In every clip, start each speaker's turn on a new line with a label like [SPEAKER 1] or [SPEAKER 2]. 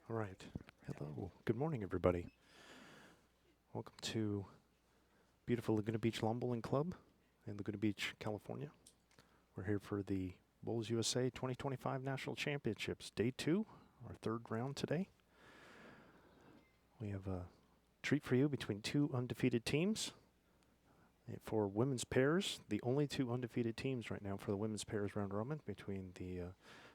[SPEAKER 1] All right. Hello. Good morning, everybody. Welcome to beautiful Laguna Beach Lawn Bowling Club in Laguna Beach, California. We're here for the Bowls USA 2025 National Championships, Day 2, our third round today. We have a treat for you between two undefeated teams. For women's pairs, the only two undefeated teams right now for the women's pairs round robin between the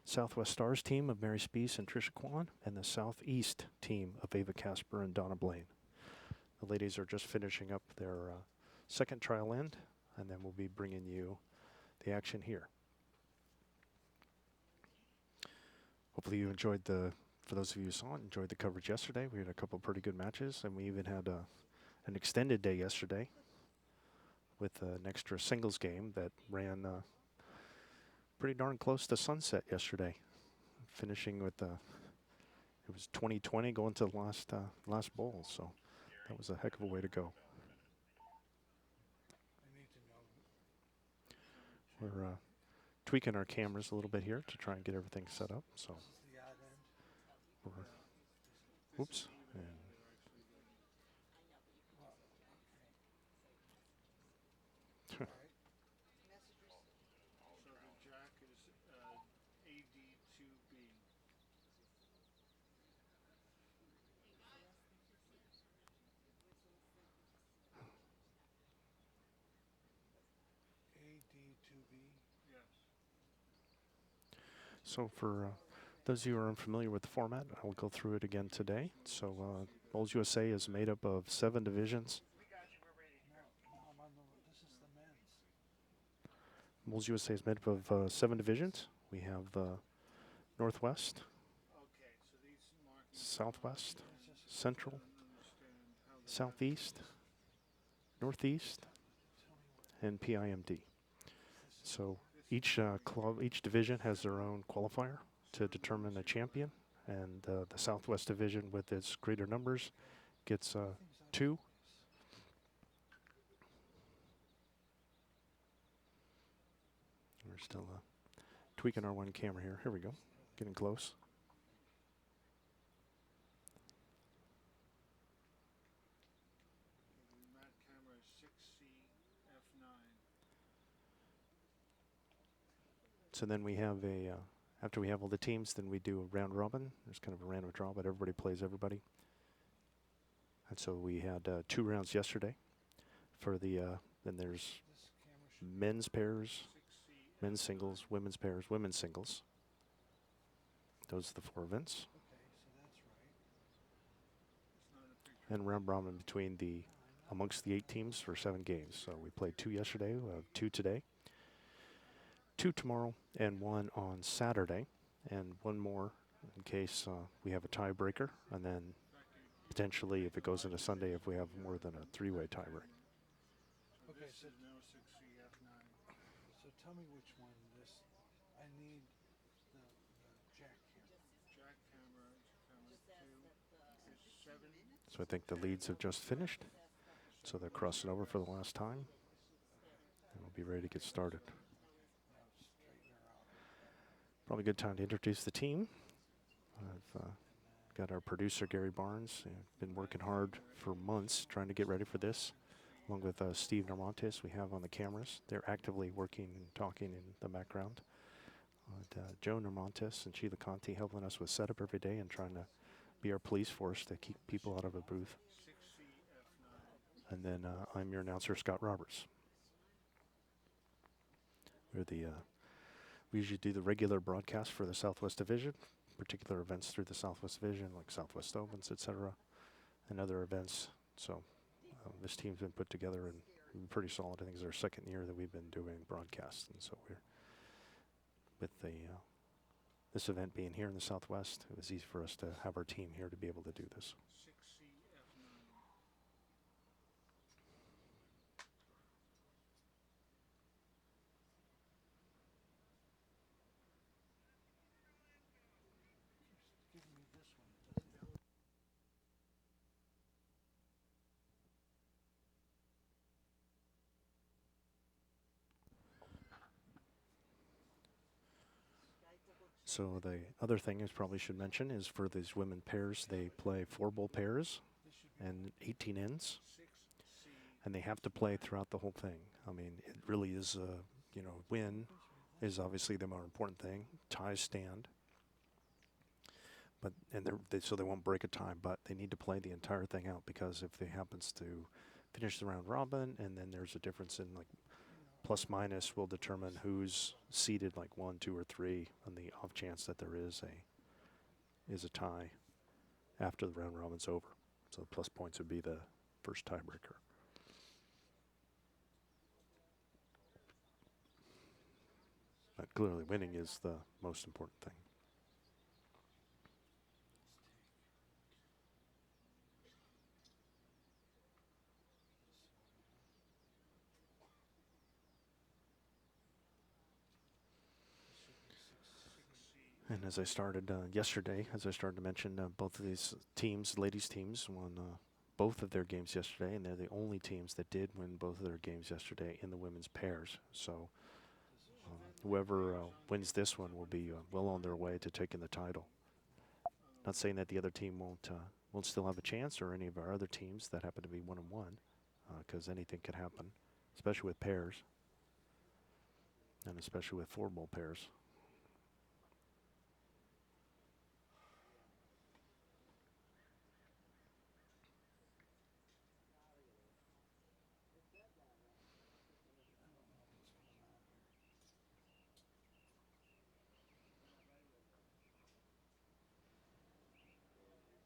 [SPEAKER 1] Southwest Stars team of Mary Spease and Tricia Quan and the Southeast team of Ava Casper and Donna Blaine. The ladies are just finishing up their second trial end, and then we'll be bringing you the action here. Hopefully you enjoyed for those of you who saw it, enjoyed the coverage yesterday. We had a couple of pretty good matches, and we even had an extended day yesterday with an extra singles game that ran pretty darn close to sunset yesterday, finishing with it was 2020 going to the last bowl, so that was a heck of a way to go. We're tweaking our cameras a little bit here to try and get everything set up. So, oops. So for those of you who are unfamiliar with the format, I will go through it again today. So Bowls USA is made up of 7 divisions. Bowls USA is made up of 7 divisions. We have the Northwest, Southwest, Central, Southeast, Northeast, and PIMD. So each each division has their own qualifier to determine a champion, and the Southwest division, with its greater numbers, gets 2. We're still tweaking our one camera here. Here we go, getting close. So then we have after we have all the teams, then we do a round robin. There's kind of a random draw, but everybody plays everybody. And so we had 2 rounds yesterday for the, then there's men's pairs, men's singles, women's pairs, women's singles. Those are the 4 events. And round robin between amongst the 8 teams for 7 games. So we played 2 yesterday, 2 today, 2 tomorrow, and 1 on Saturday, and 1 more in case we have a tiebreaker, and then potentially, if it goes into Sunday, if we have more than a 3-way tiebreak.
[SPEAKER 2] Okay, so tell me which one I need the jack camera.
[SPEAKER 1] So I think the leads have just finished. So they're crossing over for the last time. And we'll be ready to get started. Probably a good time to introduce the team. I've got our producer, Gary Barnes. Been working hard for months trying to get ready for this, along with Steve Normontes we have on the cameras. They're actively working and talking in the background. Joe Normontes and Sheila Conti helping us with setup every day and trying to be our police force to keep people out of a booth. And then I'm your announcer, Scott Roberts. We usually do the regular broadcast for the Southwest Division, particular events through the Southwest Division, like Southwest Opens, etc., and other events. So this team's been put together and been pretty solid. I think it's our 2nd year that we've been doing broadcasts, and so we're with this event being here in the Southwest, it was easy for us to have our team here to be able to do this. So the other thing I probably should mention is for these women pairs, they play 4-ball pairs
[SPEAKER 2] This should be
[SPEAKER 1] and 18 ends,
[SPEAKER 2] 6C.
[SPEAKER 1] and they have to play throughout the whole thing. I mean, it really is, win is obviously the more important thing. Ties stand, but so they won't break a tie, but they need to play the entire thing out, because if they happens to finish the round robin, and then there's a difference in like plus minus will determine who's seeded like 1, 2, or 3 on the off chance that there is a tie after the round robin's over. So the plus points would be the first tiebreaker. But clearly winning is the most important thing. And as I started yesterday, as I started to mention, both of these teams, ladies' teams, won both of their games yesterday, and they're the only teams that did win both of their games yesterday in the women's pairs. So whoever wins this one will be well on their way to taking the title. Not saying that the other team won't still have a chance, or any of our other teams that happen to be 1-1, because anything could happen, especially with pairs, and especially with 4-ball pairs.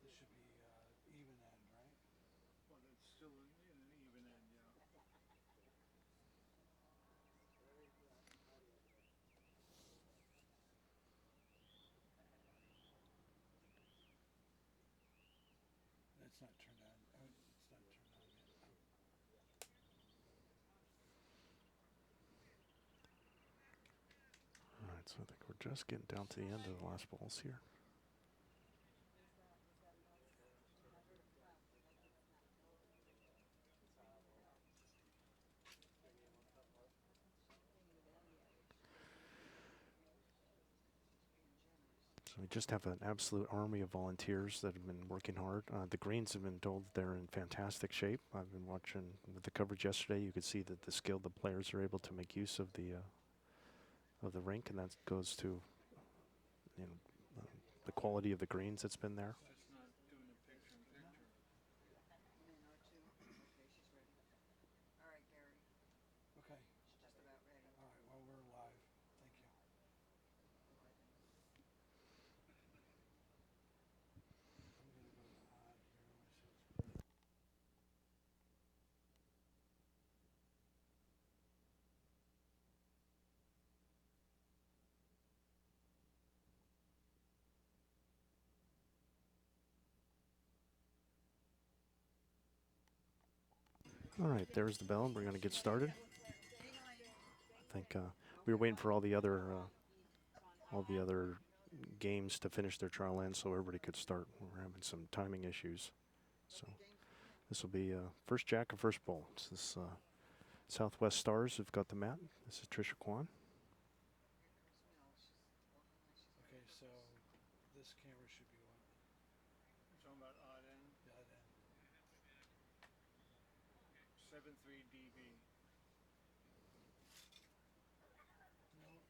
[SPEAKER 2] This should be even end, right?
[SPEAKER 3] Well, it's still in an even end, yeah.
[SPEAKER 2] That's not turned on. Oh, it's not turned on yet.
[SPEAKER 1] All right, so I think we're just getting down to the end of the last balls here. So we just have an absolute army of volunteers that have been working hard. The Greens have been told they're in fantastic shape. I've been watching with the coverage yesterday. You could see that the skilled the players are able to make use of the rink, and that goes to the quality of the greens that's been there.
[SPEAKER 3] That's not doing a picture-in-picture.
[SPEAKER 2] Okay. All right, well, we're live. Thank you. I'm going to go to odd here. Let me see what's going on.
[SPEAKER 1] All right, there's the bell. We're going to get started. I think we were waiting for all the other games to finish their trial end so everybody could start. We're having some timing issues. So this will be first jack and first ball. This is Southwest Stars who've got the mat. This is Tricia Quan.
[SPEAKER 2] Okay, so this camera should be what?
[SPEAKER 3] You're talking about odd end?
[SPEAKER 2] The odd end.
[SPEAKER 3] 7.3 dB.
[SPEAKER 2] No, that's even end.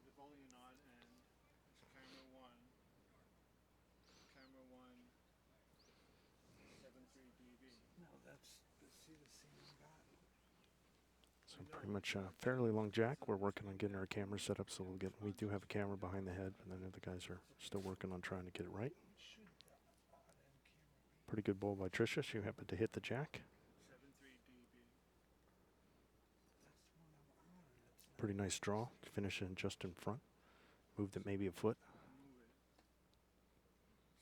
[SPEAKER 3] There's only an odd end. It's camera 1. Camera 1. 7.3 dB.
[SPEAKER 2] No, that's, but see the same guy.
[SPEAKER 1] So pretty much a fairly long jack. We're working on getting our camera set up, so we do have a camera behind the head, and then the guys are still working on trying to get it right.
[SPEAKER 2] Should the odd end camera be?
[SPEAKER 1] Pretty good ball by Tricia. She happened to hit the jack.
[SPEAKER 3] 7.3 dB.
[SPEAKER 2] That's the one I'm on. It's not.
[SPEAKER 1] Pretty nice draw. Finishing just in front. Moved it maybe a foot.
[SPEAKER 3] Move it.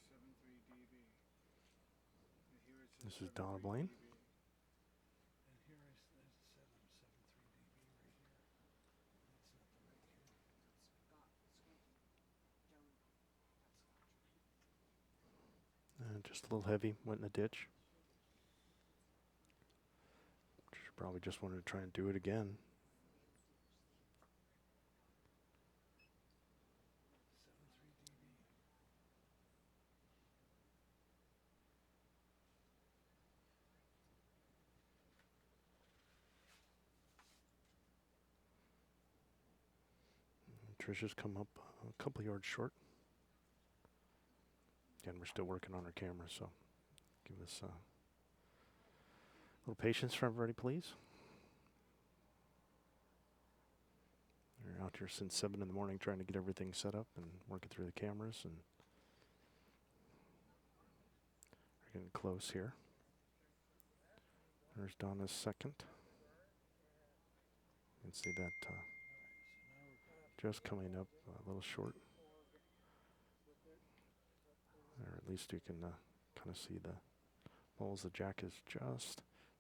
[SPEAKER 3] 7.3 dB. And here it says
[SPEAKER 1] This is Donna
[SPEAKER 3] 7.3
[SPEAKER 1] Blaine.
[SPEAKER 3] dB.
[SPEAKER 2] And here it said I'm 7.3 dB right here. That's not the right camera.
[SPEAKER 1] Just a little heavy. Went in the ditch. She probably just wanted to try and do it again. Tricia's come up a couple yards short. Again, we're still working on our camera, so give us a little patience for everybody, please. We're out here since 7 in the morning trying to get everything set up and working through the cameras, and we're getting close here. There's Donna's second. You can see that just coming up a little short. Or at least you can kind of see the bowls. The jack is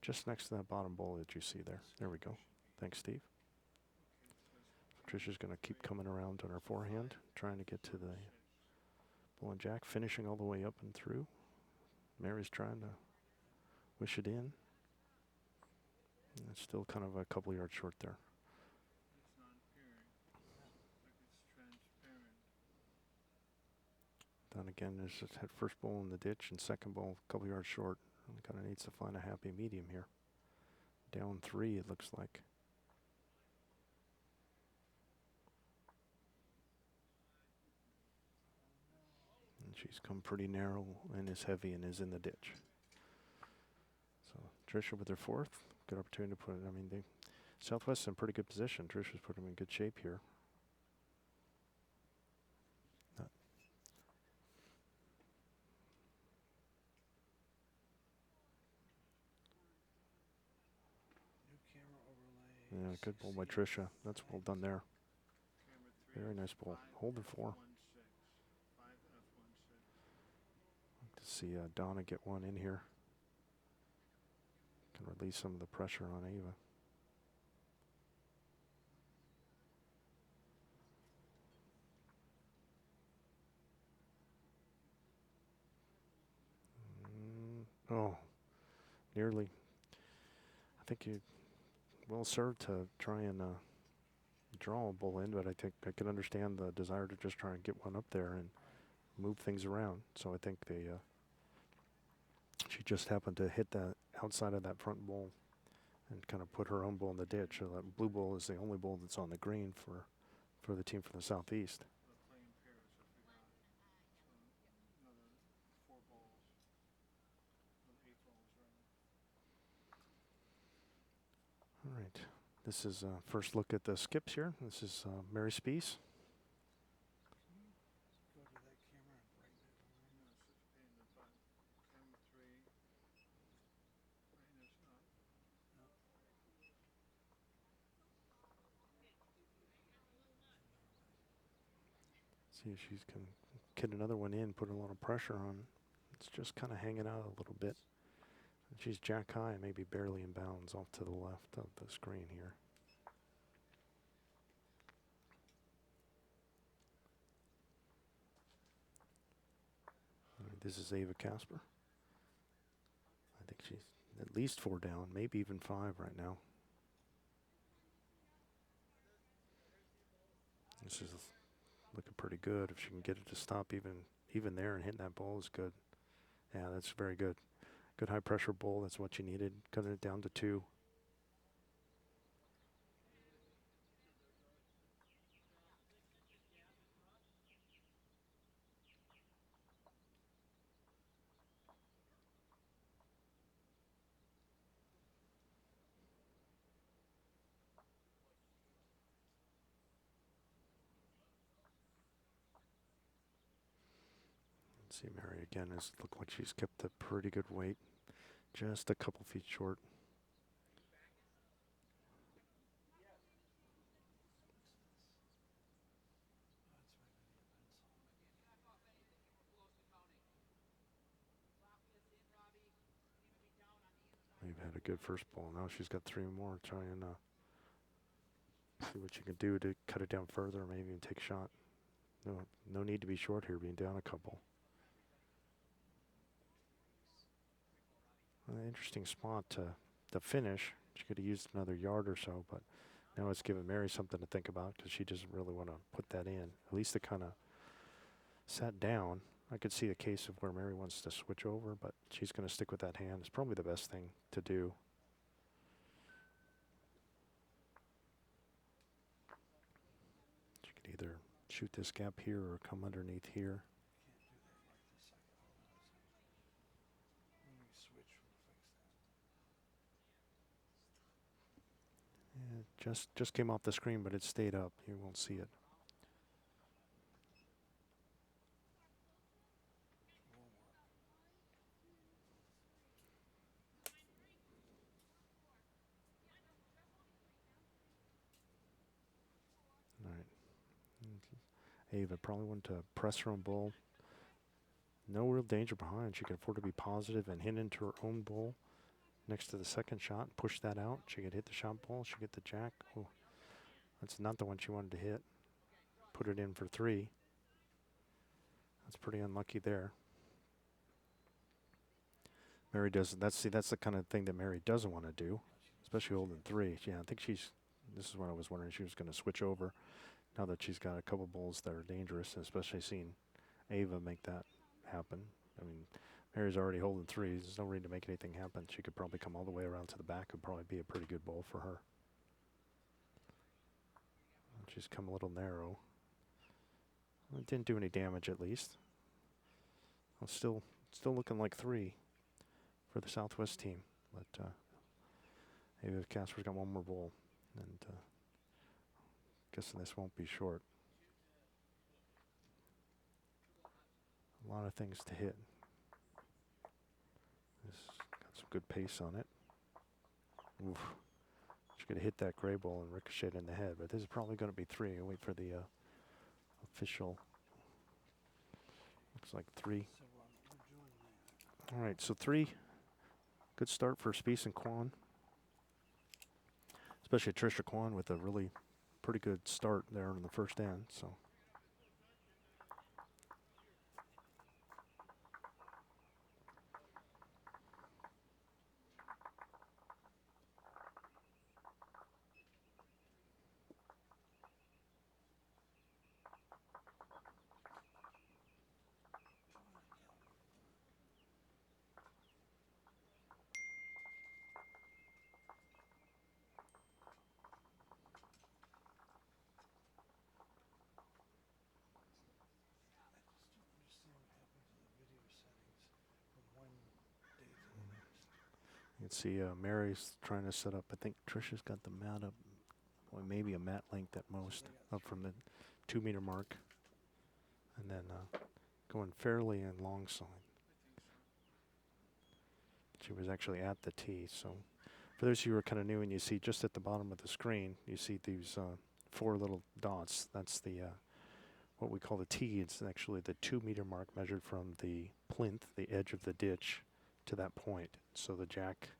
[SPEAKER 1] just next to that bottom bowl that you see there. There we go. Thanks, Steve. Tricia's going to keep coming around on her forehand, trying to get to the bull and jack, finishing all the way up and through. Mary's trying to wish it in. And it's still kind of a couple yards short there.
[SPEAKER 3] It's not appearing. Like it's transparent.
[SPEAKER 1] Then again, there's just had first bowl in the ditch and second bowl a couple yards short. Kind of needs to find a happy medium here. Down 3, it looks like. And she's come pretty narrow and is heavy and is in the ditch. So Tricia with her fourth. Good opportunity to put it. I mean, the Southwest's in pretty good position. Tricia's put them in good shape here.
[SPEAKER 2] New camera overlay.
[SPEAKER 1] Yeah, good ball by Tricia. That's well done there.
[SPEAKER 3] Camera 3.
[SPEAKER 1] Very nice ball. Hold the 4.
[SPEAKER 3] 5F16. 5F16.
[SPEAKER 1] To see Donna get one in here. Can release some of the pressure on Ava. Oh, nearly. I think you well served to try and draw a bull in, but I think I can understand the desire to just try and get one up there and move things around. So I think they she just happened to hit that outside of that front bull and kind of put her own bull in the ditch. So that blue bull is the only bull that's on the green for the team from the southeast.
[SPEAKER 3] We're playing pairs if we got another 4 balls. Another 8 balls, rather.
[SPEAKER 1] All right. This is first look at the skips here. This is Mary Spease.
[SPEAKER 2] Go to that camera and brighten it a little.
[SPEAKER 3] No, it's just paying the button. Camera 3. Brightness up.
[SPEAKER 1] See if she can get another one in, put a lot of pressure on. It's just kind of hanging out a little bit. And she's jack high, maybe barely in bounds off to the left of the screen here. All right, this is Ava Casper. I think she's at least 4 down, maybe even 5 right now. This is looking pretty good. If she can get it to stop even there and hitting that ball is good. Yeah, that's very good. Good high pressure ball. That's what you needed. Cutting it down to 2. See Mary again has looked like she's kept a pretty good weight. Just a couple feet short. We've had a good first ball. Now she's got 3 more. Try and see what you can do to cut it down further, or maybe even take a shot. No need to be short here, being down a couple. Interesting spot to finish. She could have used another yard or so, but now it's given Mary something to think about because she doesn't really want to put that in. At least it kind of sat down. I could see a case of where Mary wants to switch over, but she's going to stick with that hand. It's probably the best thing to do. She can could either shoot this gap here or come underneath here.
[SPEAKER 2] Can't do that right this second. Hold on a second. When we switch, we'll fix that.
[SPEAKER 1] It just came off the screen, but it stayed up. You won't see it.
[SPEAKER 2] Won't work.
[SPEAKER 1] All right. Ava probably went to press her own bull. No real danger behind. She can afford to be positive and hit into her own bull next to the second shot. Push that out. She could hit the shot ball. She get the jack. Oh, that's not the one she wanted to hit. Put it in for 3. That's pretty unlucky there. Mary doesn't. That's the kind of thing that Mary doesn't want to do, especially holding 3. Yeah, I think she's. This is what I was wondering. She was going to switch over now that she's got a couple bulls that are dangerous, and especially seeing Ava make that happen. I mean, Mary's already holding 3. There's no reason to make anything happen. She could probably come all the way around to the back. Would probably be a pretty good bull for her. And she's come a little narrow. It didn't do any damage, at least. Well, still looking like 3 for the Southwest team. But Ava Casper's got one more bull, and guessing this won't be short. A lot of things to hit. This got some good pace on it. Oof. She could have hit that gray ball and ricocheted in the head, but this is probably going to be 3. I'll wait for the official. Looks like 3.
[SPEAKER 2] So we're doing that.
[SPEAKER 1] All right, so 3. Good start for Spease and Quan. Especially Tricia Quan with a really pretty good start there in the first end. So.
[SPEAKER 2] I'm just seeing what happened to the video settings from one day to the next.
[SPEAKER 1] You can see Mary's trying to set up. I think Tricia's got the mat up, well, maybe a mat length at most, up from the 2 meter mark. And then going fairly in long side. She was actually at the tee. So for those of you who are kind of new and you see just at the bottom of the screen, you see these 4 little dots. That's the what we call the tee. It's actually the 2 meter mark measured from the plinth, the edge of the ditch, to that point. So the jack,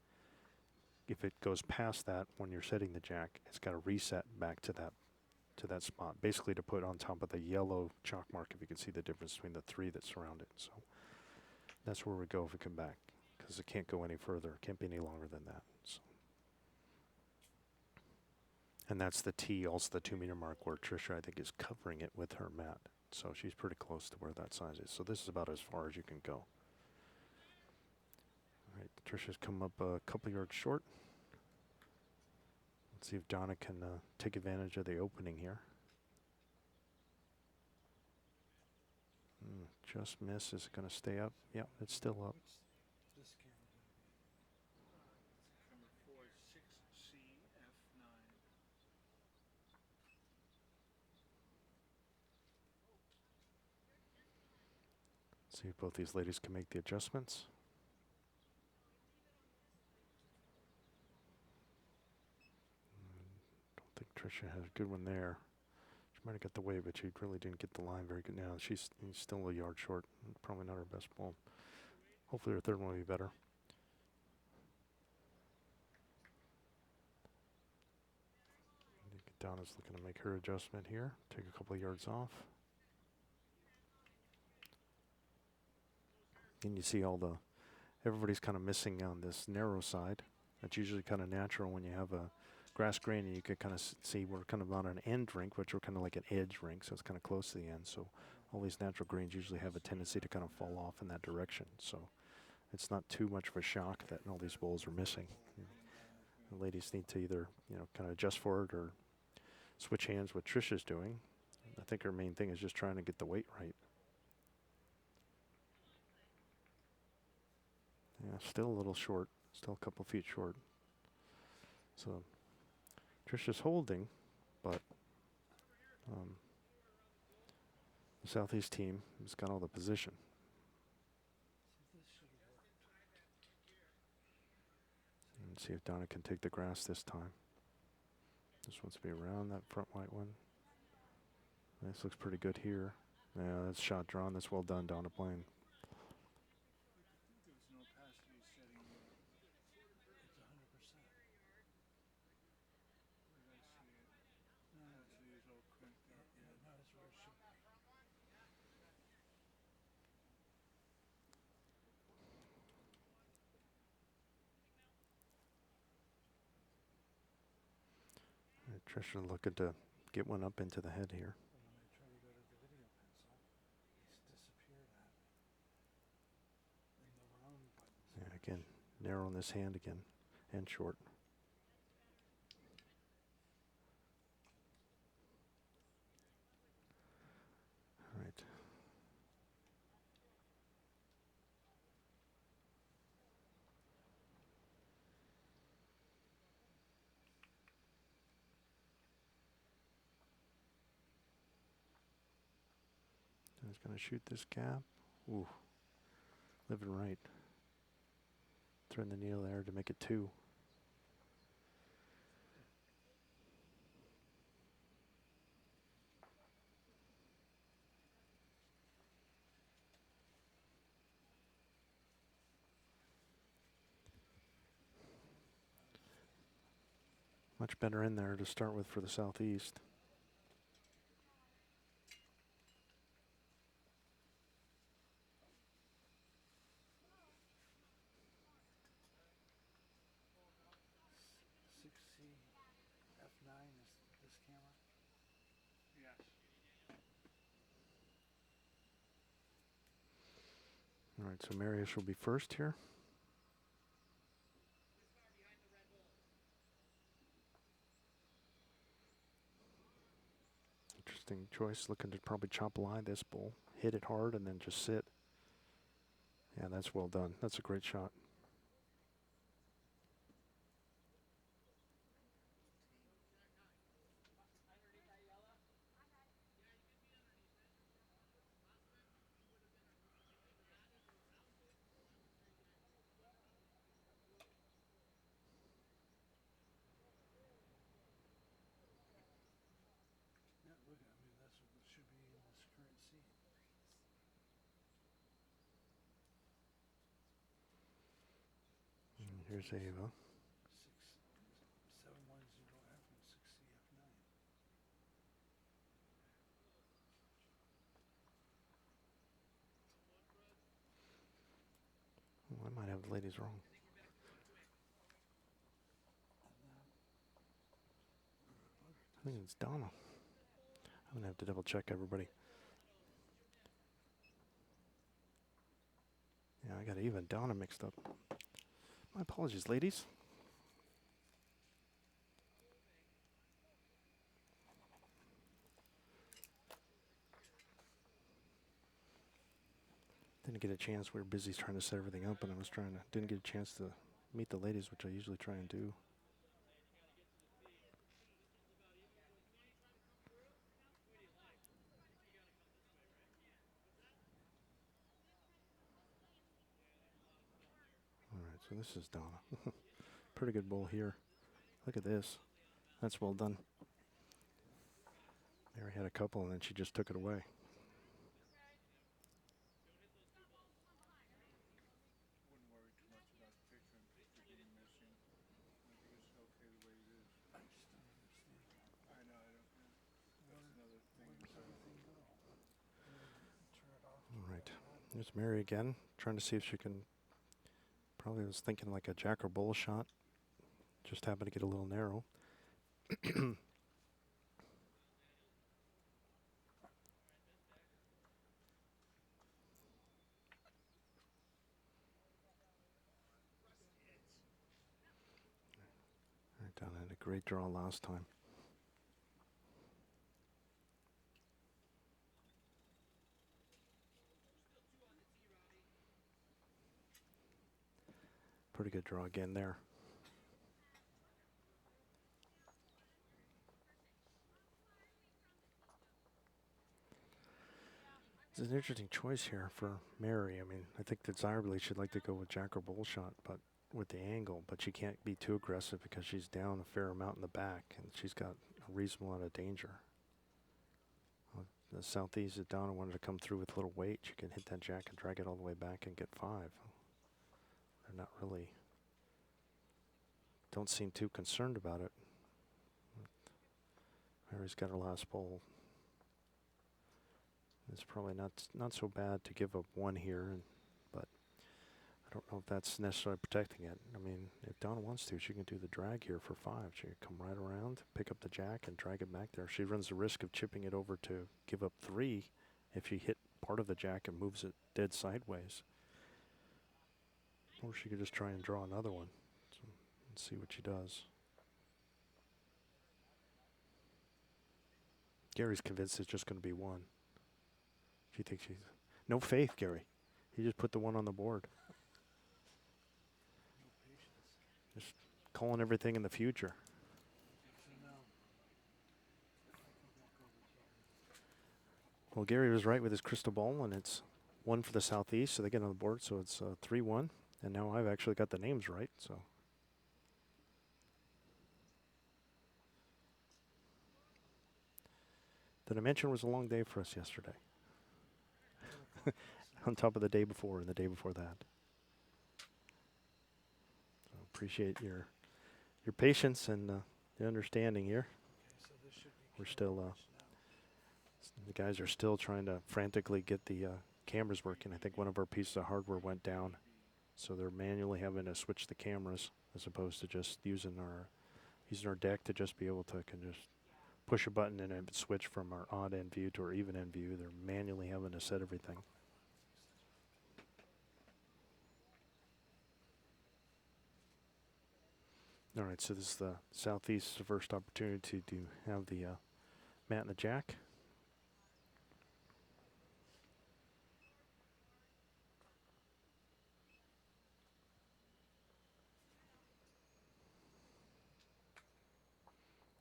[SPEAKER 1] if it goes past that when you're setting the jack, it's got to reset back to that spot, basically to put on top of the yellow chalk mark, if you can see the difference between the 3 that surround it. So that's where we go if we come back, because it can't go any further. It can't be any longer than that. So. And that's the tee, also the 2 meter mark, where Tricia, I think, is covering it with her mat. So she's pretty close to where that size is. So this is about as far as you can go. All right, Tricia's come up a couple yards short. Let's see if Donna can take advantage of the opening here. Just miss. Is it going to stay up? Yeah, it's still up.
[SPEAKER 2] What's this camera going to be?
[SPEAKER 3] Camera 46CF9.
[SPEAKER 1] See if both these ladies can make the adjustments. Don't think Tricia has a good one there. She might have got the wave, but she really didn't get the line very good. Now she's still a yard short. Probably not her best ball. Hopefully her third one will be better. I think Donna's looking to make her adjustment here. Take a couple of yards off. And you see everybody's kind of missing on this narrow side. That's usually kind of natural when you have a grass green, and you could kind of see we're kind of on an end rink, which we're kind of like an edge rink, so it's kind of close to the end. So all these natural greens usually have a tendency to kind of fall off in that direction. So it's not too much of a shock that all these balls are missing. The ladies need to either, kind of adjust for it or switch hands, what Tricia's doing. I think her main thing is just trying to get the weight right. Yeah, still a little short. Still a couple feet short. So Tricia's holding, but the Southeast team has got all the position.
[SPEAKER 2] See, this should have worked.
[SPEAKER 1] And see if Donna can take the grass this time. This wants to be around that front white one. This looks pretty good here. Yeah, that's shot drawn. That's well done, Donna Blaine.
[SPEAKER 3] There was no opacity setting there.
[SPEAKER 2] It's 100%.
[SPEAKER 3] Where did I see it?
[SPEAKER 2] No,
[SPEAKER 3] Opacity is all cranked
[SPEAKER 2] yeah,
[SPEAKER 3] up.
[SPEAKER 2] yeah, no, it's where it should be.
[SPEAKER 1] Tricia looking to get one up into the head here.
[SPEAKER 2] But when I try to go to the video pencil, he's disappeared at me. And the wrong buttons.
[SPEAKER 1] Yeah, again, narrow on this hand again, and short. All right. He's going to shoot this gap. Ooh, living right. Thread the needle there to make it 2. Much better in there to start with for the Southeast.
[SPEAKER 2] C F9 is this camera.
[SPEAKER 3] Yes.
[SPEAKER 1] All right, so Marius will be first here. Interesting choice, looking to probably chop line this bull. Hit it hard and then just sit. Yeah, that's well done. That's a great shot.
[SPEAKER 2] Yeah, look, I mean, that's what it should be in this current scene.
[SPEAKER 1] Here's Ava.
[SPEAKER 2] 6710F and 6CF9.
[SPEAKER 1] Oh, I might have the ladies wrong. I think it's Donna. I'm gonna have to double check everybody. Yeah, I got Eva and Donna mixed up. My apologies, ladies. Didn't get a chance. We were busy trying to set everything up, and I was didn't get a chance to meet the ladies, which I usually try and do. All right, so this is Donna. Pretty good bull here. Look at this. That's well done. Mary had a couple, and then she just took it away.
[SPEAKER 3] Wouldn't worry too much about picture and picture being missing. I think it's okay the way it is.
[SPEAKER 2] I just don't understand that.
[SPEAKER 3] I know, I don't, yeah.
[SPEAKER 2] Where,
[SPEAKER 3] That's another thing.
[SPEAKER 2] where does everything go? Turn it off.
[SPEAKER 1] All right. There's Mary again, trying to see if she can. Probably was thinking like a jack or bull shot. Just happened to get a little narrow. Donna had a great draw last time. Pretty good draw again there. It's an interesting choice here for Mary. I mean, I think desirably she'd like to go with jack or bull shot, but with the angle, but she can't be too aggressive because she's down a fair amount in the back, and she's got a reasonable amount of danger. The southeast, if Donna wanted to come through with a little weight, she can hit that jack and drag it all the way back and get 5. They're not really, don't seem too concerned about it. Mary's got her last bowl. It's probably not so bad to give up 1 here, but I don't know if that's necessarily protecting it. I mean, if Donna wants to, she can do the drag here for 5. She can come right around, pick up the jack, and drag it back there. She runs the risk of chipping it over to give up 3 if she hit part of the jack and moves it dead sideways. Or she could just try and draw another one and see what she does. Gary's convinced it's just going to be 1. She thinks she's... No faith, Gary. He just put the 1 on the board.
[SPEAKER 2] No patience.
[SPEAKER 1] Just calling everything in the future.
[SPEAKER 2] Yes or no? I can walk over here.
[SPEAKER 1] Well, Gary was right with his crystal ball, and it's 1 for the southeast, so they get on the board, so it's 3-1. And now I've actually got the names right, so... Did I mention it was a long day for us yesterday? On top of the day before and the day before that. So appreciate your patience and the understanding here.
[SPEAKER 2] Okay, so this should be
[SPEAKER 1] We're
[SPEAKER 2] camera
[SPEAKER 1] still,
[SPEAKER 2] watch now.
[SPEAKER 1] The guys are still trying to frantically get the cameras working. I think one of our pieces of hardware went down, so they're manually having to switch the cameras as opposed to just using our deck to just be able to just push a button and it switch from our odd end view to our even end view. They're manually having to set everything. All right, so this is the southeast's first opportunity to have the mat and the jack.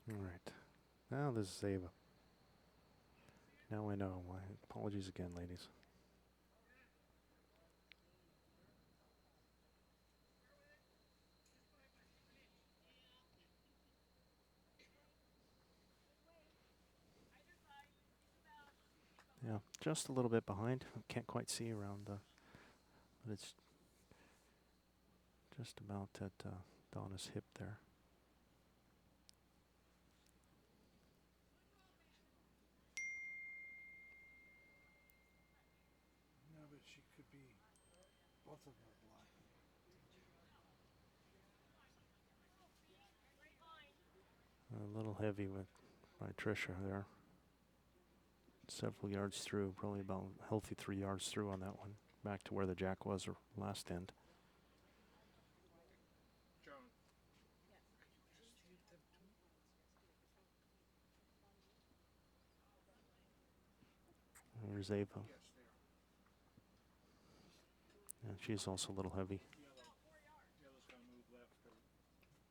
[SPEAKER 1] All right, now this is Ava. Now I know. My apologies again, ladies. Yeah, just a little bit behind. Can't quite see around the, but it's just about at Donna's hip there.
[SPEAKER 2] No, but she could be. Both of them are blocking.
[SPEAKER 1] A little heavy with by Tricia there. Several yards through, probably about a healthy 3 yards through on that one. Back to where the jack was or last end.
[SPEAKER 3] Joan,
[SPEAKER 2] Just leave them to.
[SPEAKER 1] There's Ava.
[SPEAKER 3] yes, there.
[SPEAKER 1] And she's also a little heavy.
[SPEAKER 3] Yellow's gonna move left. Or, no.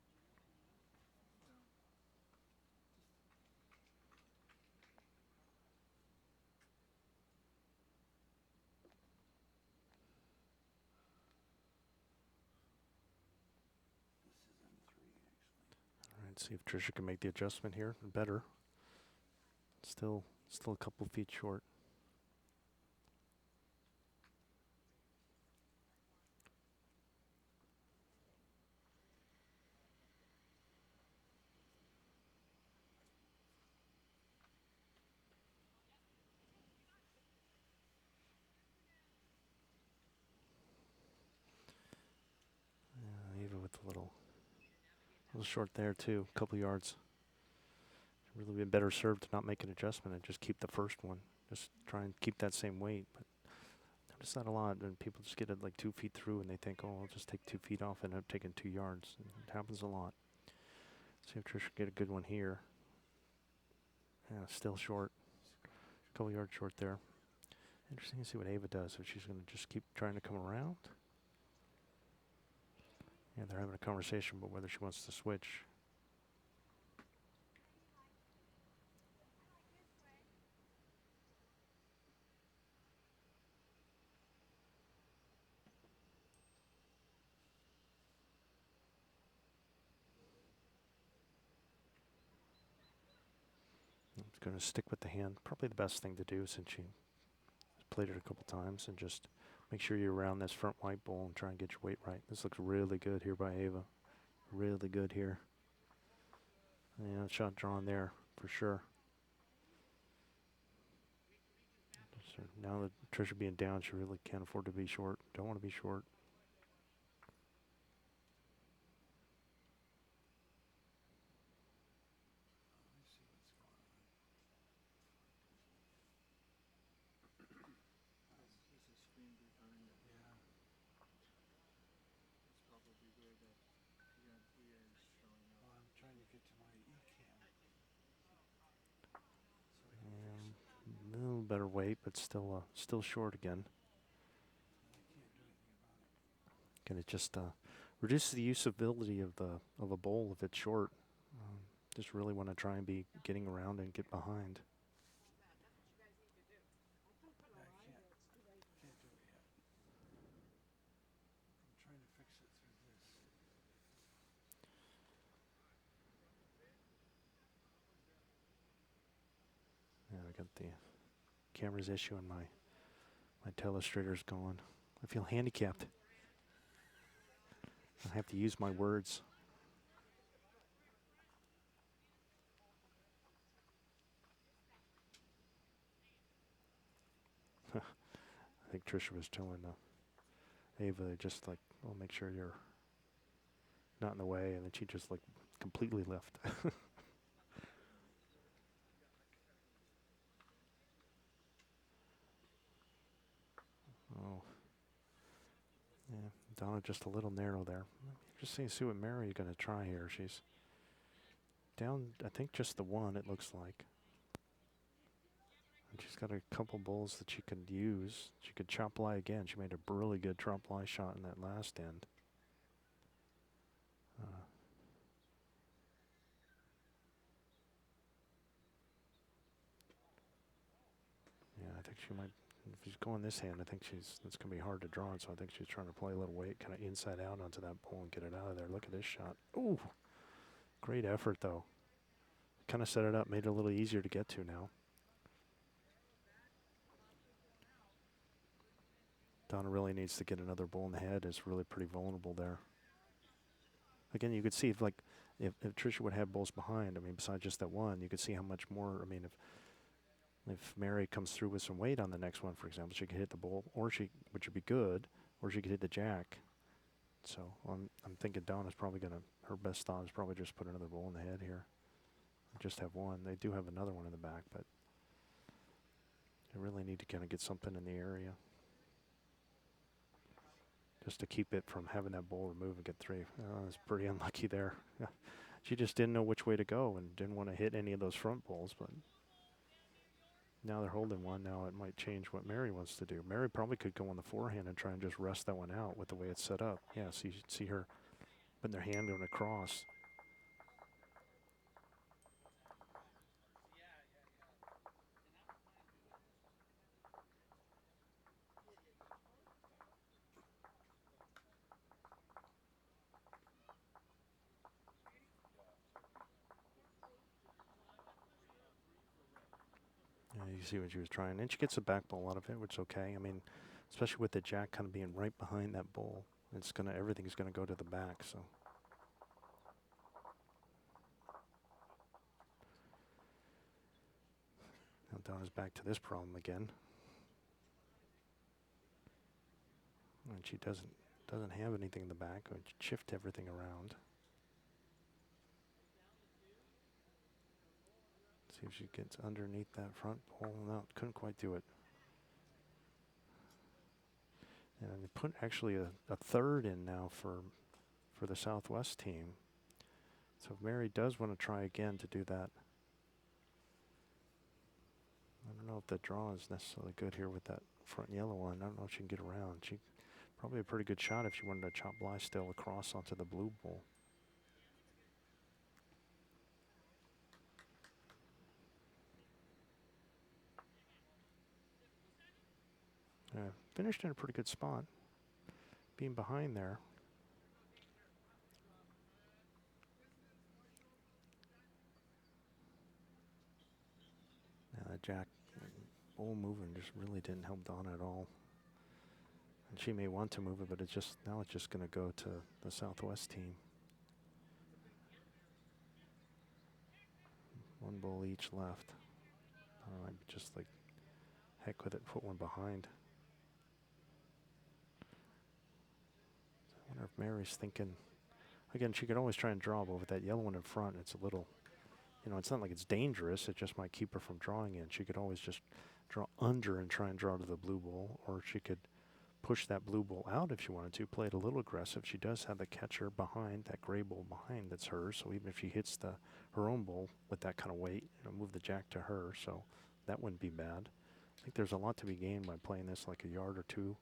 [SPEAKER 2] This is M3 actually.
[SPEAKER 1] All right, see if Tricia can make the adjustment here. Better. Still a couple feet short. Ava with a little short there too, a couple yards. Really been better served to not make an adjustment and just keep the first one. Just try and keep that same weight. But notice that a lot, and people just get it like 2 feet through and they think, oh, I'll just take 2 feet off and end up taking 2 yards. And it happens a lot. See if Tricia can get a good one here. Yeah, still short. A couple yards short there. Interesting to see what Ava does. If she's going to just keep trying to come around. Yeah, they're having a conversation about whether she wants to switch. I'm going to stick with the hand. Probably the best thing to do since she played it a couple times, and just make sure you're around this front white bowl and try and get your weight right. This looks really good here by Ava. Really good here. Yeah, shot drawn there for sure. So now that Tricia being down, she really can't afford to be short. Don't want to be short.
[SPEAKER 2] Let me see what's going on.
[SPEAKER 3] There's a screen behind it.
[SPEAKER 2] Yeah.
[SPEAKER 3] That's probably where that PRP is showing
[SPEAKER 2] Well,
[SPEAKER 3] up.
[SPEAKER 2] I'm trying to get to my e-cam. So I can fix it.
[SPEAKER 1] A little better weight, but still short again.
[SPEAKER 2] And I can't do anything about it.
[SPEAKER 1] And it just reduces the usability of a bowl if it's short. Just really want to try and be getting around and get behind.
[SPEAKER 2] Yeah, I can't do it yet. I'm trying to fix it through this.
[SPEAKER 1] Yeah, I got the camera's issue and my telestrator's gone. I feel handicapped. I have to use my words. I think Tricia was telling Ava just like, "Oh, make sure you're not in the way," and then she just like completely left. Oh, yeah, Donna just a little narrow there. Just see what Mary's going to try here. She's down, I think, just the one, it looks like. And she's got a couple bowls that she could use. She could chop lie again. She made a really good chop lie shot in that last end. Yeah, I think she might. If she's going this hand, I think it's going to be hard to draw. So I think she's trying to play a little weight, kind of inside out onto that bowl and get it out of there. Look at this shot. Ooh, great effort though. Kind of set it up, made it a little easier to get to now. Donna really needs to get another bowl in the head. It's really pretty vulnerable there. Again, you could see if Tricia would have bowls behind, I mean, besides just that one, you could see how much more, I mean, if Mary comes through with some weight on the next one, for example, she could hit the bowl, which would be good, or she could hit the jack. So I'm thinking Donna's probably her best thought is probably just put another bowl in the head here. Just have one. They do have another one in the back, but they really need to kind of get something in the area just to keep it from having that bowl remove and get three. It's pretty unlucky there. She just didn't know which way to go and didn't want to hit any of those front bowls, but now they're holding one. Now it might change what Mary wants to do. Mary probably could go on the forehand and try and just rest that one out with the way it's set up. Yeah, so you see her putting their hand going across. Yeah, you see what she was trying. And she gets a back ball out of it, which is okay. I mean, especially with the jack kind of being right behind that bowl. Everything's gonna go to the back, so. Now Donna's back to this problem again. And she doesn't have anything in the back. Or shift everything around. See if she gets underneath that front pole. No, couldn't quite do it. And they put actually a third in now for the Southwest team. So if Mary does want to try again to do that, I don't know if the draw is necessarily good here with that front yellow one. I don't know if she can get around. She Probably a pretty good shot if you wanted to chop Blithedale across onto the blue bowl. Finished in a pretty good spot. Being behind there. Yeah, that jack bowl moving just really didn't help Donna at all. And she may want to move it, but it's just now it's just going to go to the Southwest team. One bowl each left. I'd just like heck with it, put one behind. I wonder if Mary's thinking. Again, she could always try and draw, but with that yellow one in front, it's a little, it's not like it's dangerous. It just might keep her from drawing in. She could always just draw under and try and draw to the blue bowl, or she could push that blue bowl out if she wanted to, play it a little aggressive. She does have the catcher behind, that gray bowl behind that's hers, so even if she hits her own bowl with that kind of weight, move the jack to her, so that wouldn't be bad. I think there's a lot to be gained by playing this like a yard or two.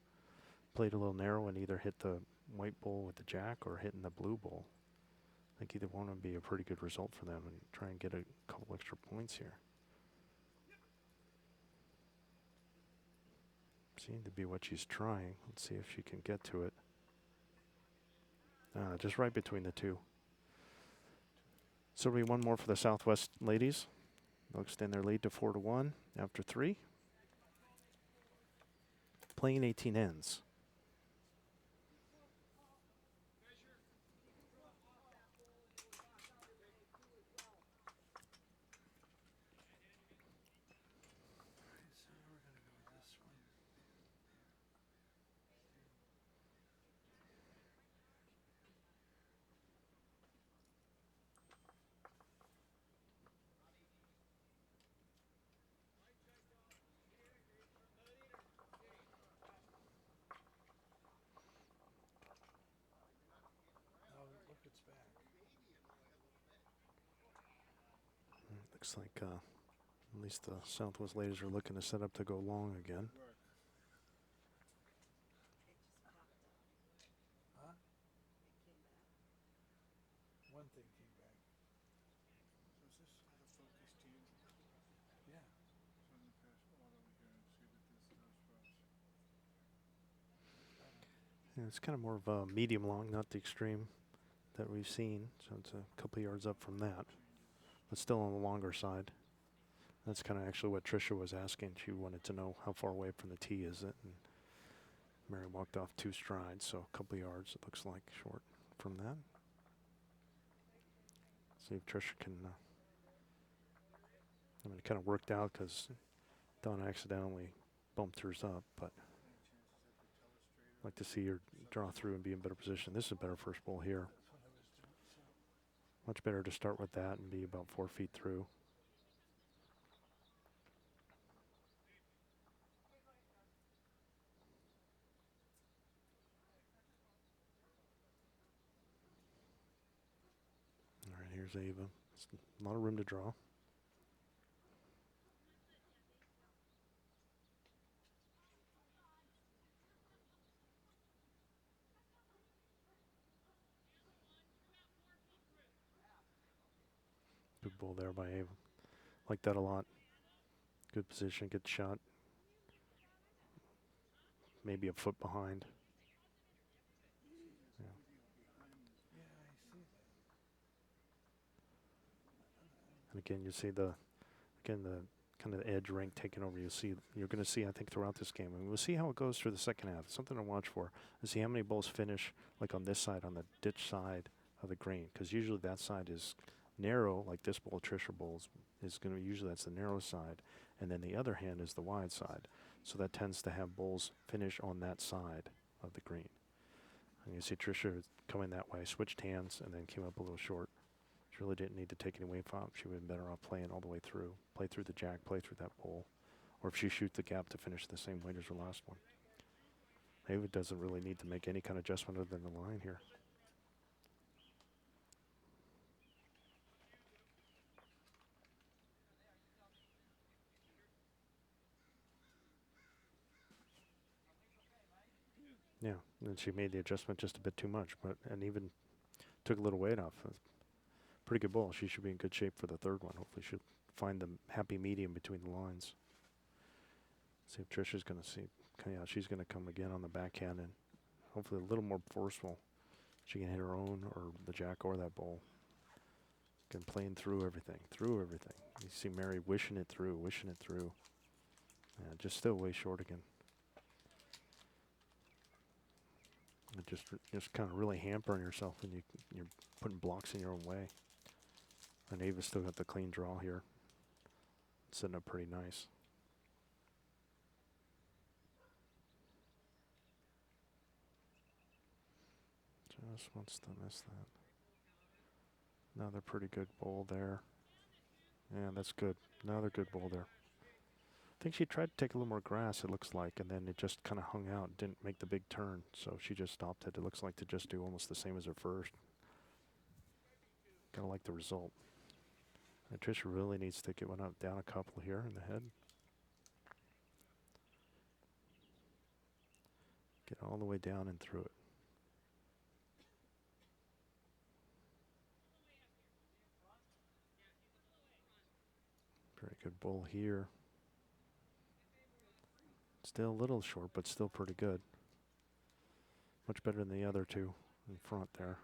[SPEAKER 1] Played a little narrow and either hit the white bowl with the jack or hitting the blue bowl. I think either one would be a pretty good result for them and try and get a couple extra points here. Seemed to be what she's trying. Let's see if she can get to it. Just right between the two. So we one more for the Southwest ladies. They'll extend their lead to 4-1 after 3. Playing 18 ends.
[SPEAKER 2] So we're going to go with this one. Oh, look, it's back.
[SPEAKER 1] Looks like at least the Southwest ladies are looking to set up to go long again.
[SPEAKER 2] Huh? One thing came back.
[SPEAKER 3] So is this the focus team?
[SPEAKER 2] Yeah.
[SPEAKER 3] So I'm gonna pass all over here and see what this does for us.
[SPEAKER 1] Yeah, it's kind of more of a medium long, not the extreme that we've seen. So it's a couple yards up from that, but still on the longer side. That's kind of actually what Tricia was asking. She wanted to know how far away from the tee is it. And Mary walked off 2 strides, so a couple yards it looks like short from that. See if Tricia can. It kind of worked out because Donna accidentally bumped hers up, but I'd like to see her draw through and be in better position. This is a better first bowl here.
[SPEAKER 2] That's what I was doing. So
[SPEAKER 1] Much better to start with that and be about 4 feet through. All right, here's Ava. A lot of room to draw. Good ball there by Ava. Like that a lot. Good position, good shot. Maybe a foot behind. Yeah.
[SPEAKER 2] yeah, I see that.
[SPEAKER 1] And again, you see the kind of the edge rank taking over. You're going to see, I think, throughout this game. And we'll see how it goes through the second half. It's something to watch for. And see how many balls finish like on this side, on the ditch side of the green. Because usually that side is narrow, like this bowl, Tricia bowls, is going to usually that's the narrow side. And then the other hand is the wide side. So that tends to have bowls finish on that side of the green. And you see Tricia coming that way, switched hands, and then came up a little short. She really didn't need to take any wave off. She would have been better off playing all the way through. Play through the jack, play through that bowl. Or if she shoots the gap to finish the same weight as her last one. Maybe it doesn't really need to make any kind of adjustment other than the line here. Yeah, and she made the adjustment just a bit too much, but and even took a little weight off. Pretty good bowl. She should be in good shape for the third one. Hopefully she'll find the happy medium between the lines. See if Tricia's going to see. Yeah, she's going to come again on the backhand and hopefully a little more forceful. She can hit her own or the jack or that bowl. Again, playing through everything, You see Mary wishing it through. Yeah, just still way short again. It just kind of really hampering yourself when you're putting blocks in your own way. And Ava's still got the clean draw here. Setting up pretty nice. Just wants to miss that. Another pretty good bowl there. Yeah, that's good. Another good bowl there. I think she tried to take a little more grass, it looks like, and then it just kind of hung out, didn't make the big turn. So she just stopped it. It looks like to just do almost the same as her first. Kind of like the result. And Tricia really needs to get one up, down a couple here in the head. Get all the way down and through it. Very good bowl here. Still a little short, but still pretty good. Much better than the other two in front there.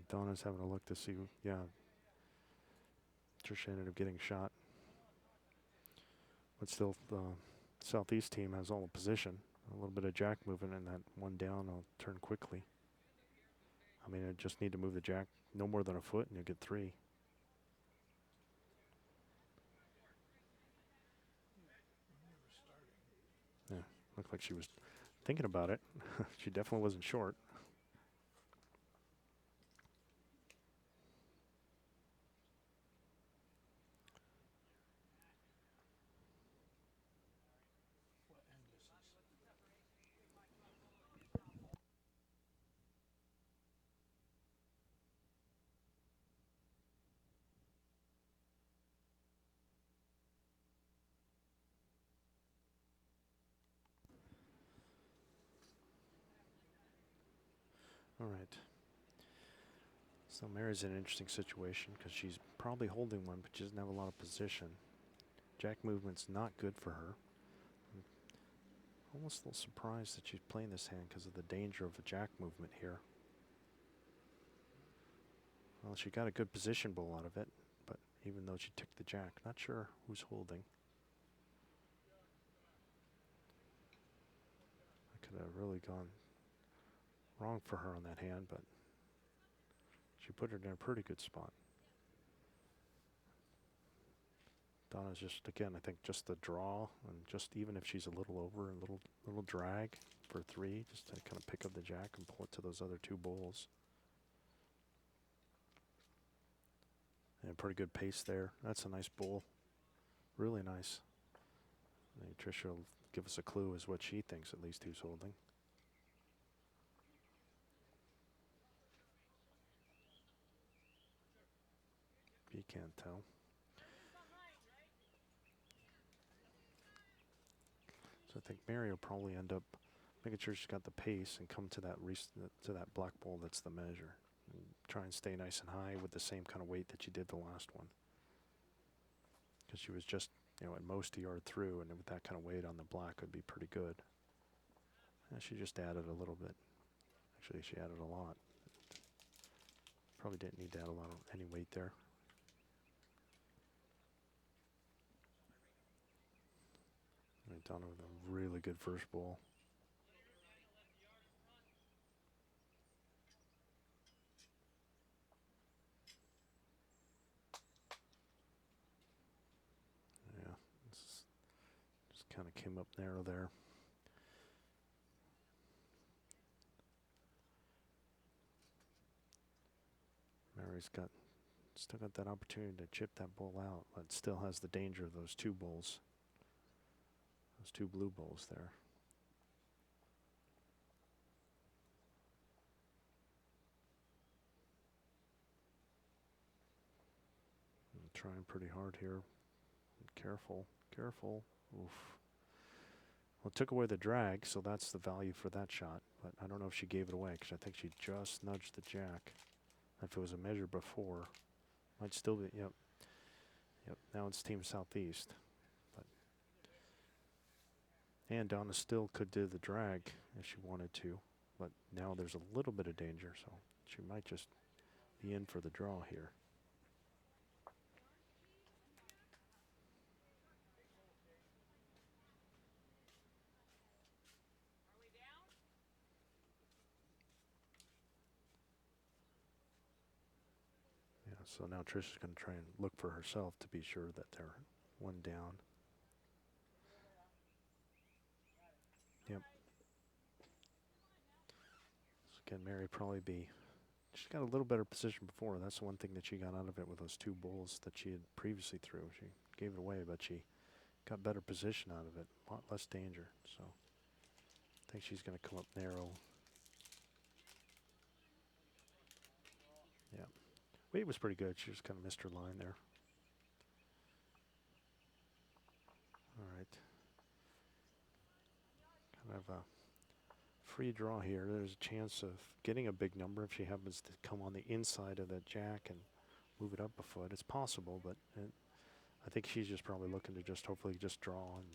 [SPEAKER 1] Donna's having a look to see, yeah. Tricia ended up getting shot. But still, the Southeast team has all the position. A little bit of jack movement and that one down will turn quickly. I mean, I just need to move the jack no more than a foot and you'll get three. Yeah, looked like she was thinking about it. She definitely wasn't short.
[SPEAKER 2] What end is this?
[SPEAKER 1] All right. So Mary's in an interesting situation because she's probably holding one, but she doesn't have a lot of position. Jack movement's not good for her. I'm almost a little surprised that she's playing this hand because of the danger of a jack movement here. Well, she got a good position bowl out of it, but even though she took the jack, not sure who's holding. I could have really gone wrong for her on that hand, but she put her in a pretty good spot. Donna's just, again, I think just the draw, and just even if she's a little over, a little drag for three, just to kind of pick up the jack and pull it to those other two bowls. And pretty good pace there. That's a nice bowl. Really nice. I think Tricia will give us a clue as what she thinks at least who's holding. You can't tell. So I think Mary will probably end up making sure she's got the pace and come to that black bowl that's the measure. And try and stay nice and high with the same kind of weight that she did the last one. Because she was just, at most a yard through, and with that kind of weight on the black would be pretty good. And she just added a little bit. Actually, she added a lot. Probably didn't need to add a lot of any weight there. Donna with a really good first bowl. Yeah, just kind of came up narrow there. Mary's still got that opportunity to chip that bowl out, but still has the danger of those two bowls. Those two blue bowls there. Trying pretty hard here. Careful, careful. Oof. Well, it took away the drag, so that's the value for that shot. But I don't know if she gave it away because I think she just nudged the jack. If it was a measure before, might still be. Yep. Yep. Now it's Team Southeast. But and Donna still could do the drag if she wanted to, but now there's a little bit of danger, so she might just be in for the draw here. Yeah, so now Tricia's going to try and look for herself to be sure that they're one down. Yep. So again, Mary probably be. She's got a little better position before. That's the one thing that she got out of it with those two bowls that she had previously threw. She gave it away, but she got better position out of it. A lot less danger. So I think she's going to come up narrow. Yeah. Weight was pretty good. She just kind of missed her line there. All right. Kind of a free draw here. There's a chance of getting a big number if she happens to come on the inside of that jack and move it up a foot. It's possible, but I think she's just probably looking to just hopefully just draw and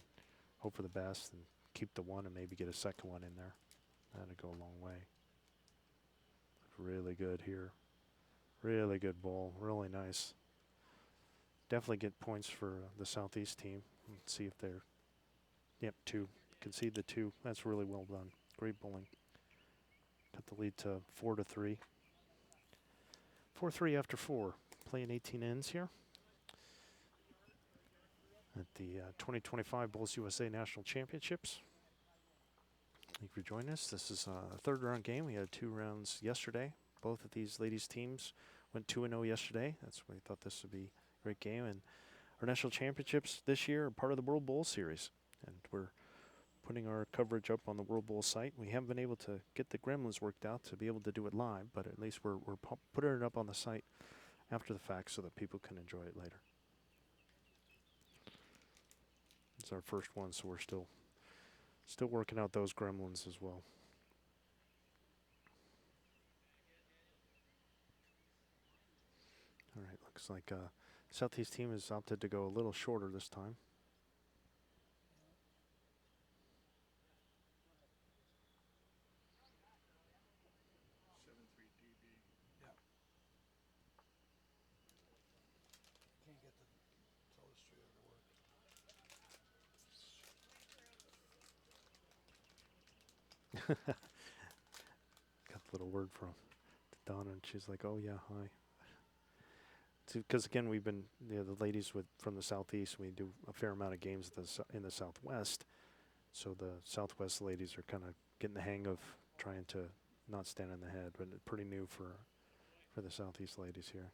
[SPEAKER 1] hope for the best and keep the one and maybe get a second one in there. That'd go a long way. Really good here. Really good ball. Really nice. Definitely get points for the Southeast team. Let's see if they're, yep, 2. Concede the 2. That's really well done. Great bowling. Cut the lead to 4-3. 4-3 after 4. Playing 18 ends here at the 2025 Bowls USA National Championships. Thank you for joining us. This is a third round game. We had 2 rounds yesterday. Both of these ladies' teams went 2-0 yesterday. That's why we thought this would be a great game. And our national championships this year are part of the World Bowl Series. And we're putting our coverage up on the World Bowl site. We haven't been able to get the gremlins worked out to be able to do it live, but at least we're putting it up on the site after the fact so that people can enjoy it later. It's our first one, so we're still working out those gremlins as well. All right, looks like Southeast team has opted to go a little shorter this time.
[SPEAKER 2] Can't get the telestrator to work.
[SPEAKER 1] Got a little word from Donna, and she's like, "Oh yeah, hi." Because again, we've been the ladies from the Southeast. We do a fair amount of games in the Southwest, so the Southwest ladies are kind of getting the hang of trying to not stand on the head, but it's pretty new for the Southeast ladies here.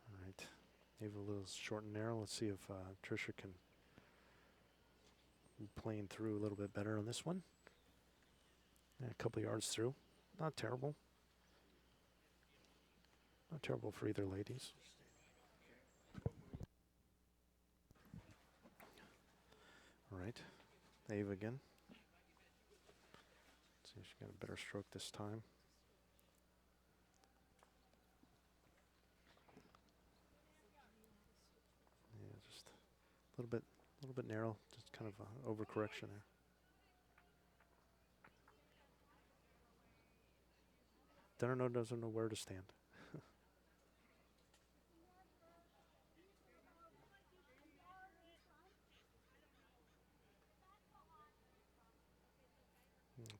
[SPEAKER 1] All right, maybe a little short and narrow. Let's see if Tricia can plane through a little bit better on this one. And a couple yards through. Not terrible. Not terrible for either ladies. All right. Ava again. Let's see if she got a better stroke this time. Yeah, just a little bit narrow. Just kind of an overcorrection there. Donna doesn't know where to stand.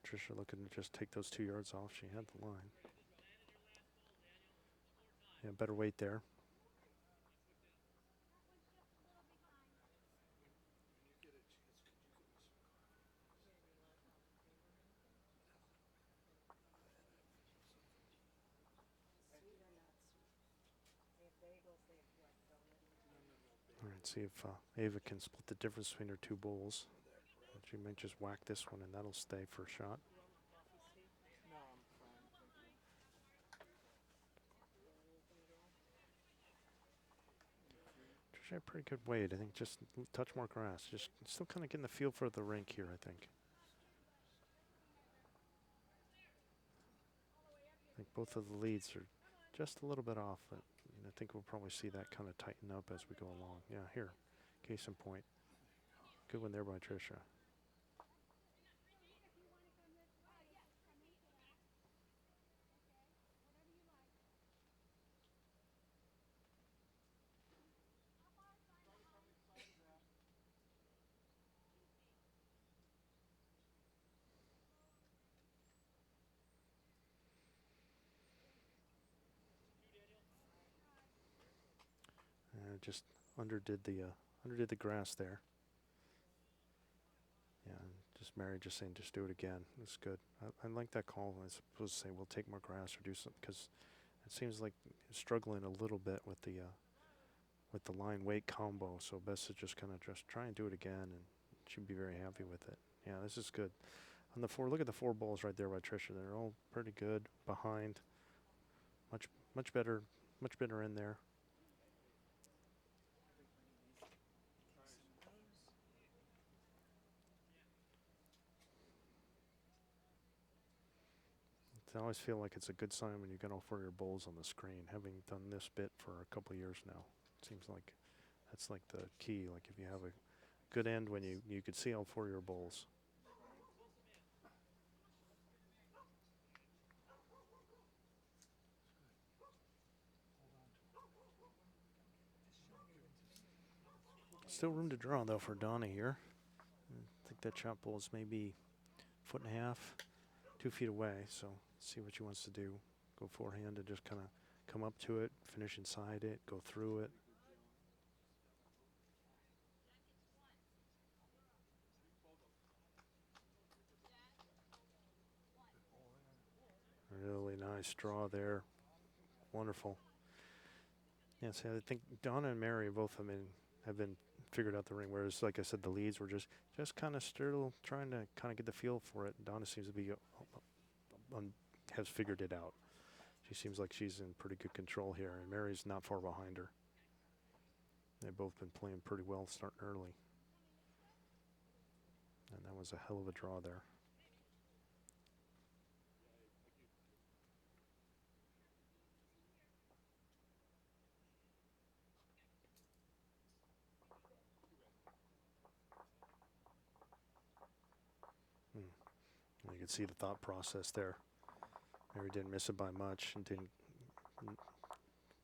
[SPEAKER 1] Tricia looking to just take those 2 yards off. She had the line. Yeah, better weight there. All right, see if Ava can split the difference between her 2 bowls. She might just whack this one, and that'll stay for a shot.
[SPEAKER 3] No, I'm fine, thank you.
[SPEAKER 1] Tricia had pretty good weight. I think just touch more grass. Just still kind of getting the feel for the rink here, I think. I think both of the leads are just a little bit off, but I think we'll probably see that kind of tighten up as we go along. Yeah, here, case in point. Good one there by Tricia. Just underdid the grass there. Yeah, and just Mary just saying just do it again. It's good. I like that call. I suppose to say we'll take more grass or do something because it seems like struggling a little bit with the line weight combo. So best to just kind of just try and do it again, and she'd be very happy with it. Yeah, this is good. On the four, look at the four balls right there by Tricia. They're all pretty good behind. Much better in there. I always feel like it's a good sign when you get all four of your bowls on the screen. Having done this bit for a couple of years now, it seems like that's like the key. Like if you have a good end when you could see all four of your bowls. Still room to draw though for Donna here. I think that chop bowl is maybe 1.5 feet, 2 feet away. So see what she wants to do. Go forehand and just kind of come up to it, finish inside it, go through it. Really nice draw there. Wonderful. Yeah, see, I think Donna and Mary both have been figured out the ring. Whereas, like I said, the leads were just kind of still trying to kind of get the feel for it. Donna seems to be has figured it out. She seems like she's in pretty good control here, and Mary's not far behind her. They've both been playing pretty well, starting early, and that was a hell of a draw there. You can see the thought process there. Mary didn't miss it by much and didn't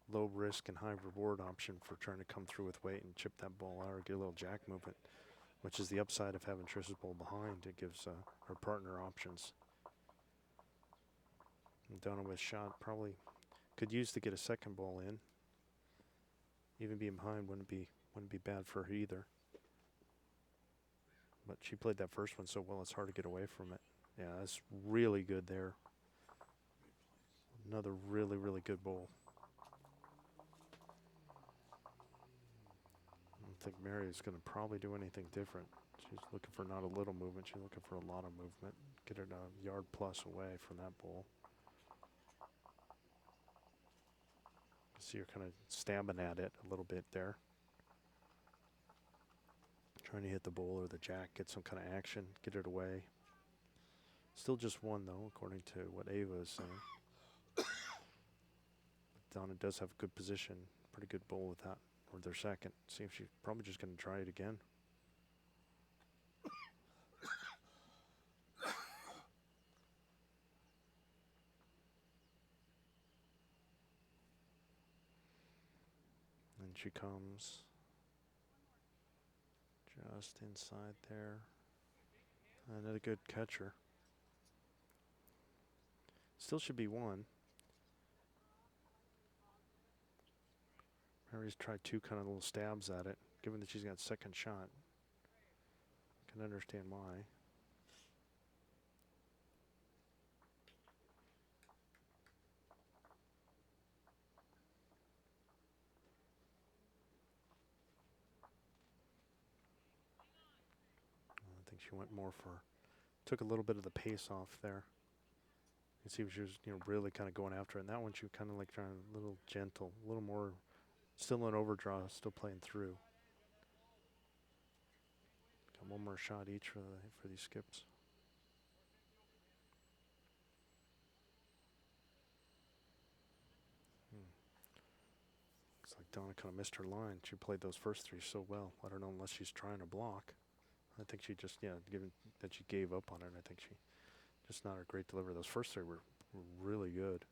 [SPEAKER 1] low risk and high reward option for trying to come through with weight and chip that ball out or get a little jack movement, which is the upside of having Tricia's ball behind. It gives her partner options. And Donna with shot probably could use to get a second ball in. Even being behind wouldn't be bad for her either. But she played that first one so well it's hard to get away from it. Yeah, that's really good there. Another really, really good bowl. I don't think Mary is going to probably do anything different. She's looking for not a little movement. She's looking for a lot of movement. Get her a yard plus away from that bowl. See her kind of stabbing at it a little bit there. Trying to hit the bowl or the jack, get some kind of action, get it away. Still just one though, according to what Ava is saying. Donna does have a good position, pretty good bowl with that, or their second. See if she's probably just going to try it again. And she comes just inside there. Another good catcher. Still should be one. Mary's tried two kind of little stabs at it, given that she's got second shot. Can understand why. I think she went more for, took a little bit of the pace off there. You see she was, really kind of going after it. And that one she was kind of like trying a little gentle, a little more Still in overdraw, still playing through. Got one more shot each for these skips. Looks like Donna kind of missed her line. She played those first three so well. I don't know unless she's trying to block. I think she just, given that she gave up on it, I think she just not a great delivery. Those first three were really good.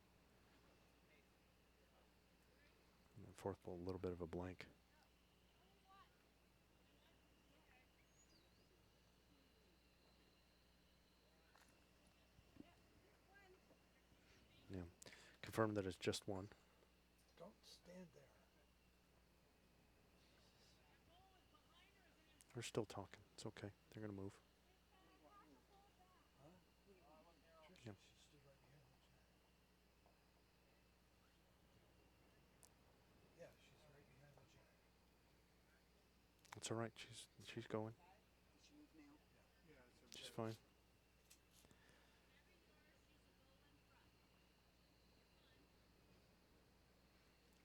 [SPEAKER 1] And the fourth ball, a little bit of a blank. Yeah. Confirm that it's just one.
[SPEAKER 2] Don't stand there.
[SPEAKER 1] They're still talking. It's okay. They're going to move.
[SPEAKER 2] Huh? Tricia,
[SPEAKER 1] Yep.
[SPEAKER 2] she stood right behind the jack. Yeah, she's right behind the jack.
[SPEAKER 1] It's all right. She's going.
[SPEAKER 3] Yeah, it's a
[SPEAKER 1] She's
[SPEAKER 3] very
[SPEAKER 1] fine.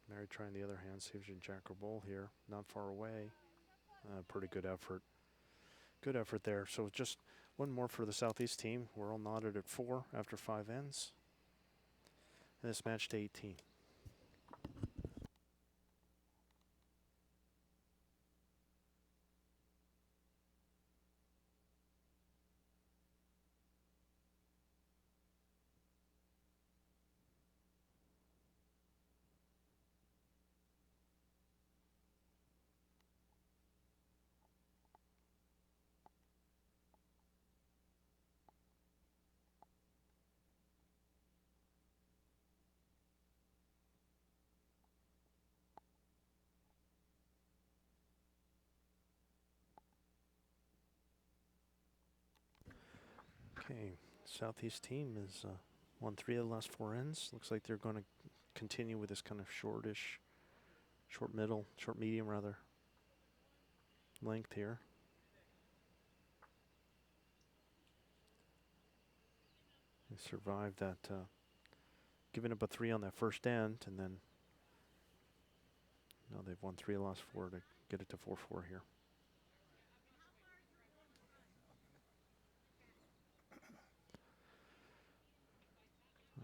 [SPEAKER 1] Mary trying the other hand, see if she can jack her ball here. Not far away. Pretty good effort. Good effort there. So just one more for the Southeast team. We're all knotted at 4 after 5 ends. And this match to 18. Okay, Southeast team is won 3 of the last 4 ends. Looks like they're going to continue with this kind of short medium rather, length here. They survived that, giving up a 3 on that first end, and then now they've won 3 of the last 4 to get it to 4-4 here.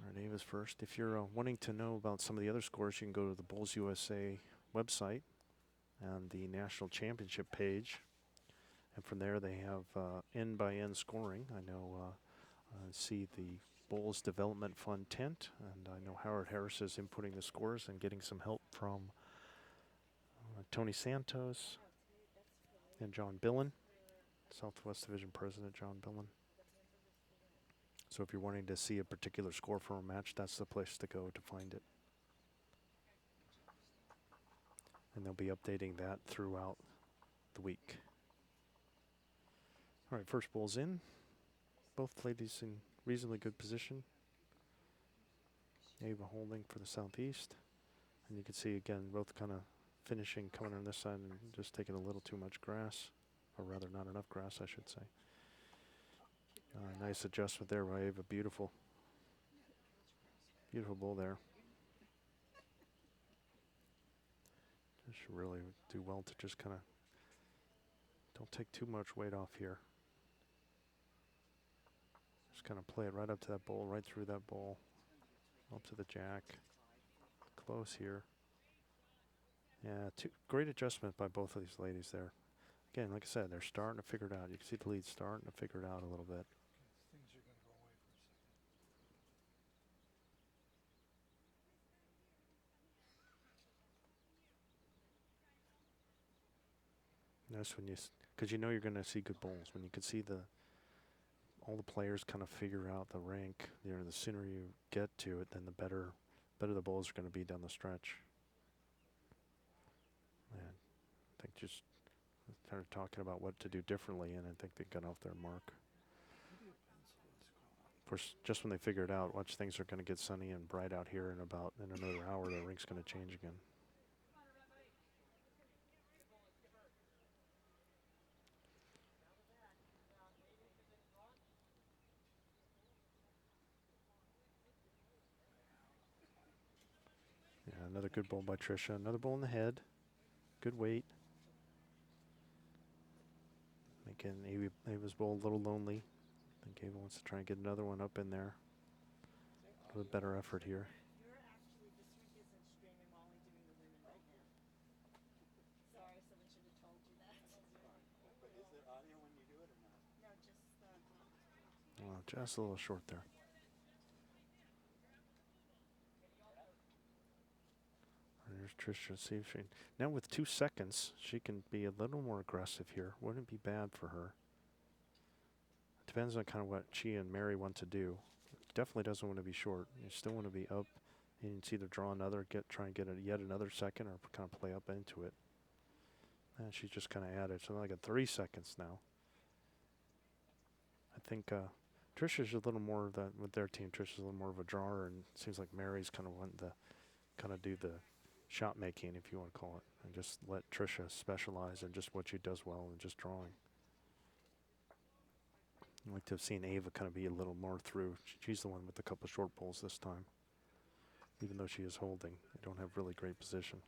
[SPEAKER 1] All right, Ava's first. If you're wanting to know about some of the other scores, you can go to the Bowls USA website and the National Championship page. And from there, they have end by end scoring. I know, see the Bowls Development Fund tent, and I know Howard Harris is inputting the scores and getting some help from Tony Santos and John Billen, Southwest Division President John Billen. So if you're wanting to see a particular score for a match, that's the place to go to find it. And they'll be updating that throughout the week. All right, first ball's in. Both ladies in reasonably good position. Ava holding for the Southeast. And you can see again, both kind of finishing coming on this side and just taking a little too much grass, or rather not enough grass, I should say. Nice adjustment there by Ava. Beautiful. Beautiful ball there. Just really do well to just kind of don't take too much weight off here. Just kind of play it right up to that ball, right through that ball, up to the jack. Close here. Yeah, great adjustment by both of these ladies there. Again, like I said, they're starting to figure it out. You can see the lead starting to figure it out a little bit.
[SPEAKER 2] Okay, things are going to go away for a second.
[SPEAKER 1] That's when because you know you're going to see good bowls. When you can see all the players kind of figure out the rank, the sooner you get to it, then the better the bowls are going to be down the stretch. And I think just started talking about what to do differently, and I think they got off their mark.
[SPEAKER 2] Maybe a pencil is gone.
[SPEAKER 1] Of course, just when they figure it out, watch, things are going to get sunny and bright out here in another hour. The rink's going to change again. Yeah, another good bowl by Tricia. Another bowl in the head. Good weight. Making Ava's bowl a little lonely. I think Ava wants to try and get another one up in there. A little better effort here.
[SPEAKER 4] You're actually, this rink isn't streaming, we're only doing the women right now. Sorry, someone should have told you that.
[SPEAKER 3] But is there audio when you do it or not?
[SPEAKER 4] No, just the.
[SPEAKER 1] Oh, just a little short there. There's Tricia. See if she now with 2 seconds, she can be a little more aggressive here. Wouldn't be bad for her. Depends on kind of what she and Mary want to do. Definitely doesn't want to be short. You still want to be up. And it's either draw another, try and get yet another second, or kind of play up into it. And she just kind of added, so like at 3 seconds now. I think Tricia's a little more of that with their team. Tricia's a little more of a drawer, and it seems like Mary's kind of wanting to kind of do the shot making, if you want to call it, and just let Tricia specialize in just what she does well and just drawing. I'd like to have seen Ava kind of be a little more through. She's the one with a couple of short bowls this time, even though she is holding. They don't have really great position.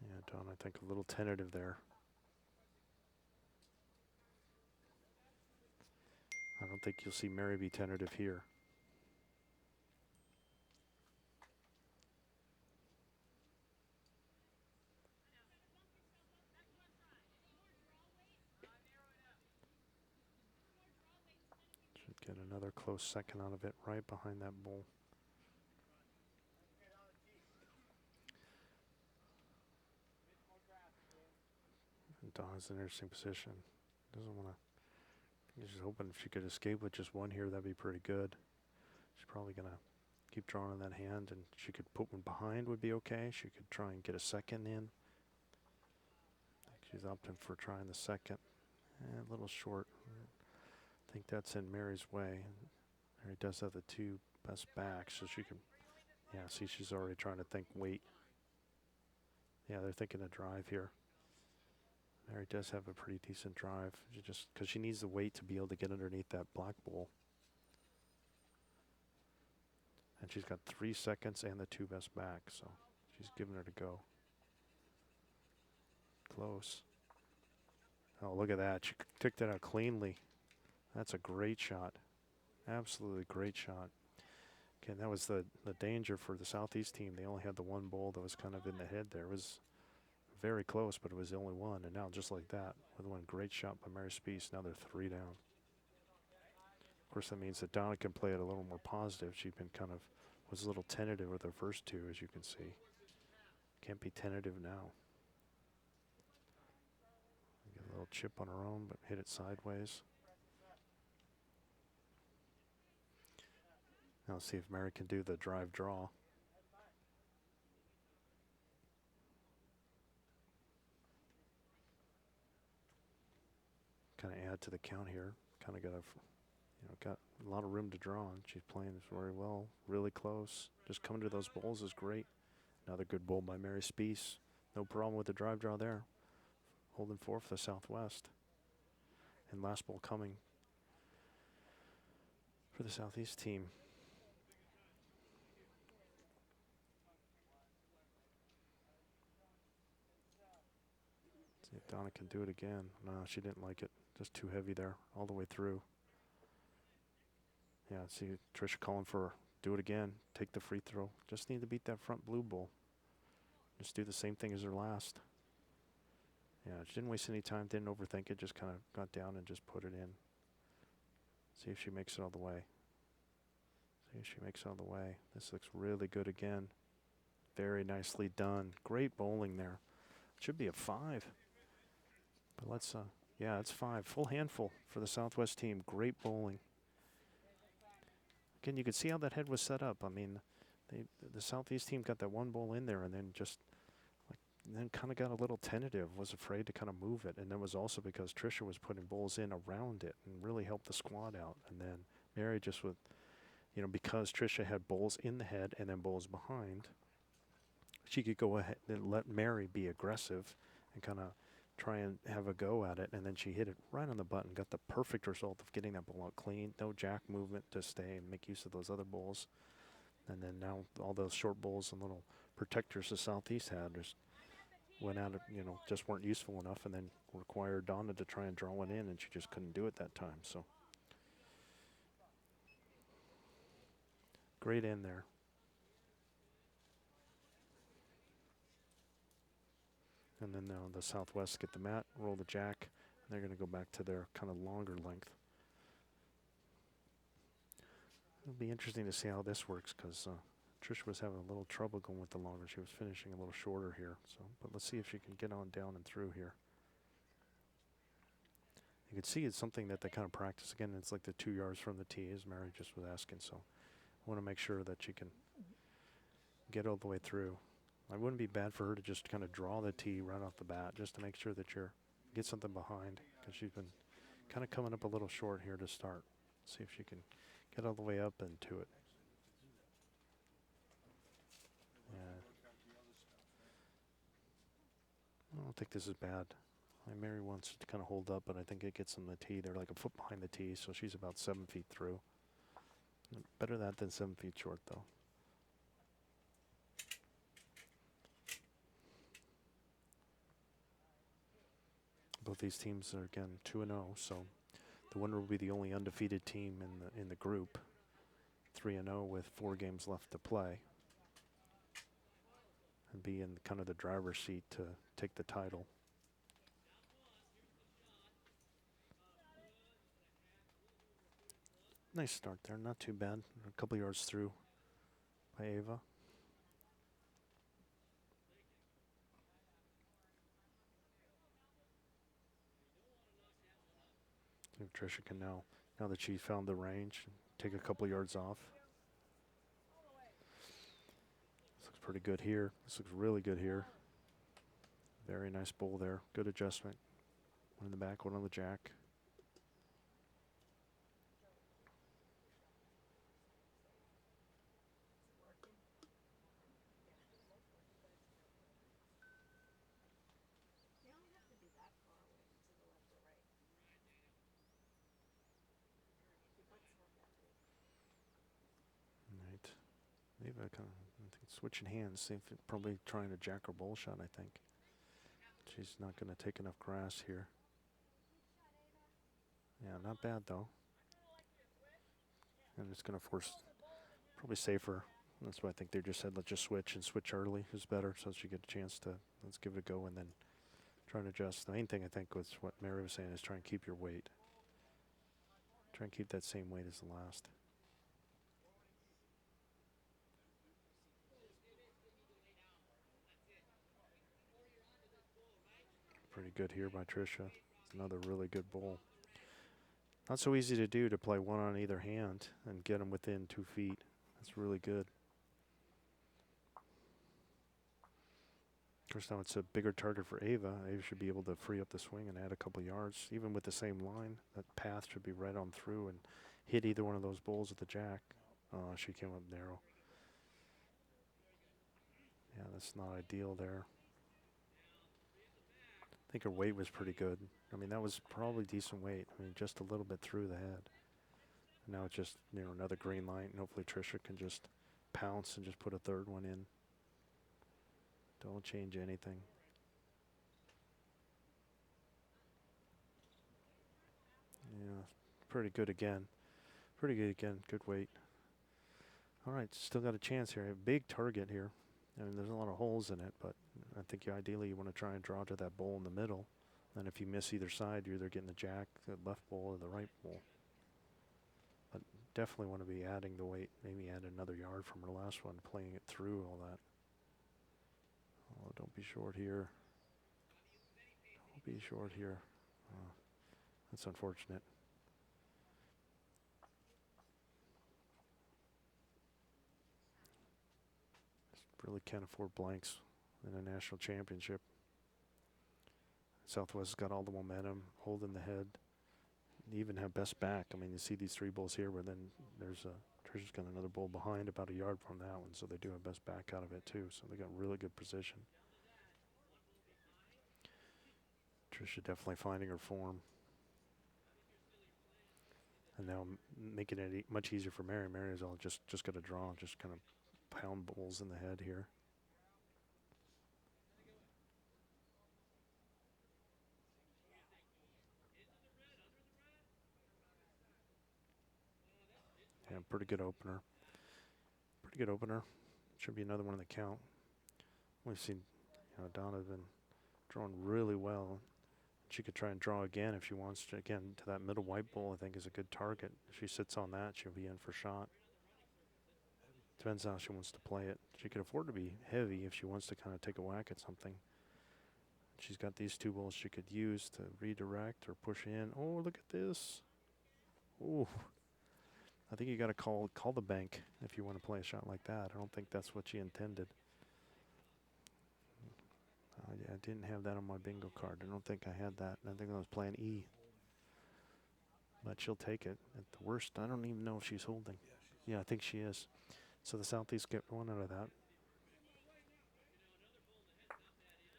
[SPEAKER 1] Yeah, Donna, I think a little tentative there. I don't think you'll see Mary be tentative here. Should get another close second out of it right behind that bowl. And Donna's in an interesting position. Doesn't want to. She's hoping if she could escape with just one here, that'd be pretty good. She's probably going to keep drawing on that hand, and she could put one behind would be okay. She could try and get a second in. She's opting for trying the second. A little short. I think that's in Mary's way. Mary does have the 2 best backs, so she can. Yeah, see, she's already trying to think weight. Yeah, they're thinking a drive here. Mary does have a pretty decent drive. She just because she needs the weight to be able to get underneath that black bowl. And she's got 3 seconds and the 2 best backs, so she's giving her to go. Close. Oh, look at that. She took that out cleanly. That's a great shot. Absolutely great shot. Okay, that was the danger for the Southeast team. They only had the 1 bowl that was kind of in the head there. It was very close, but it was the only one. And now just like that, with one great shot by Mary Spease, now they're 3 down. Of course, that means that Donna can play it a little more positive. She's been kind of, was a little tentative with her first 2, as you can see. Can't be tentative now. Get a little chip on her own, but hit it sideways. Now see if Mary can do the drive draw. Kind of add to the count here. Kind of got a lot of room to draw on. She's playing very well, really close. Just coming to those bowls is great. Another good bowl by Mary Spease. No problem with the drive draw there. Holding 4 for the Southwest. And last bowl coming for the Southeast team. See if Donna can do it again. No, she didn't like it. Just too heavy there, all the way through. Yeah, see Tricia calling for do it again. Take the free throw. Just need to beat that front blue bowl. Just do the same thing as her last. Yeah, she didn't waste any time, didn't overthink it, just kind of got down and just put it in. See if she makes it all the way. See if she makes it all the way. This looks really good again. Very nicely done. Great bowling there. Should be a 5. But let's, yeah, it's 5. Full handful for the Southwest team. Great bowling. Again, you could see how that head was set up. I mean, the Southeast team got that 1 bowl in there and then just like then kind of got a little tentative, was afraid to kind of move it. And that was also because Tricia was putting bowls in around it and really helped the squad out. And then Mary just with, because Tricia had bowls in the head and then bowls behind, she could go ahead and let Mary be aggressive and kind of try and have a go at it. And then she hit it right on the button, got the perfect result of getting that bowl out clean. No jack movement to stay and make use of those other bowls. And then now all those short bowls and little protectors the Southeast had just went out of, just weren't useful enough, and then required Donna to try and draw one in, and she just couldn't do it that time. So great in there. And then now the Southwest get the mat, roll the jack, and they're going to go back to their kind of longer length. It'll be interesting to see how this works, because Tricia was having a little trouble going with the longer. She was finishing a little shorter here. So, but let's see if she can get on down and through here. You can see it's something that they kind of practice. Again, it's like the 2 yards from the tee, as Mary just was asking. So I want to make sure that she can get all the way through. It wouldn't be bad for her to just kind of draw the tee right off the bat, just to make sure that you're get something behind, because she's been kind of coming up a little short here to start. See if she can get all the way up into it. Yeah. I don't think this is bad. Mary wants to kind of hold up, but I think it gets on the tee. They're like a foot behind the tee, so she's about 7 feet through. Better that than 7 feet short, though. Both these teams are, again, 2-0, so the winner will be the only undefeated team in the group. 3-0 with 4 games left to play, and be in kind of the driver's seat to take the title. Nice start there, not too bad. A couple yards through by Ava. If Tricia can now that she found the range, take a couple yards off. This looks pretty good here. This looks really good here. Very nice bowl there. Good adjustment. One in the back, one on the jack. Right. Maybe I think switching hands. See if probably trying a jack or bowl shot, I think. She's not going to take enough grass here. Yeah, not bad though. And it's going to force, probably safer. That's why I think they just said, let's just switch and switch early is better, so that you get a chance to, let's give it a go and then try and adjust. The main thing I think was what Mary was saying is try and keep your weight. Try and keep that same weight as the last. Pretty good here by Tricia. Another really good bowl. Not so easy to do, to play one on either hand and get them within 2 feet. That's really good. Of course, now it's a bigger target for Ava. Ava should be able to free up the swing and add a couple yards. Even with the same line, that path should be right on through and hit either one of those bowls with the jack. She came up narrow. Yeah, that's not ideal there. I think her weight was pretty good. I mean, that was probably decent weight. I mean, just a little bit through the head. And now it's just, another green light, and hopefully Tricia can just pounce and just put a third one in. Don't change anything. Yeah, pretty good again. Pretty good again. Good weight. All right, still got a chance here. A big target here. I mean, there's a lot of holes in it, but I think ideally you want to try and draw to that bowl in the middle. And if you miss either side, you're either getting the jack, the left bowl, or the right bowl. But definitely want to be adding the weight. Maybe add another yard from her last one, playing it through all that. Oh, don't be short here. Don't be short here. That's unfortunate. Just really can't afford blanks in a national championship. Southwest has got all the momentum, holding the head. You even have best back. I mean, you see these 3 bulls here, where then there's Tricia's got another bull behind about a yard from that one, so they do have best back out of it too. So they got really good position. Tricia definitely finding her form. And now making it much easier for Mary. Mary's all just got to draw, just kind of pound bulls in the head here. Yeah, pretty good opener. Pretty good opener. Should be another one in the count. We've seen, Donna's been drawing really well. She could try and draw again if she wants to. Again, to that middle white bull, I think is a good target. If she sits on that, she'll be in for shot. Depends how she wants to play it. She could afford to be heavy if she wants to kind of take a whack at something. She's got these 2 bulls she could use to redirect or push in. Oh, look at this. Ooh. I think you got to call the bank if you want to play a shot like that. I don't think that's what she intended. Yeah, I didn't have that on my bingo card. I don't think I had that. I think I was playing E. But she'll take it. At the worst, I don't even know if she's holding. Yeah, I think she is. So the Southeast get one out of that.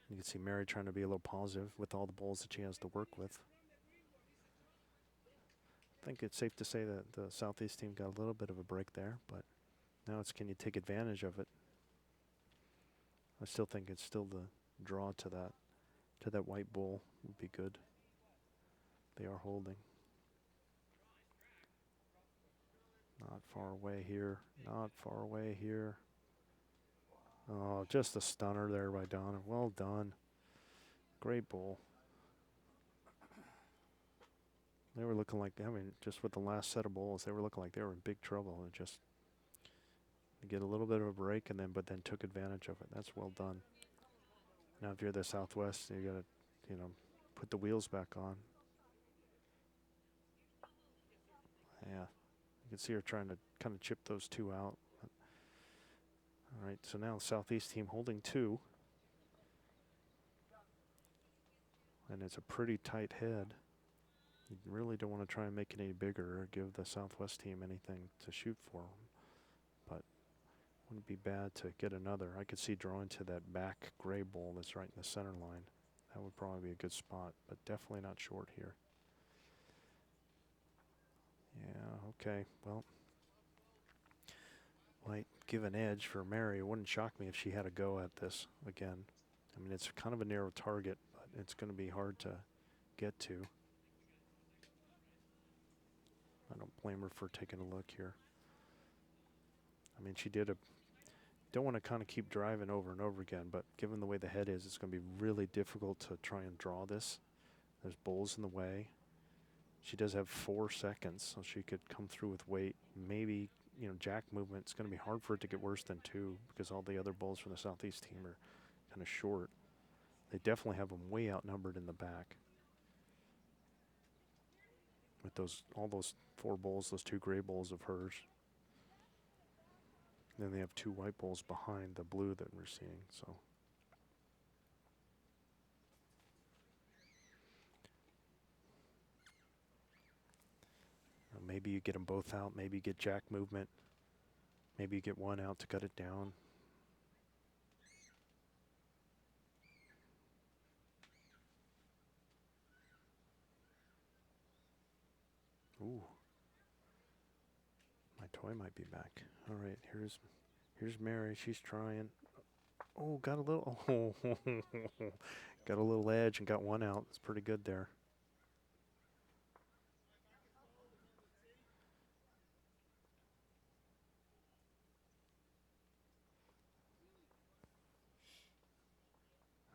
[SPEAKER 1] You can see Mary trying to be a little positive with all the bulls that she has to work with. I think it's safe to say that the Southeast team got a little bit of a break there, but now it's, can you take advantage of it? I still think it's still the draw to that white bull would be good. They are holding. Not far away here. Not far away here. Oh, just a stunner there by Donna. Well done. Great bull. They were looking like, I mean, just with the last set of bulls, they were looking like they were in big trouble. And just get a little bit of a break, and but then took advantage of it. That's well done. Now, if you're the Southwest, you got to, put the wheels back on. Yeah, you can see her trying to kind of chip those 2 out. All right, so now the Southeast team holding 2. And it's a pretty tight head. You really don't want to try and make it any bigger or give the Southwest team anything to shoot for. But wouldn't be bad to get another. I could see drawing to that back gray bull that's right in the center line. That would probably be a good spot, but definitely not short here. Yeah, okay, well, might give an edge for Mary. It wouldn't shock me if she had a go at this again. I mean, it's kind of a narrow target, but it's going to be hard to get to. I don't blame her for taking a look here. I mean, she did don't want to kind of keep driving over and over again, but given the way the head is, it's going to be really difficult to try and draw this. There's bulls in the way. She does have 4 seconds, so she could come through with weight. Maybe, jack movement. It's going to be hard for it to get worse than 2 because all the other bulls from the Southeast team are kind of short. They definitely have them way outnumbered in the back. With all those 4 bulls, those 2 gray bulls of hers. Then they have 2 white bulls behind the blue that we're seeing, so. Maybe you get them both out. Maybe you get jack movement. Maybe you get one out to cut it down. Ooh. My toy might be back. All right, here's Mary. She's trying. Oh, got a little. Got a little edge and got one out. It's pretty good there.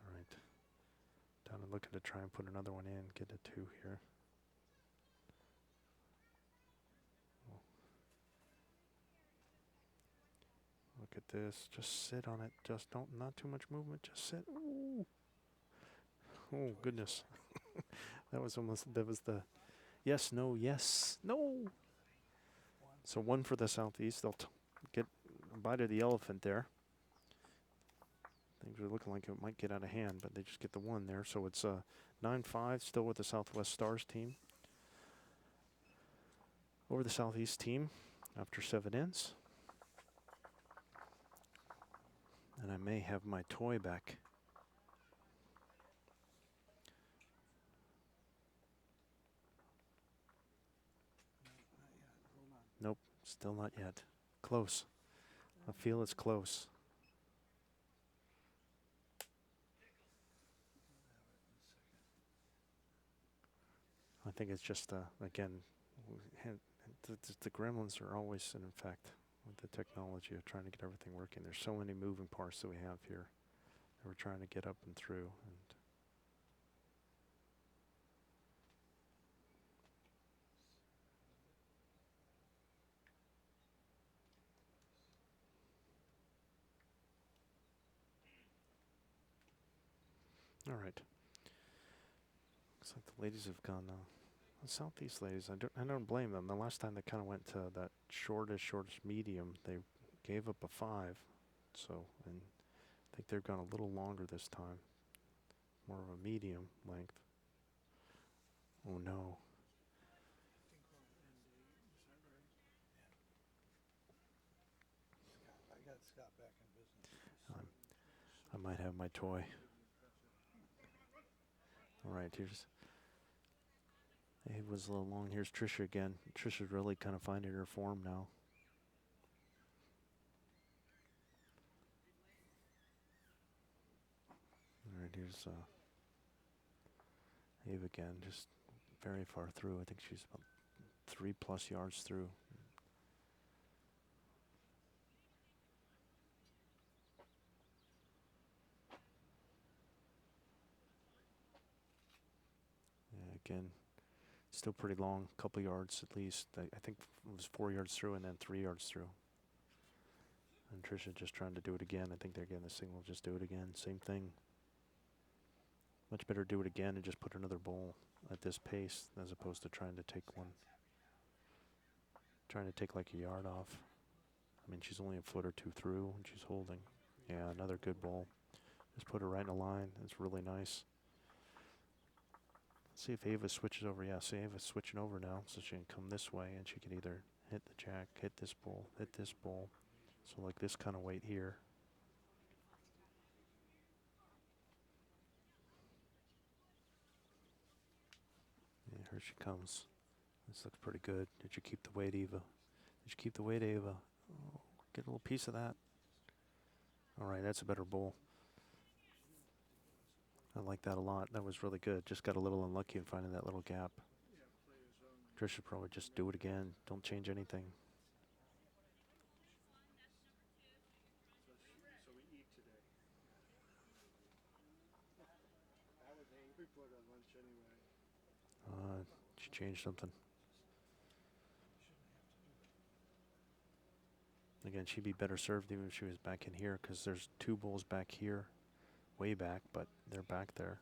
[SPEAKER 1] All right. Donna looking to try and put another one in. Get a 2 here. Look at this. Just sit on it. Just not too much movement. Just sit. Ooh. Oh, goodness. that was the yes, no, yes, no. So 1 for the Southeast. They'll get a bite of the elephant there. Things are looking like it might get out of hand, but they just get the one there. So it's 9-5, still with the Southwest Stars team. Over the Southeast team after 7 ends. And I may have my toy back.
[SPEAKER 2] No, not yet. Hold on.
[SPEAKER 1] Nope, still not yet. Close. I feel it's close.
[SPEAKER 2] We'll have it in a second.
[SPEAKER 1] I think it's just, again, the gremlins are always in effect with the technology of trying to get everything working. There's so many moving parts that we have here that we're trying to get up and through. And all right. Looks like the ladies have gone. The Southeast ladies, I don't blame them. The last time they kind of went to that shortest medium, they gave up a 5. So, and I think they've gone a little longer this time. More of a medium length. Oh no.
[SPEAKER 2] I think we're on end 8. Is that right? Yeah. Scott, I got Scott back in business.
[SPEAKER 1] I might have my toy. All right, here's. It was a little long. Here's Tricia again. Tricia's really kind of finding her form now. All right, here's Eve again, just very far through. I think she's about 3+ yards through. Yeah, again, still pretty long, couple yards at least. I think it was 4 yards through and then 3 yards through. And Tricia just trying to do it again. I think they're getting the signal, just do it again. Same thing. Much better do it again and just put another bowl at this pace as opposed to trying to take one. Trying to take like a yard off. I mean, she's only a foot or 2 through and she's holding. Yeah, another good bowl. Just put her right in a line. That's really nice. Let's see if Ava switches over. Yeah, see Ava's switching over now, so she can come this way and she can either hit the jack, hit this bowl, hit this bowl. So like this kind of weight here. Yeah, here she comes. This looks pretty good. Did you keep the weight, Eva? Did you keep the weight, Ava? Oh, get a little piece of that. All right, that's a better bowl. I like that a lot. That was really good. Just got a little unlucky in finding that little gap.
[SPEAKER 3] Yeah, play his own.
[SPEAKER 1] Tricia probably just do it again. Don't change anything.
[SPEAKER 3] So we eat today. That was eight. We put on lunch anyway.
[SPEAKER 1] She changed something. Again, she'd be better served even if she was back in here because there's 2 bowls back here, way back, but they're back there.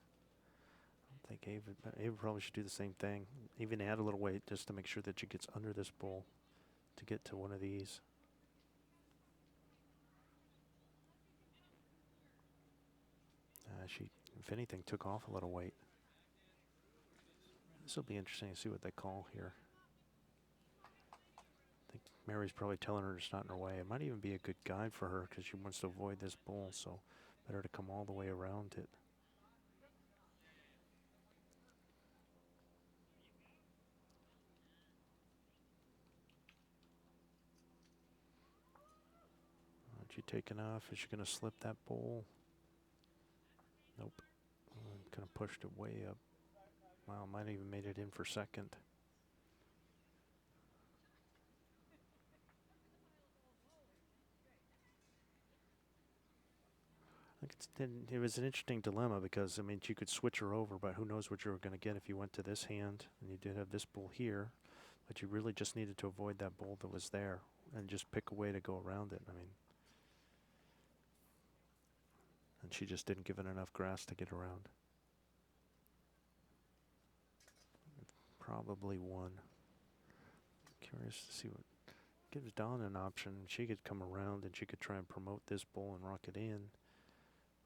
[SPEAKER 1] I think Ava probably should do the same thing. Even add a little weight just to make sure that she gets under this bowl to get to one of these. She, if anything, took off a little weight. This will be interesting to see what they call here. I think Mary's probably telling her it's not in her way. It might even be a good guide for her because she wants to avoid this bowl, so better to come all the way around it. Is she taking off? Is she going to slip that bowl? Nope. Kind of pushed it way up. Wow, might have even made it in for second. It was an interesting dilemma because, I mean, you could switch her over, but who knows what you were going to get if you went to this hand. And you did have this bull here, but you really just needed to avoid that bull that was there and just pick a way to go around it. I mean, and she just didn't give it enough grass to get around. Probably won. Curious to see what gives Donna an option. She could come around and she could try and promote this bull and rock it in.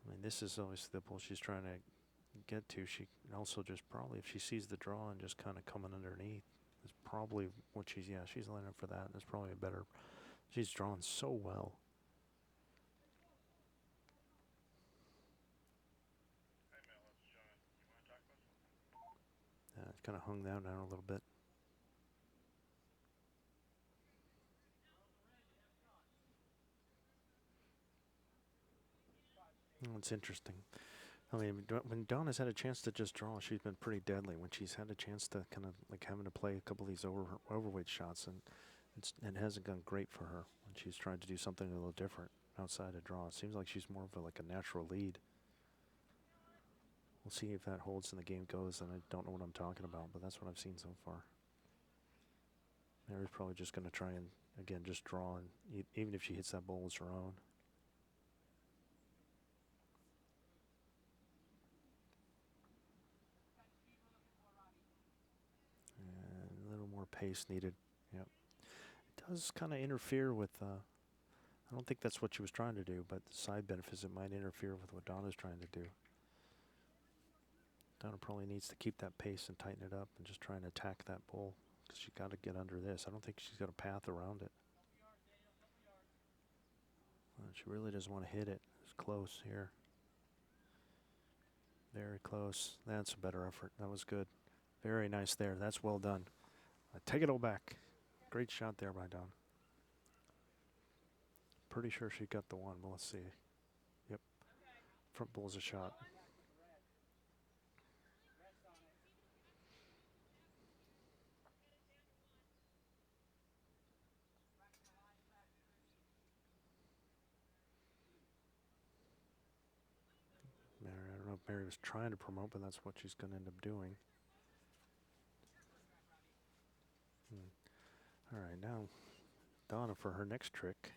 [SPEAKER 1] I mean, this is always the ball she's trying to get to. She can also just probably, if she sees the draw and just kind of coming underneath, is probably what she's, yeah, she's lining up for that. That's probably a better, she's drawn so well. It's kind of hung down now a little bit. Oh, it's interesting. I mean, when Donna's had a chance to just draw, she's been pretty deadly. When she's had a chance to kind of like having to play a couple of these overweight shots, and it hasn't gone great for her when she's tried to do something a little different outside a draw. It seems like she's more of like a natural lead. We'll see if that holds and the game goes, and I don't know what I'm talking about, but that's what I've seen so far. Mary's probably just going to try and, again, just draw, and even if she hits that ball, it's her own. And a little more pace needed. Yep. It does kind of interfere with, I don't think that's what she was trying to do, but the side benefits, it might interfere with what Donna's trying to do. Donna probably needs to keep that pace and tighten it up and just try and attack that ball, because she's got to get under this. I don't think she's got a path around it. She really doesn't want to hit it. It's close here. Very close. That's a better effort. That was good. Very nice there. That's well done. I take it all back. Great shot there by Donna. Pretty sure she got the one, but let's see. Yep. Front ball's a shot. Mary, I don't know if Mary was trying to promote, but that's what she's going to end up doing. All right, now Donna for her next trick.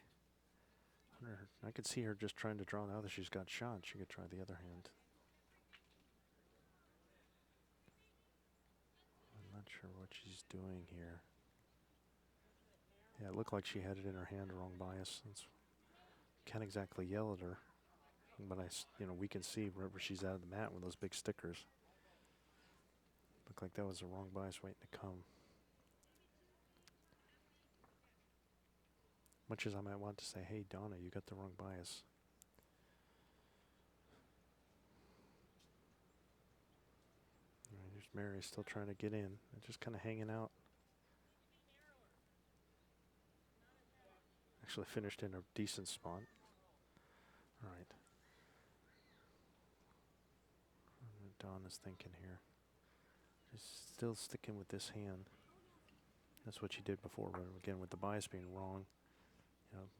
[SPEAKER 1] I could see her just trying to draw. Now that she's got shot, she could try the other hand. I'm not sure what she's doing here. Yeah, it looked like she had it in her hand, wrong bias. Can't exactly yell at her, but we can see wherever she's out of the mat with those big stickers. Looked like that was the wrong bias waiting to come. Much as I might want to say, hey, Donna, you got the wrong bias. All right, here's Mary still trying to get in. And just kind of hanging out. Actually finished in a decent spot. All right. Donna's thinking here. Just still sticking with this hand. That's what she did before, but again, with the bias being wrong.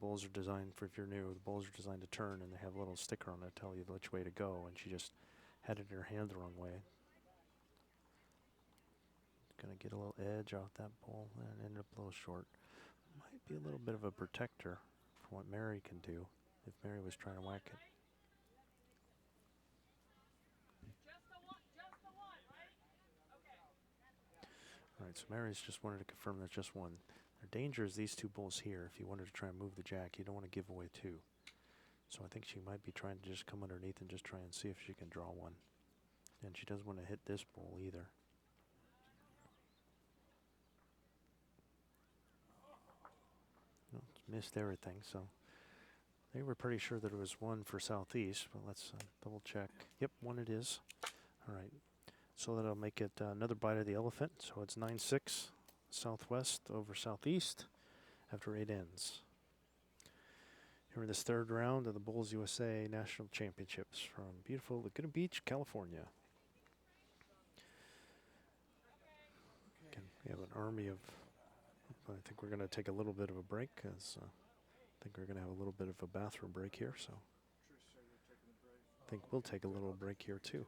[SPEAKER 1] Bowls are designed for, if you're new, the bowls are designed to turn, and they have a little sticker on it to tell you which way to go, and she just had it in her hand the wrong way. Going to get a little edge off that ball and ended up a little short. Might be a little bit of a protector for what Mary can do if Mary was trying to whack it. All right, so Mary's just wanted to confirm that's just one. Their danger is these two bulls here. If you wanted to try and move the jack, you don't want to give away two. So I think she might be trying to just come underneath and just try and see if she can draw one. And she doesn't want to hit this bull either. No, it's missed everything, so they were pretty sure that it was one for southeast, but let's double check. Yep, one it is. All right, so that'll make it another bite of the elephant. So it's 9-6 southwest over southeast after 8 ends. Here in this third round of the Bulls USA National Championships from beautiful Laguna Beach, California. Again, we have an army of, I think we're going to take a little bit of a break, because I think we're going to have a little bit of a bathroom break here, so
[SPEAKER 3] Tricia, you're taking a break.
[SPEAKER 1] I think we'll take a little break here too.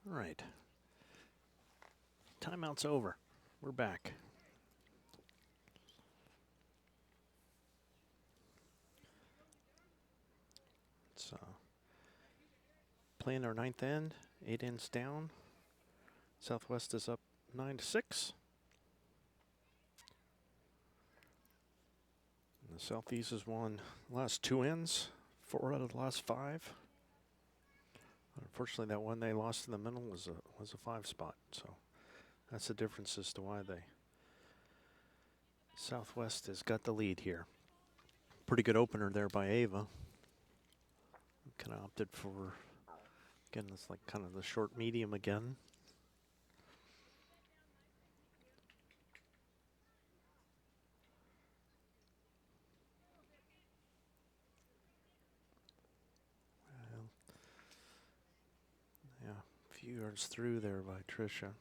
[SPEAKER 1] All right. Timeout's over. We're back. It's playing our ninth end, 8 ends down. Southwest is up 9-6. And the Southeast has won the last 2 ends, 4 out of the last 5. Unfortunately, that one they lost in the middle was a 5 spot. So that's the difference as to why they Southwest has got the lead here. Pretty good opener there by Ava. Kind of opted for, again, it's like kind of the short medium again. Well, yeah, a few yards through there by Tricia.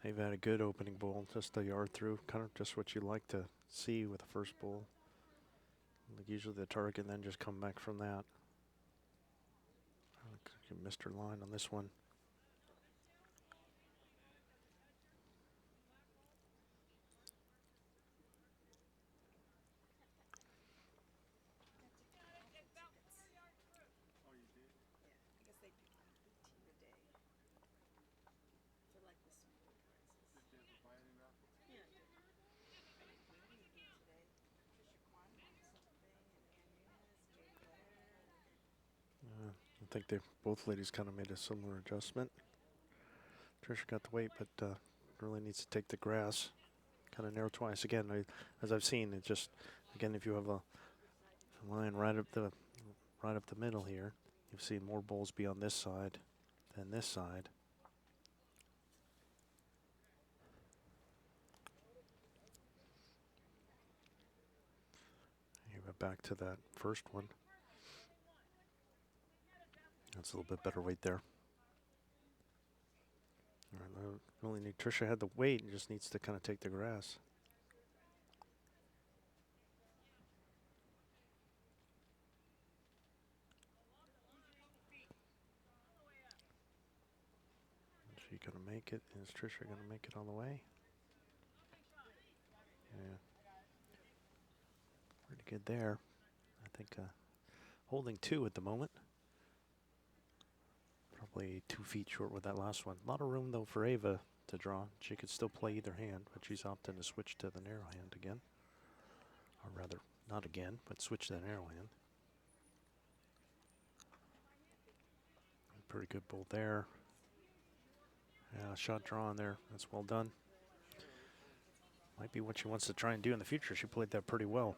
[SPEAKER 1] They've had a good opening bowl, just a yard through, kind of just what you like to see with the first bowl. Like usually the target, and then just come back from that. You missed her line on this one.
[SPEAKER 3] Oh, you did?
[SPEAKER 4] Yeah, I guess they pick 18 a day. For like the small prizes.
[SPEAKER 3] Did you ever buy any raffles?
[SPEAKER 4] Yeah, I did. I didn't win anything today. Tricia Quan won something, and Ann Nunez, Jay Blair.
[SPEAKER 1] I think they both ladies kind of made a similar adjustment. Tricia got the weight, but really needs to take the grass. Kind of narrow twice. Again, as I've seen, it just, again, if you have a line right up the middle here, you've seen more bowls be on this side than this side. You go back to that first one. That's a little bit better weight there. All right, really need Tricia had the weight and just needs to kind of take the grass. Is she gonna make it? Is Tricia gonna make it all the way? Yeah. Pretty good there. I think holding 2 at the moment. Probably 2 feet short with that last one. A lot of room though for Ava to draw. She could still play either hand, but she's opting to switch to the narrow hand again. Or rather, not again, but switch to the narrow hand. Pretty good bowl there. Yeah, shot drawn there. That's well done. Might be what she wants to try and do in the future. She played that pretty well.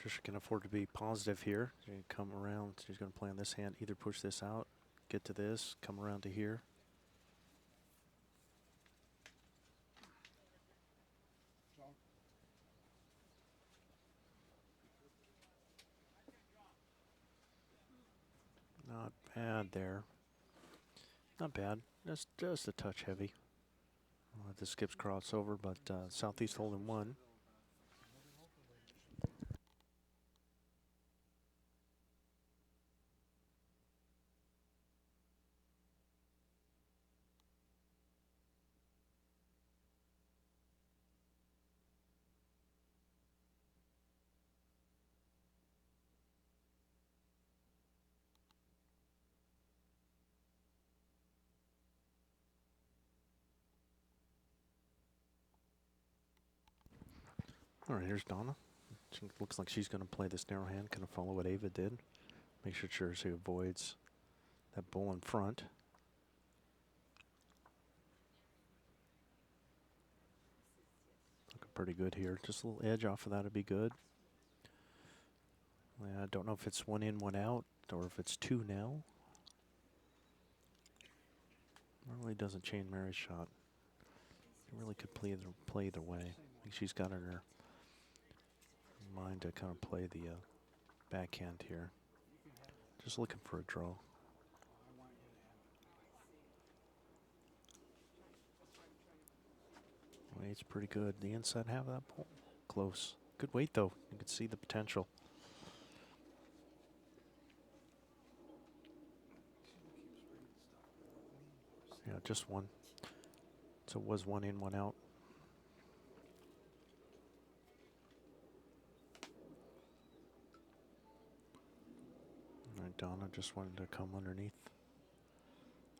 [SPEAKER 1] Tricia can afford to be positive here. She can come around. She's going to play on this hand. Either push this out, get to this, come around to here. Not bad there. Not bad. Just a touch heavy. I'll let the skips cross over, but Southeast holding 1. All right, here's Donna. She looks like she's going to play this narrow hand, kind of follow what Ava did. Make sure she avoids that bull in front. Looking pretty good here. Just a little edge off of that would be good. I don't know if it's 1 in, 1 out, or if it's 2 now. It really doesn't change Mary's shot. It really could play either way. I think she's got in her mind to kind of play the backhand here. Just looking for a draw. Weight's pretty good. The inside half of that ball, close. Good weight though. You can see the potential. Yeah, just one. So it was one in, one out. All right, Donna just wanted to come underneath.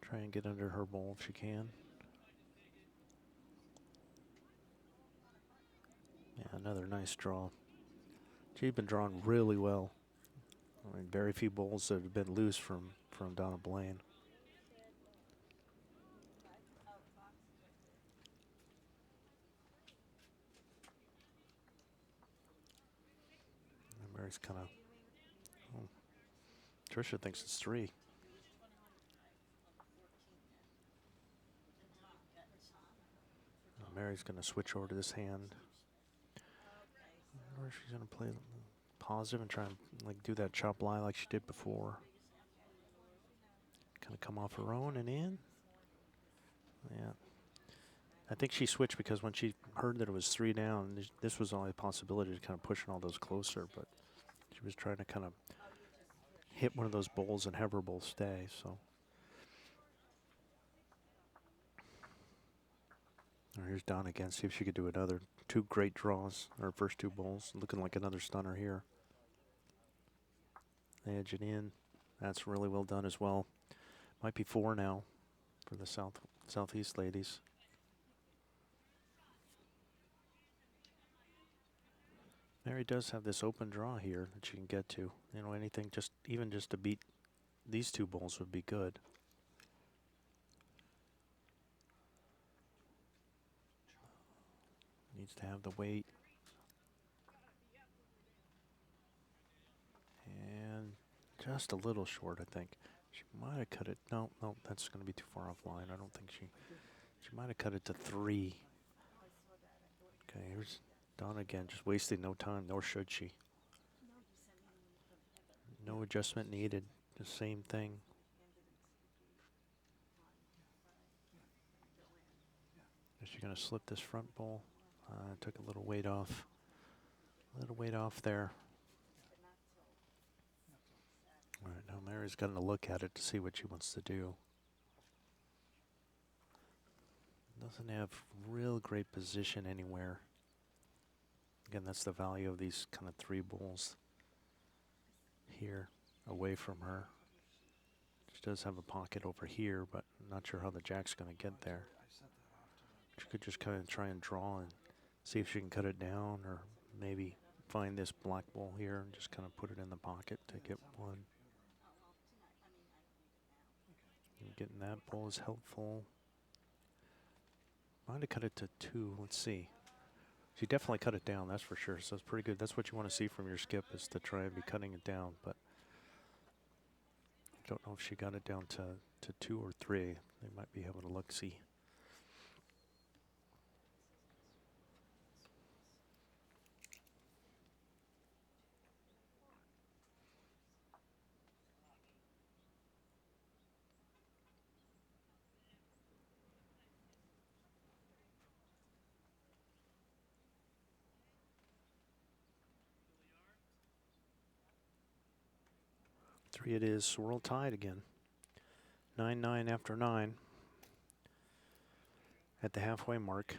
[SPEAKER 1] Try and get under her bowl if she can. Yeah, another nice draw. She's been drawing really well. I mean, very few bowls that have been loose from Donna Blaine. And Mary's kind of. Oh, Tricia thinks it's 3. Mary's going to switch over to this hand. Or she's going to play positive and try and like do that chop lie like she did before. Kind of come off her own and in. Yeah. I think she switched because when she heard that it was 3 down, this was only a possibility to kind of pushing all those closer, but she was trying to kind of hit one of those bowls and have her bowl stay, so. All right, here's Donna again, see if she could do another. 2 great draws, her first 2 bowls, looking like another stunner here. Edge it in. That's really well done as well. Might be 4 now for the Southeast ladies. Mary does have this open draw here that she can get to. You know, anything, even just to beat these 2 bowls would be good. Needs to have the weight. And just a little short, I think. She might have cut it. No, that's going to be too far offline. I don't think she might have cut it to 3. Okay, here's Donna again, just wasting no time, nor should she. No adjustment needed. The same thing. Is she going to slip this front bowl? Took a little weight off. A little weight off there. All right, now Mary's going to look at it to see what she wants to do. Doesn't have real great position anywhere. Again, that's the value of these kind of 3 bowls here away from her. She does have a pocket over here, but I'm not sure how the jack's going to get there. She could just kind of try and draw and see if she can cut it down, or maybe find this black bowl here and just kind of put it in the pocket to get 1. And getting that bowl is helpful. Might have cut it to 2. Let's see. She definitely cut it down, that's for sure. So it's pretty good. That's what you want to see from your skip, is to try and be cutting it down. But I don't know if she got it down to 2 or 3. They might be able to look-see. Three it is, swirl tied again. 9-9 after 9. At the halfway mark.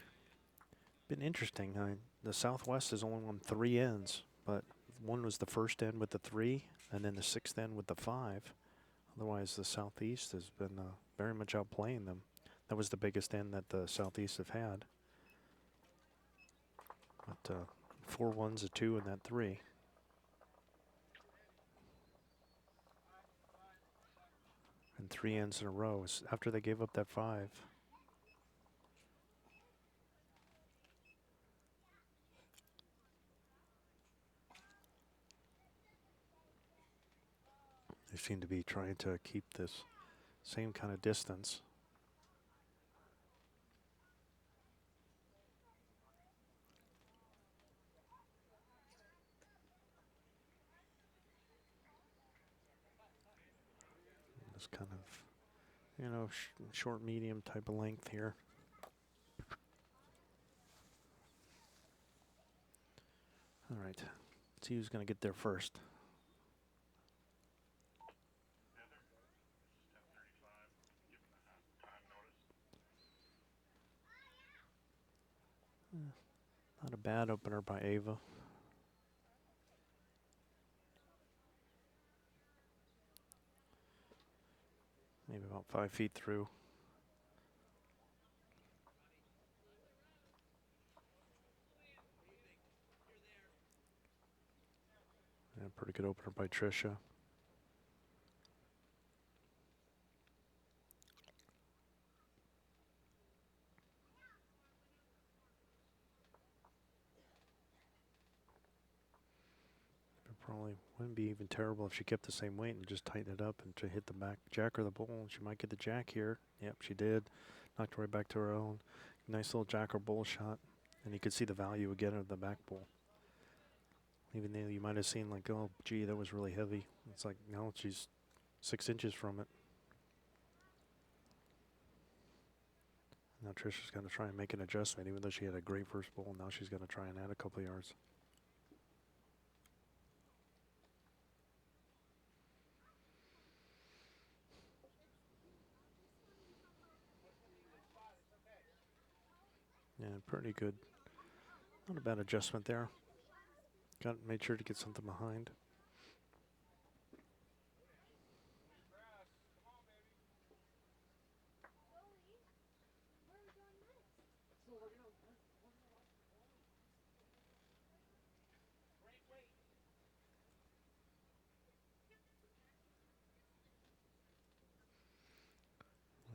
[SPEAKER 1] Been interesting. The Southwest has only won 3 ends, but one was the first end with the 3, and then the 6th end with the 5. Otherwise, the Southeast has been very much outplaying them. That was the biggest end that the Southeast have had. But 4 1s, a 2, and that 3. And 3 ends in a row after they gave up that 5. They seem to be trying to keep this same kind of distance. This kind of, you know, short, medium type of length here. All right, let's see who's going to get there first. Not a bad opener by Ava. Maybe about 5 feet through. And pretty good opener by Tricia. It probably wouldn't be even terrible if she kept the same weight and just tightened it up and to hit the back jack or the bull. She might get the jack here. Yep, she did. Knocked right back to her own. Nice little jack or bull shot. And you could see the value again of the back bull. Even though you might have seen like, oh, gee, that was really heavy. It's like, no, she's 6 inches from it. Now Tricia's going to try and make an adjustment, even though she had a great first bowl. Now she's going to try and add a couple of yards. Yeah, pretty good. Not a bad adjustment there. Made sure to get something behind.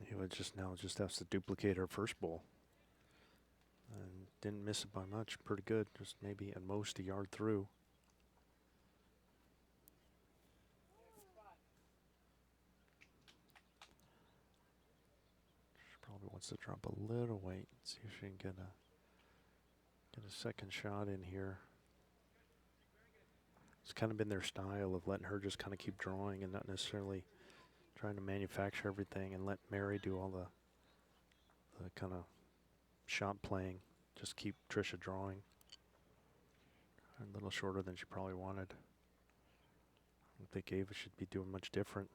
[SPEAKER 1] He would just has to duplicate her first bowl. And didn't miss it by much. Pretty good. Just maybe at most a yard through. She probably wants to drop a little weight. See if she can get a second shot in here. It's kind of been their style of letting her just kind of keep drawing and not necessarily trying to manufacture everything and let Mary do all the kind of shot playing. Just keep Tricia drawing. A little shorter than she probably wanted. I don't think Ava should be doing much different.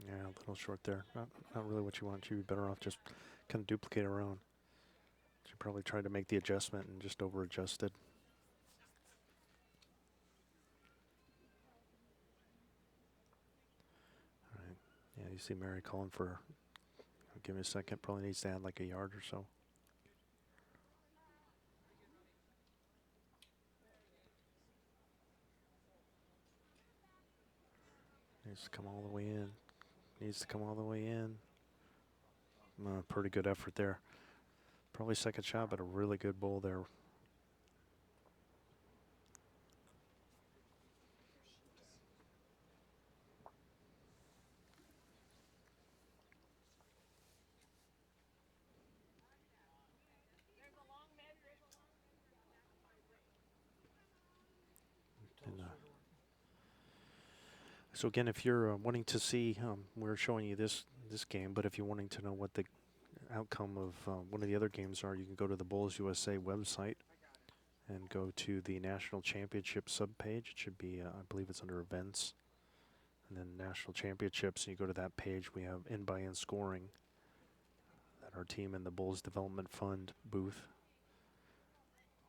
[SPEAKER 1] Yeah, a little short there. Not really what you want. She'd be better off just kind of duplicate her own. She probably tried to make the adjustment and just over adjusted. All right. Yeah, you see Mary calling for, give me a second, probably needs to add like a yard or so. Needs to come all the way in. Needs to come all the way in. Pretty good effort there. Probably second shot, but a really good bowl there. And, so again, if you're wanting to see, we're showing you this game, but if you're wanting to know what the outcome of one of the other games are, you can go to the Bulls USA website and go to the National Championship subpage. It should be, I believe it's under Events, and then National Championships, and you go to that page. We have in-by-in scoring that our team and the Bulls Development Fund booth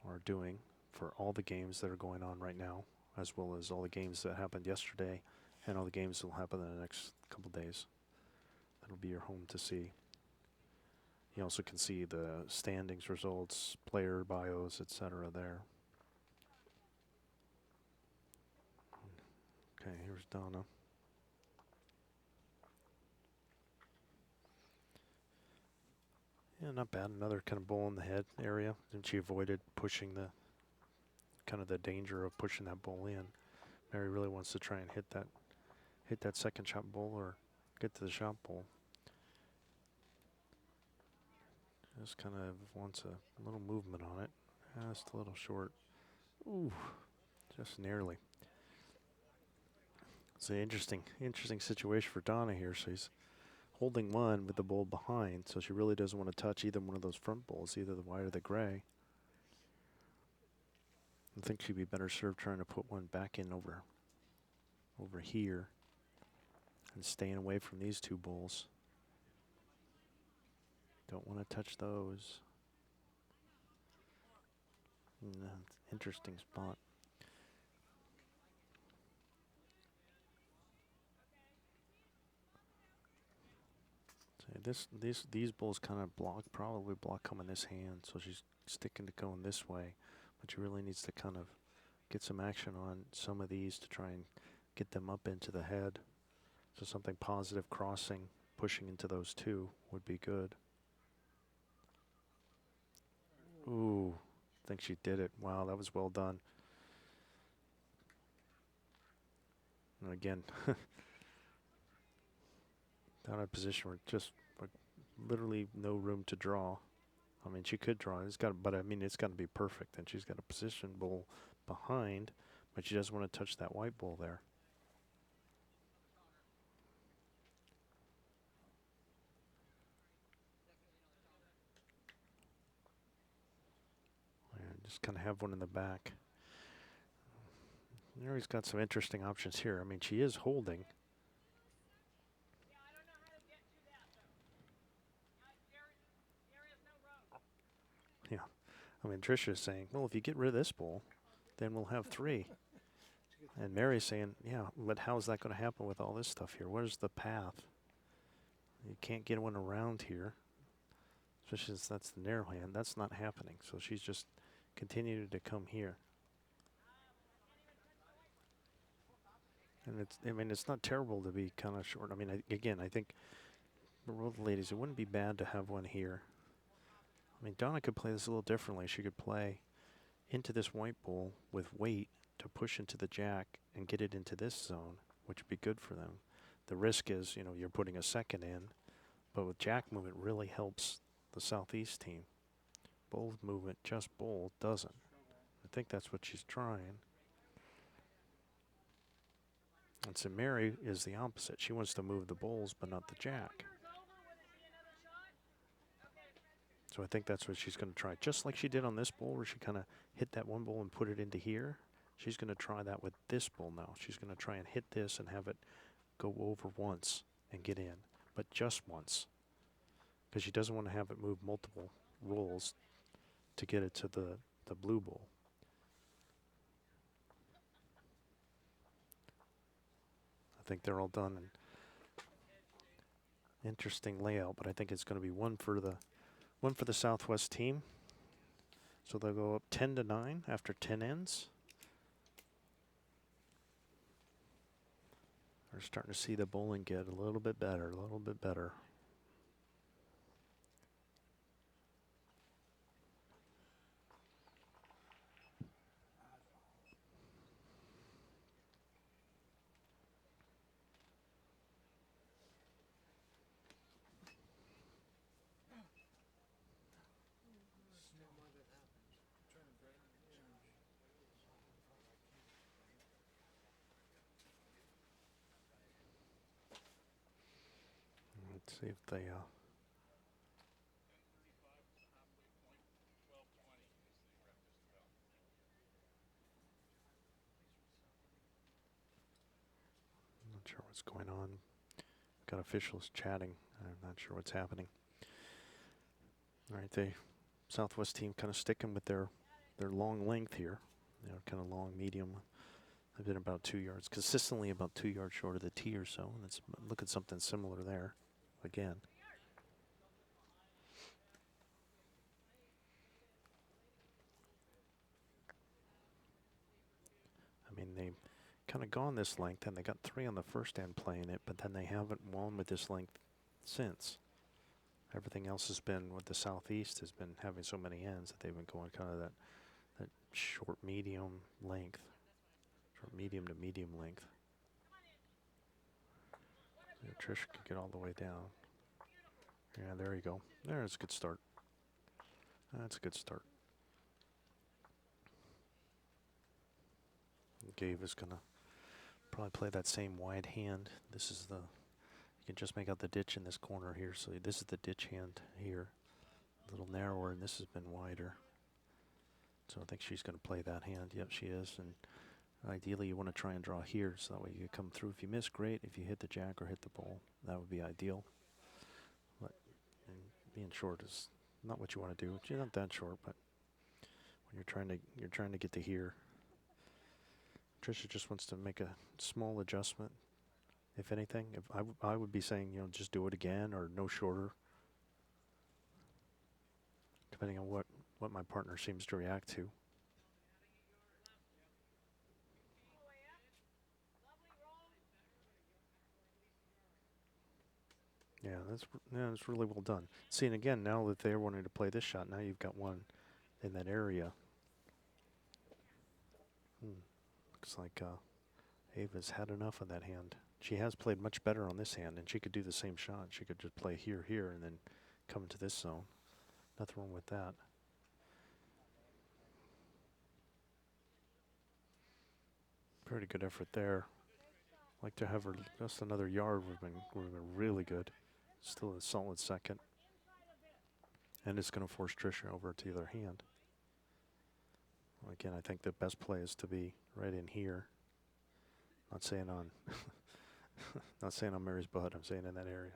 [SPEAKER 1] are doing for all the games that are going on right now, as well as all the games that happened yesterday and all the games that will happen in the next couple days. That'll be your home to see. You also can see the standings results, player bios, etc. there. Okay, here's Donna. Yeah, not bad. Another kind of bull in the head area. And she avoided pushing the the danger of pushing that bull in. Mary really wants to try and hit that second shot bull or get to the shot bull. Just kind of wants a little movement on it. Just a little short. Ooh, just nearly. It's an interesting situation for Donna here. So he's holding one with the bull behind, so she really doesn't want to touch either one of those front bulls, either the white or the gray. I think she'd be better served trying to put one back in over here and staying away from these two bulls. Don't want to touch those. No, interesting spot. So these bulls kind of probably block coming this hand, so she's sticking to going this way, but she really needs to kind of get some action on some of these to try and get them up into the head. So something positive crossing, pushing into those two would be good. Ooh, I think she did it. Wow, that was well done. And again, down in a position where just like, literally no room to draw. I mean, she could draw. But I mean, it's got to be perfect. And she's got a position bull behind, but she doesn't want to touch that white bull there. And just kind of have one in the back. Mary's got some interesting options here. I mean, she is holding. Yeah. I mean, Tricia is saying, well, if you get rid of this bull, then we'll have 3. And Mary's saying, yeah, but how's that going to happen with all this stuff here? Where's the path? You can't get one around here, especially since that's the narrow hand. That's not happening. So she's just continuing to come here. And it's not terrible to be kind of short. I mean, I think for the ladies, it wouldn't be bad to have one here. I mean, Donna could play this a little differently. She could play into this white bull with weight to push into the jack and get it into this zone, which would be good for them. The risk is, you're putting a second in, but with jack movement really helps the southeast team. Bull movement, just bull, doesn't. I think that's what she's trying. And so Mary is the opposite. She wants to move the bulls, but not the jack. So I think that's what she's going to try. Just like she did on this bull, where she kind of hit that one bull and put it into here. She's going to try that with this bull now. She's going to try and hit this and have it go over once and get in, but just once. Because she doesn't want to have it move multiple rolls to get it to the blue bull. I think they're all done. And interesting layout, but I think it's going to be one for the Southwest team. So they'll go up 10-9 after 10 ends. We're starting to see the bowling get a little bit better, a little bit better. Let's see if they not sure what's going on. Got officials chatting. I'm not sure what's happening. All right, the Southwest team kind of sticking with their long length here. Kind of long, medium. They've been about 2 yards, consistently about 2 yards short of the tee or so. Let's look at something similar there again. I mean, they've kind of gone this length, and they got 3 on the first end playing it, but then they haven't won with this length since. Everything else has been with the Southeast has been having so many ends that they've been going kind of that short, medium length. Short, medium to medium length. Yeah, Trish could get all the way down. Yeah, there you go. There's a good start. That's a good start. Gabe is going to probably play that same wide hand. This is you can just make out the ditch in this corner here. So this is the ditch hand here. A little narrower, and this has been wider. So I think she's going to play that hand. Yep, she is. And ideally, you want to try and draw here, so that way you come through. If you miss, great. If you hit the jack or hit the bull, that would be ideal. But being short is not what you want to do. You're not that short, but when you're trying to get to here. Tricia just wants to make a small adjustment. If anything, if I would be saying, just do it again or no shorter, depending on what my partner seems to react to. That's really well done. See, and again, now that they're wanting to play this shot, now you've got one in that area. Looks like Ava's had enough of that hand. She has played much better on this hand, and she could do the same shot. She could just play here, and then come into this zone. Nothing wrong with that. Pretty good effort there. Like to have her just another yard would have been really good. Still a solid second. And it's going to force Tricia over to the other hand. Well, again, I think the best play is to be right in here. Not saying on not saying on Mary's butt, I'm saying in that area.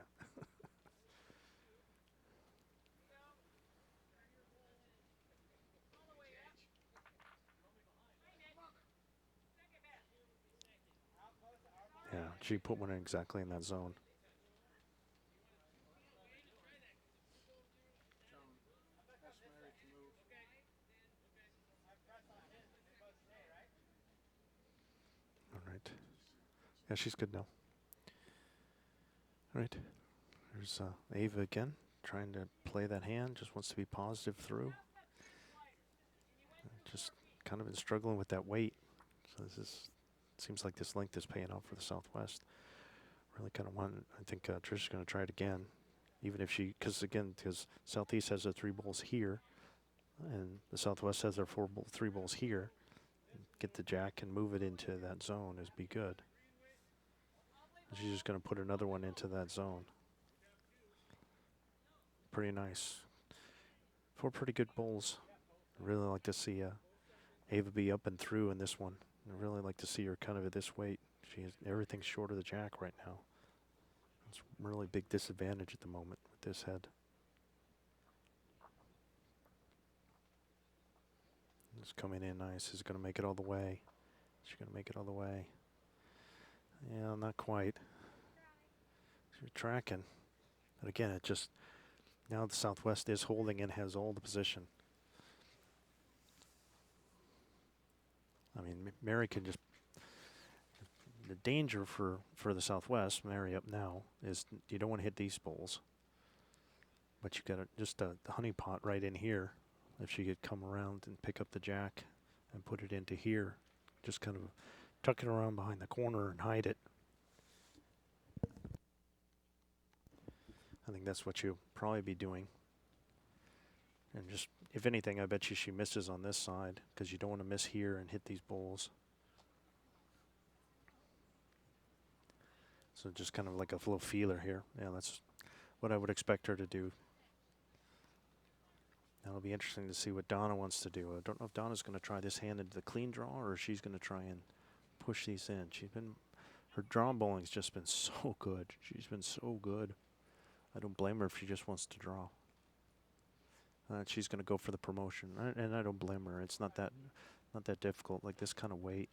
[SPEAKER 1] Yeah, she put one in exactly in that zone.
[SPEAKER 3] Ask Mary to move.
[SPEAKER 1] All right. Yeah, she's good now. All right. There's Ava again, trying to play that hand. Just wants to be positive through. Just kind of been struggling with that weight. So seems like this length is paying off for the Southwest. Really kind of want. I think Tricia's going to try it again, even if because Southeast has their 3 balls here, and the Southwest has their 3 balls here. Get the jack and move it into that zone is be good. She's just going to put another one into that zone. Pretty nice. 4 pretty good bowls. I really like to see Ava be up and through in this one. I really like to see her kind of at this weight. Everything's short of the jack right now. It's a really big disadvantage at the moment with this head. It's coming in nice. Is going to make it all the way. She's going to make it all the way. Yeah, not quite. She's tracking. But again, now the Southwest is holding and has all the position. I mean, Mary can just. The danger for the Southwest, Mary up now, is you don't want to hit these bowls. But you got just the honey pot right in here. If she could come around and pick up the jack and put it into here, just kind of tuck it around behind the corner and hide it. I think that's what you'll probably be doing. And just, if anything, I bet you she misses on this side because you don't want to miss here and hit these bowls. So just kind of like a little feeler here. Yeah, that's what I would expect her to do. That'll be interesting to see what Donna wants to do. I don't know if Donna's going to try this hand into the clean draw or if she's going to try and push these in. Her draw bowling's just been so good. She's been so good. I don't blame her if she just wants to draw. She's going to go for the promotion, and I don't blame her. It's not that difficult. Like this kind of weight,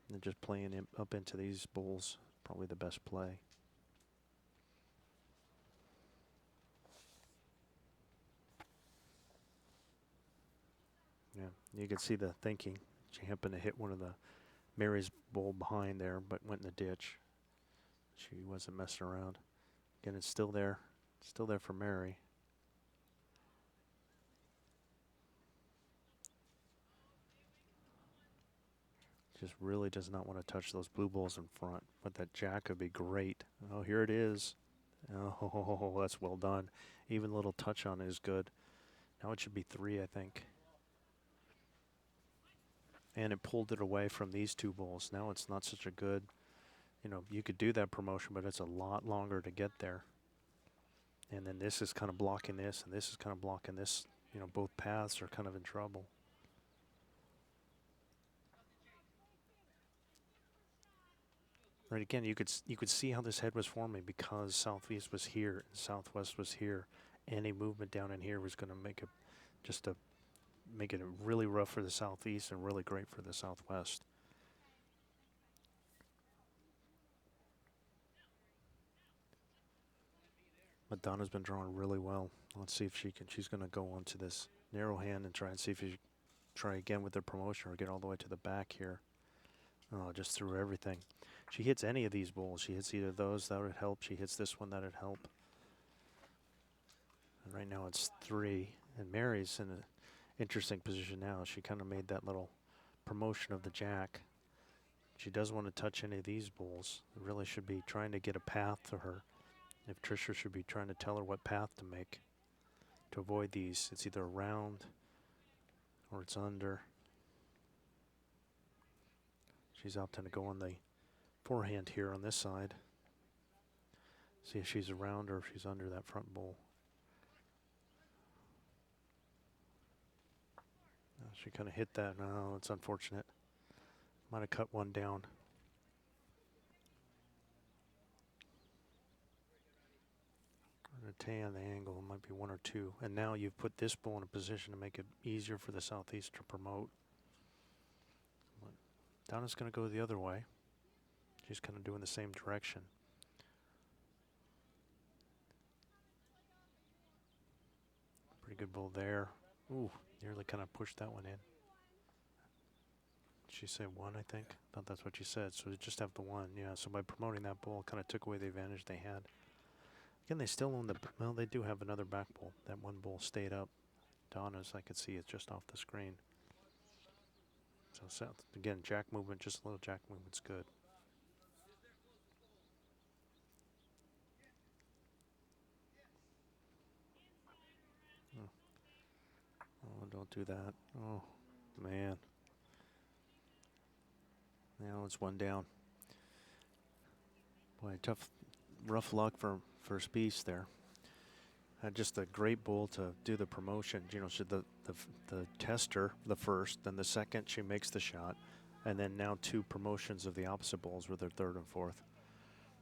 [SPEAKER 1] and then just playing up into these bowls, probably the best play. Yeah, you can see the thinking. She happened to hit one of the Mary's bowl behind there, but went in the ditch. She wasn't messing around. Again, it's still there for Mary. Just really does not want to touch those blue balls in front, but that jack would be great. Oh, here it is. Oh, that's well done. Even a little touch on it is good. Now it should be 3, I think. And it pulled it away from these 2 balls. Now it's not such a good, you could do that promotion, but it's a lot longer to get there. And then this is kind of blocking this, and this is kind of blocking this. Both paths are kind of in trouble. Right, again, you could see how this head was forming because southeast was here and southwest was here. Any movement down in here was going to make it make it really rough for the southeast and really great for the southwest. But Donna's been drawing really well. Let's see if she can. She's going to go onto this narrow hand and try and see if she try again with the promotion or get all the way to the back here. Oh, just threw everything. She hits any of these bowls. She hits either of those, that would help. She hits this one, that would help. And right now it's 3. And Mary's in an interesting position now. She kind of made that little promotion of the jack. She doesn't want to touch any of these bowls. It really should be trying to get a path to her. If Tricia should be trying to tell her what path to make to avoid these. It's either around or it's under. She's opting to go on the forehand here on this side. See if she's around or if she's under that front bowl. She kind of hit that. No, it's unfortunate. Might have cut one down. Tan the angle, it might be 1 or 2. And now you've put this bowl in a position to make it easier for the southeast to promote. But Donna's going to go the other way. She's kind of doing the same direction. Pretty good bowl there. Ooh, nearly kind of pushed that one in. She said 1, I think. I thought that's what she said. So we just have the 1. Yeah, so by promoting that bowl, kind of took away the advantage they had. Again, they still own the, well, they do have another back bowl. That one bowl stayed up. Donna's, I could see it just off the screen. So south, again, jack movement, just a little jack movement's good. Oh, don't do that. Oh, man. Now it's 1 down. Boy, tough, rough luck for Spease there. Had just a great bowl to do the promotion. You know, she the tester the first, then the second she makes the shot, and then now 2 promotions of the opposite bowls were their 3rd and 4th.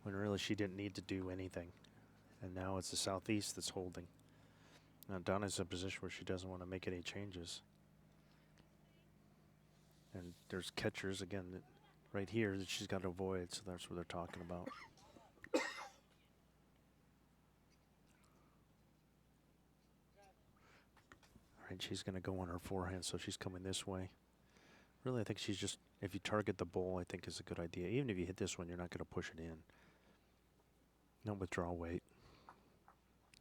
[SPEAKER 1] When really she didn't need to do anything, and now it's the southeast that's holding. Now Donna's in a position where she doesn't want to make any changes. And there's catchers again right here that she's got to avoid, so that's what they're talking about. Right, she's going to go on her forehand, so she's coming this way. Really, I think she's just, if you target the bowl, I think is a good idea. Even if you hit this one, you're not going to push it in. No withdrawal weight.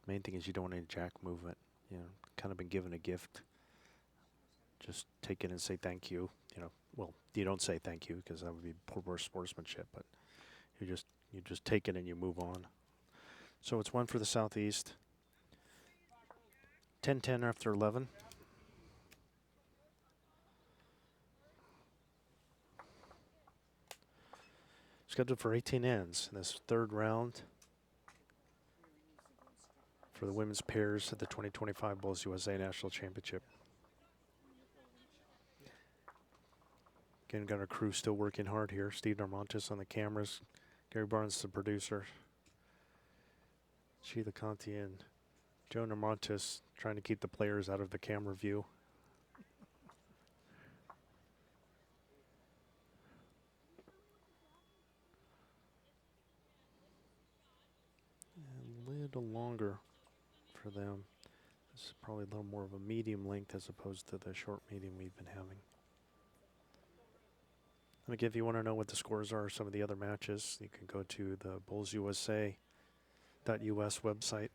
[SPEAKER 1] Main thing is you don't want any jack movement. You know, kind of been given a gift. Just take it and say thank you. You know, well, you don't say thank you because that would be poor sportsmanship, but you just take it and you move on. So it's 1 for the southeast. 10-10 after 11. Scheduled for 18 ends in this 3rd round for the women's pairs at the 2025 Bowls USA National Championship. Again, got our crew still working hard here. Steve Darmontis on the cameras. Gary Barnes, the producer. Sheila Conti and Joe Darmontis trying to keep the players out of the camera view. A little longer for them. This is probably a little more of a medium length as opposed to the short medium we've been having. And again, if you want to know what the scores are of some of the other matches, you can go to the bowlsusa.us website.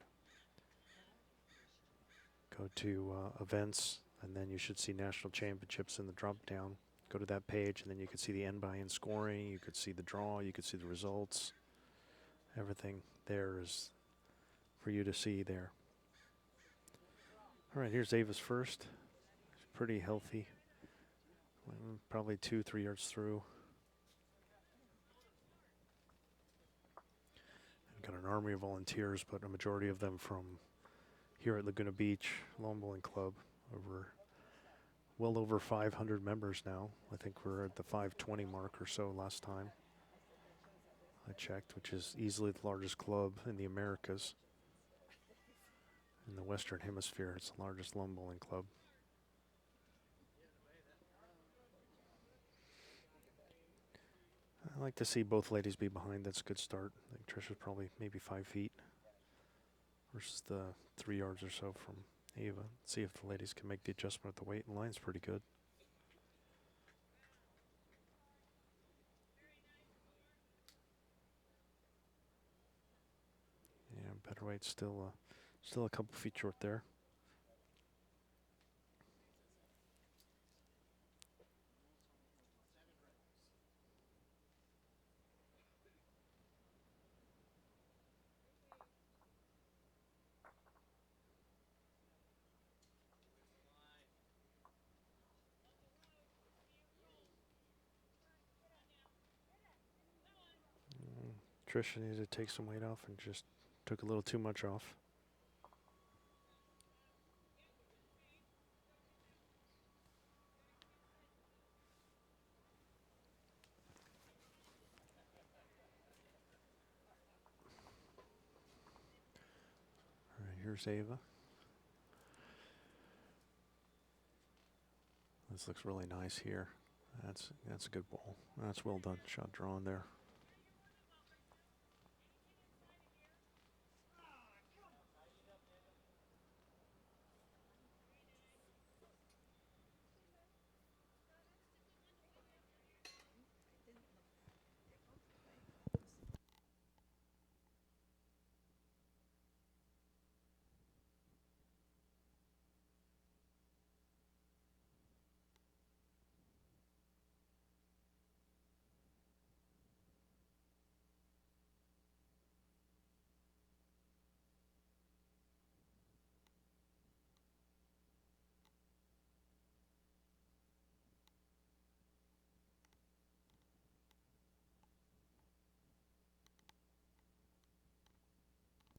[SPEAKER 1] Go to events, and then you should see national championships in the drop down. Go to that page, and then you can see the end by end scoring. You could see the draw. You could see the results. Everything there is for you to see there. All right, here's Ava's first. She's pretty healthy. Probably 2-3 yards through. And got an army of volunteers, but a majority of them from here at Laguna Beach Lawn Bowling Club. Well over 500 members now. I think we're at the 520 mark or so last time. I checked, which is easily the largest club in the Americas. In the Western Hemisphere, it's the largest lawn bowling club. I like to see both ladies be behind. That's a good start. I think Tricia's probably maybe 5 feet versus the 3 yards or so from Ava. See if the ladies can make the adjustment at the weight. And line's pretty good. Yeah, better weight still a couple feet short there. Tricia needed to take some weight off and just took a little too much off. All right, here's Ava. This looks really nice here. That's a good ball. That's well done. Shot drawn there.
[SPEAKER 4] It didn't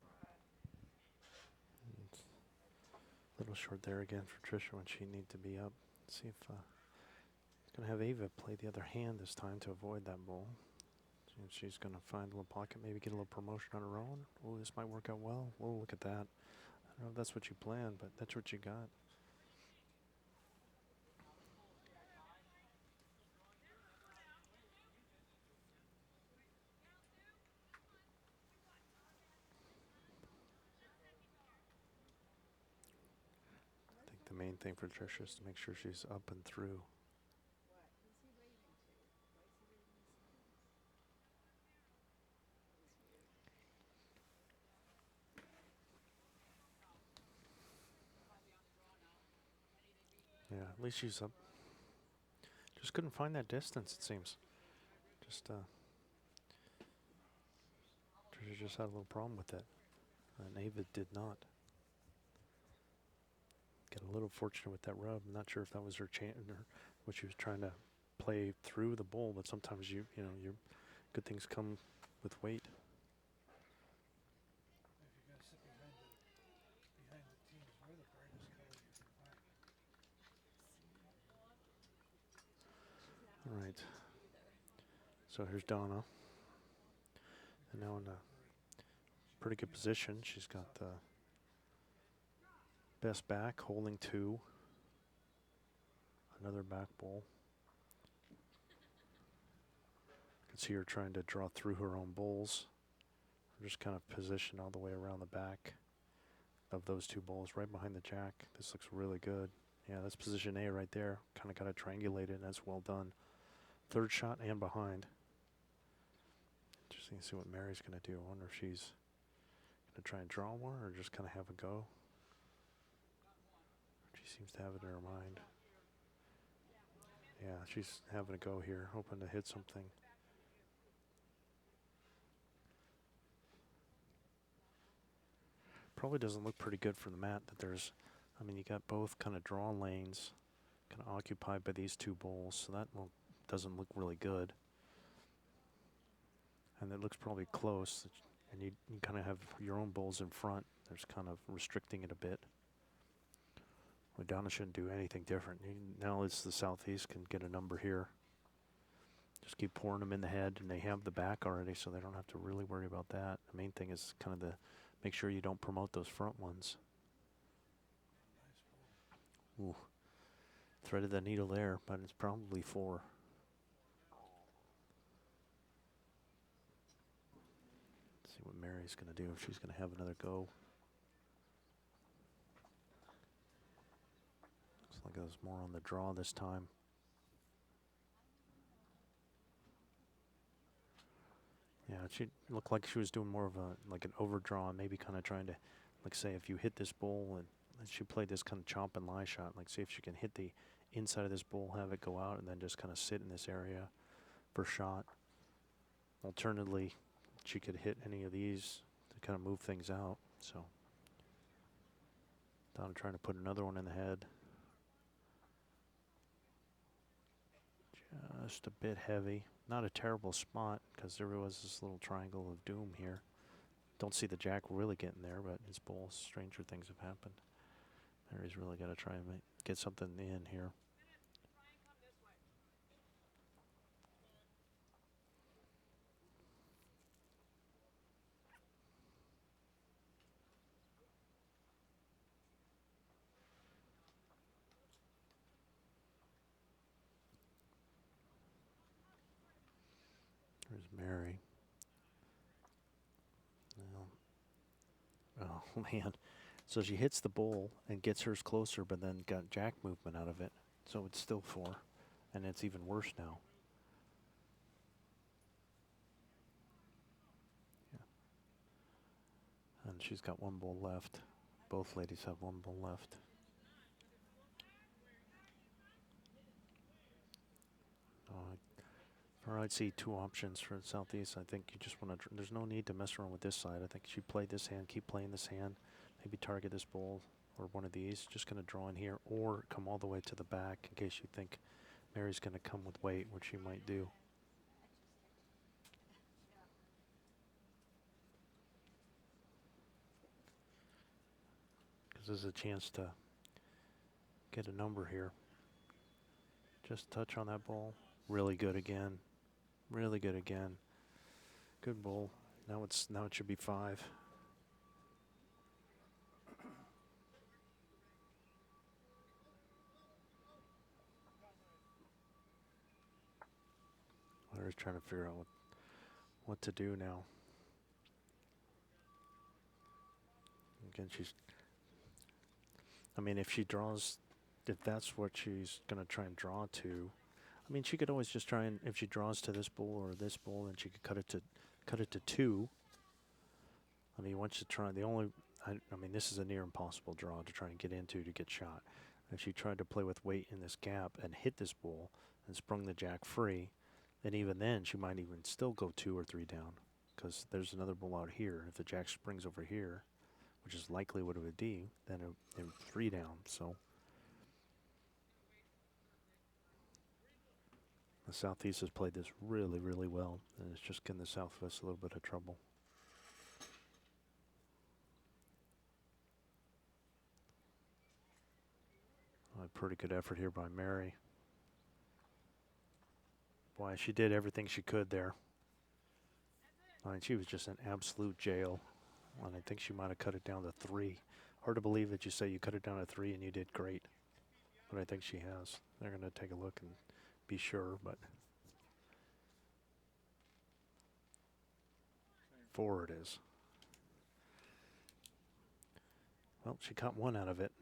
[SPEAKER 4] look bad. They're both playing close.
[SPEAKER 1] It's a little short there again for Tricia when she needs to be up. See if going to have Ava play the other hand this time to avoid that ball. See if she's going to find a little pocket, maybe get a little promotion on her own. Oh, this might work out well. Oh, look at that. I don't know if that's what you planned, but that's what you got. I think the main thing for Tricia is to make sure she's up and through.
[SPEAKER 4] What? Who's he waving to? Why is he waving his hands? That was weird.
[SPEAKER 1] Yeah, at least she's up. Just couldn't find that distance, it seems. Just, Tricia just had a little problem with that. And Ava did not. Get a little fortunate with that rub. I'm not sure if that was her chance or what she was trying to play through the bowl, but sometimes your good things come with weight.
[SPEAKER 2] If you're gonna sit behind the teams, wear the brightest color you can find.
[SPEAKER 4] She's not
[SPEAKER 1] All
[SPEAKER 4] watching
[SPEAKER 1] right.
[SPEAKER 4] TV either.
[SPEAKER 1] So here's Donna. And now in a pretty good position. She's got the best back, holding 2. Another back bowl. You can see her trying to draw through her own bowls. Just kind of positioned all the way around the back of those 2 bowls, right behind the jack. This looks really good. Yeah, that's position A right there. Kind of got it triangulated, and that's well done. Third shot and behind. Interesting to see what Mary's going to do. I wonder if she's going to try and draw more or just kind of have a go. She seems to have it in her mind. Yeah, she's having a go here, hoping to hit something. Probably doesn't look pretty good for the mat that there's, I mean, you got both kind of draw lanes kind of occupied by these 2 bowls, so that doesn't look really good. And it looks probably close, and you kind of have your own bowls in front. There's kind of restricting it a bit. Well, Donna shouldn't do anything different. Now it's the Southeast can get a number here. Just keep pouring them in the head, and they have the back already, so they don't have to really worry about that. The main thing is kind of the make sure you don't promote those front ones.
[SPEAKER 2] Nice ball.
[SPEAKER 1] Ooh, threaded the needle there, but it's probably 4. Let's see what Mary's going to do, if she's going to have another go. Looks like it was more on the draw this time. Yeah, she looked like she was doing more of a like an overdraw, maybe kind of trying to, like, say if you hit this bowl, and she played this kind of chop and lie shot, like see if she can hit the inside of this bowl, have it go out, and then just kind of sit in this area for shot. Alternatively, she could hit any of these to kind of move things out. So Donna trying to put another one in the head. Just a bit heavy. Not a terrible spot, because there was this little triangle of doom here. Don't see the jack really getting there, but his bowl, stranger things have happened. Mary's really got to try and get something in here. There's Mary. Well, oh, man. So she hits the bowl and gets hers closer, but then got jack movement out of it. So it's still 4, and it's even worse now. Yeah. And she's got 1 bowl left. Both ladies have 1 bowl left. Or I'd see 2 options for the Southeast. I think you just want to, there's no need to mess around with this side. I think she played this hand, keep playing this hand, maybe target this bowl or one of these. Just going to draw in here or come all the way to the back in case you think Mary's going to come with weight, which she might do. Because there's a chance to get a number here. Just touch on that ball. Really good again. Really good again. Good bowl. Now it should be 5. They're just trying to figure out what to do now. Again, I mean, if she draws, if that's what she's going to try and draw to, I mean, she could always just try and, if she draws to this bowl or this bowl, then she could cut it to 2. I mean, once you try, I mean, this is a near impossible draw to try and get into to get shot. If she tried to play with weight in this gap and hit this bowl and sprung the jack free, then even then she might even still go 2 or 3 down, because there's another bowl out here. If the jack springs over here, which is likely what it would be, then it 3 down. So the Southeast has played this really, really well, and it's just giving the Southwest a little bit of trouble. A pretty good effort here by Mary. Boy, she did everything she could there. I mean, she was just in absolute jail. And I think she might have cut it down to 3. Hard to believe that you say you cut it down to 3 and you did great. But I think she has. They're going to take a look and be sure, but 4 it is. Well, she caught 1 out of it.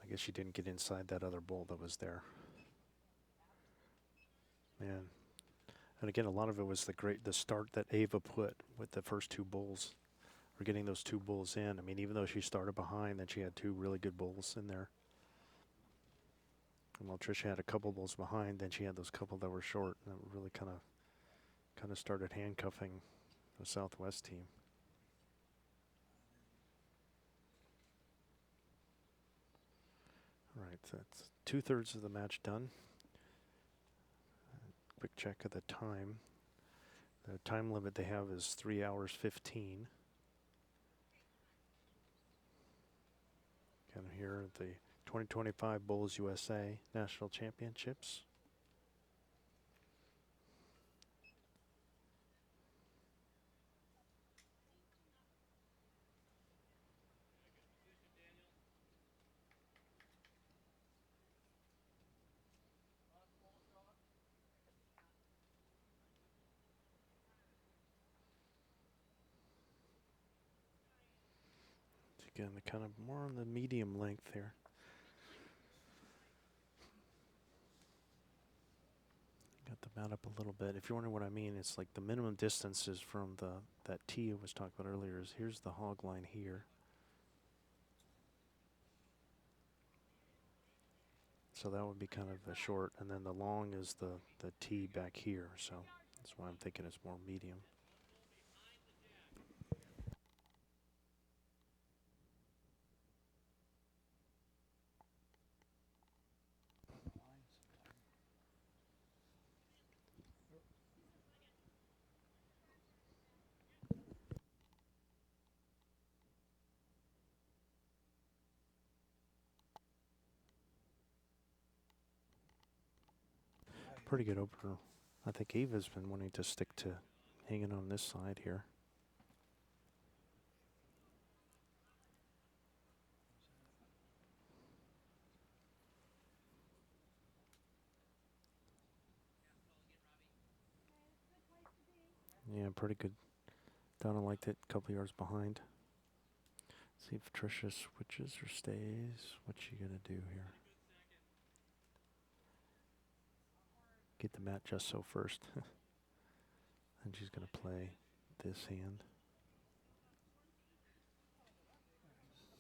[SPEAKER 1] I guess she didn't get inside that other bowl that was there. Man. And again, a lot of it was the start that Ava put with the first 2 bowls. Or getting those 2 bowls in. I mean, even though she started behind, then she had 2 really good bowls in there. And while Tricia had a couple bowls behind, then she had those couple that were short. And that really kind of started handcuffing the Southwest team. All right, so that's 2/3 of the match done. Quick check of the time. The time limit they have is 3 hours 15. Kind of here at the 2025 Bulls USA National Championships. Again, the kind of more on the medium length here. Got the mat up a little bit. If you're wondering what I mean, it's like the minimum distance is from that tee I was talking about earlier. Is here's the hog line here. So that would be kind of the short, and then the long is the tee back here. So that's why I'm thinking it's more medium.
[SPEAKER 2] Line sometime.
[SPEAKER 1] Pretty good opener. I think Eva's been wanting to stick to hanging on this side here. Yeah, pretty good. Donna liked it. A couple yards behind. See if Tricia switches or stays. What's she gonna do here? Get the mat just so first. And she's gonna play this hand.
[SPEAKER 2] Stay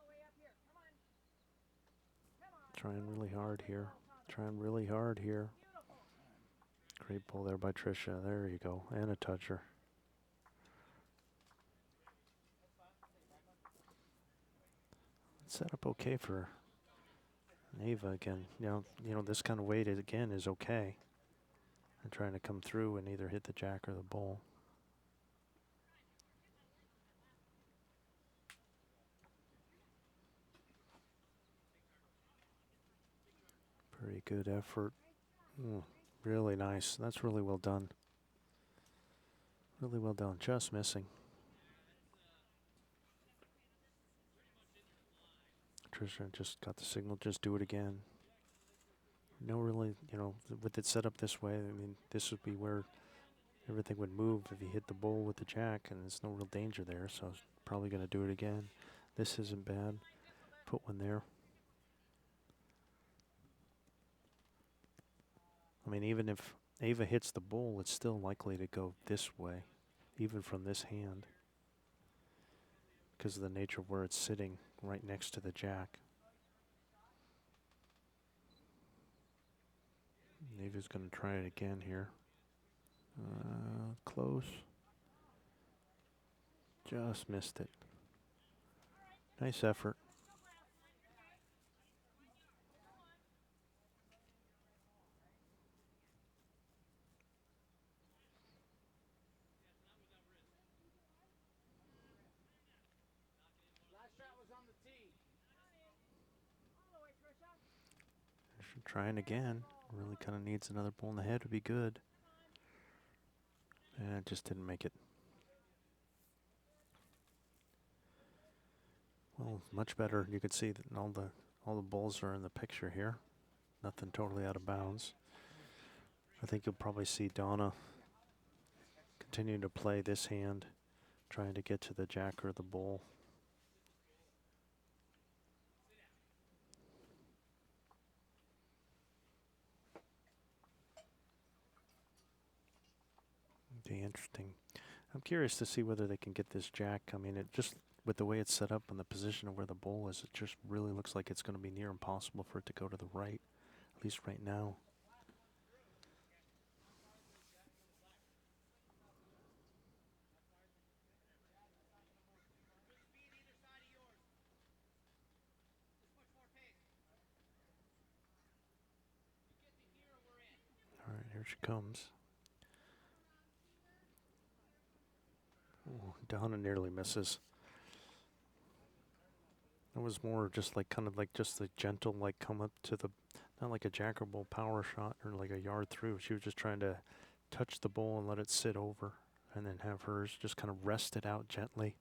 [SPEAKER 2] there. Best I can do.
[SPEAKER 1] Trying really hard here. Trying really hard here. Great pull there by Tricia. There you go. And a toucher. Set up okay for Ava again. You know this kind of weight is, again is okay. And trying to come through and either hit the jack or the bull. Pretty good effort. Really nice. That's really well done. Really well done. Just missing. Tricia just got the signal. Just do it again. No, really, with it set up this way, I mean, this would be where everything would move if you hit the bull with the jack, and there's no real danger there, so I was probably going to do it again. This isn't bad. Put one there. I mean, even if Ava hits the bull, it's still likely to go this way, even from this hand, because of the nature of where it's sitting right next to the jack. Ava's going to try it again here. Close. Just missed it. Nice effort. Trying again. Really kind of needs another pull in the head to be good. And it just didn't make it. Well, much better. You could see that all the balls are in the picture here. Nothing totally out of bounds. I think you'll probably see Donna continuing to play this hand, trying to get to the jack or the bull. Be interesting. I'm curious to see whether they can get this jack. I mean, it just, with the way it's set up and the position of where the bull is, it just really looks like it's going to be near impossible for it to go to the right, at least right now. All she comes. Ooh, Donna nearly misses. It was more just like kind of like just a gentle like come up to the, not like a jackerable power shot or like a yard through. She was just trying to touch the bowl and let it sit over and then have hers just kind of rest it out gently.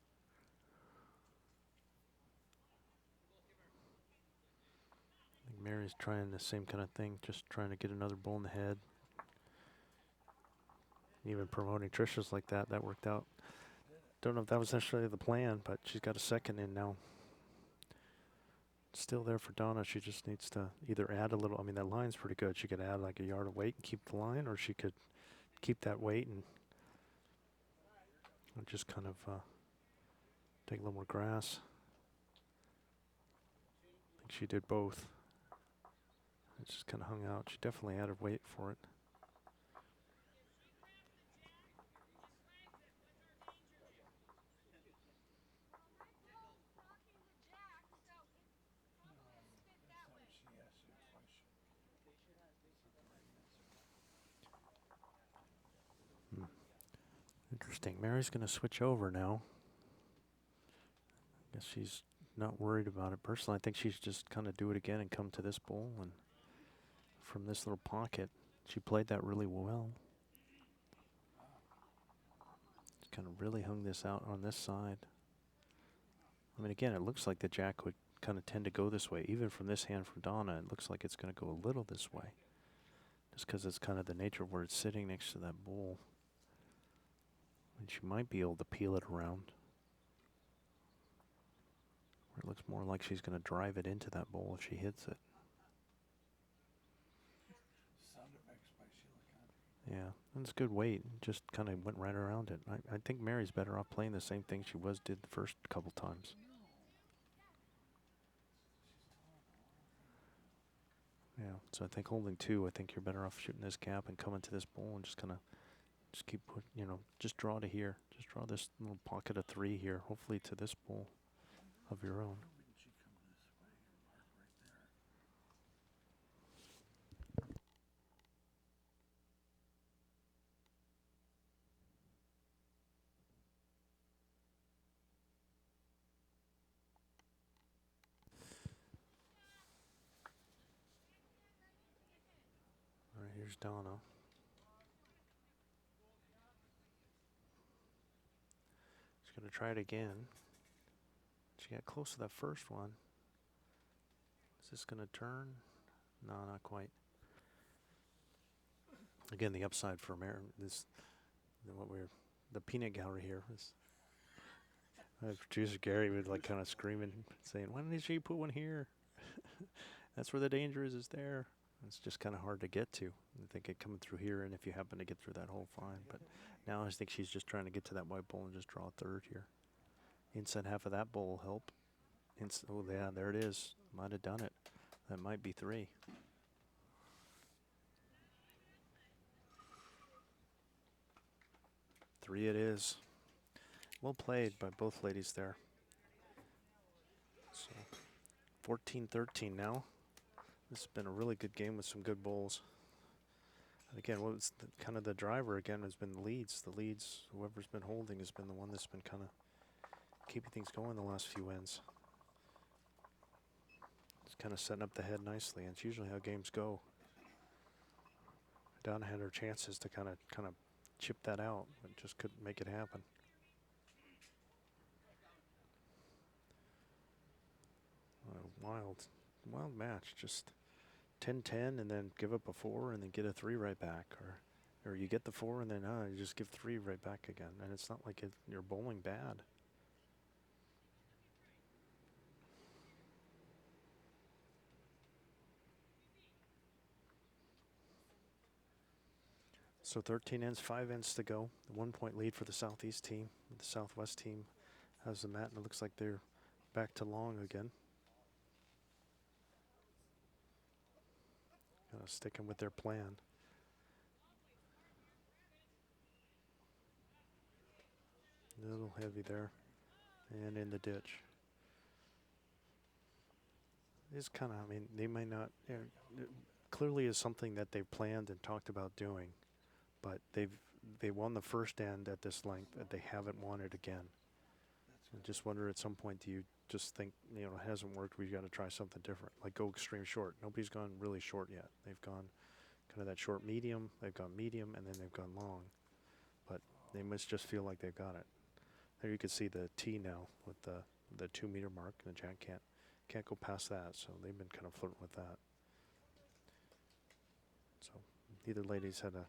[SPEAKER 1] I think Mary's trying the same kind of thing, just trying to get another bowl in the head. Even promoting Tricia's like that, that worked out. Don't know if that was necessarily the plan, but she's got a second in now. Still there for Donna. She just needs to either add a little. I mean, that line's pretty good. She could add like a yard of weight and keep the line, or she could keep that weight and just kind of take a little more grass. I think she did both. It just kind of hung out. She definitely added weight for it. Interesting. Mary's going to switch over now. I guess she's not worried about it. Personally, I think she's just kind of do it again and come to this bowl. And from this little pocket, she played that really well. Kind of really hung this out on this side. I mean, again, it looks like the jack would kind of tend to go this way. Even from this hand from Donna, it looks like it's going to go a little this way. Just because it's kind of the nature of where it's sitting next to that bowl. And she might be able to peel it around. Where it looks more like she's going to drive it into that bowl if she hits it.
[SPEAKER 2] Sound effects by Sheila Conti.
[SPEAKER 1] Yeah, that's good weight. Just kind of went right around it. I think Mary's better off playing the same thing she did the first couple times. Yeah, so I think holding two, I think you're better off shooting this gap and coming to this bowl and just kind of just keep put, just draw to here. Just draw this little pocket of three here, hopefully to this bowl of your own.
[SPEAKER 2] Why wouldn't she come this way and mark right there?
[SPEAKER 1] All right, here's Donna. She's going to try it again. She got close to that first one. Is this going to turn? No, not quite. Again, the upside for the peanut gallery here is. Producer Gary would like kind of screaming, saying, "Why didn't she put one here?" That's where the danger is there. It's just kind of hard to get to. I think it coming through here, and if you happen to get through that hole, fine. But now I think she's just trying to get to that white bowl and just draw a third here. Inside half of that bowl will help. Oh, yeah, there it is. Might have done it. That might be three. Three it is. Well played by both ladies there. So 14-13 now. This has been a really good game with some good bowls. And again, what was kind of the driver again has been the leads. The leads, whoever's been holding has been the one that's been kind of keeping things going the last few ends. It's kind of setting up the head nicely, and it's usually how games go. Donna had her chances to kind of chip that out, but just couldn't make it happen. Wild match. Just 10-10 and then give up a 4 and then get a 3 right back, or you get the 4 and then you just give 3 right back again, and it's not like you're bowling bad. So 13 ends, 5 ends to go. The 1 point lead for the Southeast team. The Southwest team has the mat, and it looks like they're back to long again. Kind of sticking with their plan. A little heavy there. And in the ditch. It's kind of, I mean, they may not, clearly is something that they've planned and talked about doing, but they won the first end at this length, and they haven't won it again.
[SPEAKER 2] That's
[SPEAKER 1] I
[SPEAKER 2] good.
[SPEAKER 1] just wonder at some point, do you just think, you know, it hasn't worked, we've got to try something different, like go extreme short. Nobody's gone really short yet. They've gone kind of that short medium, they've gone medium, and then they've gone long. But they must just feel like they've got it. There you can see the T now with the 2 meter mark, and the jack can't go past that, so they've been kind of flirting with that. So neither ladies had a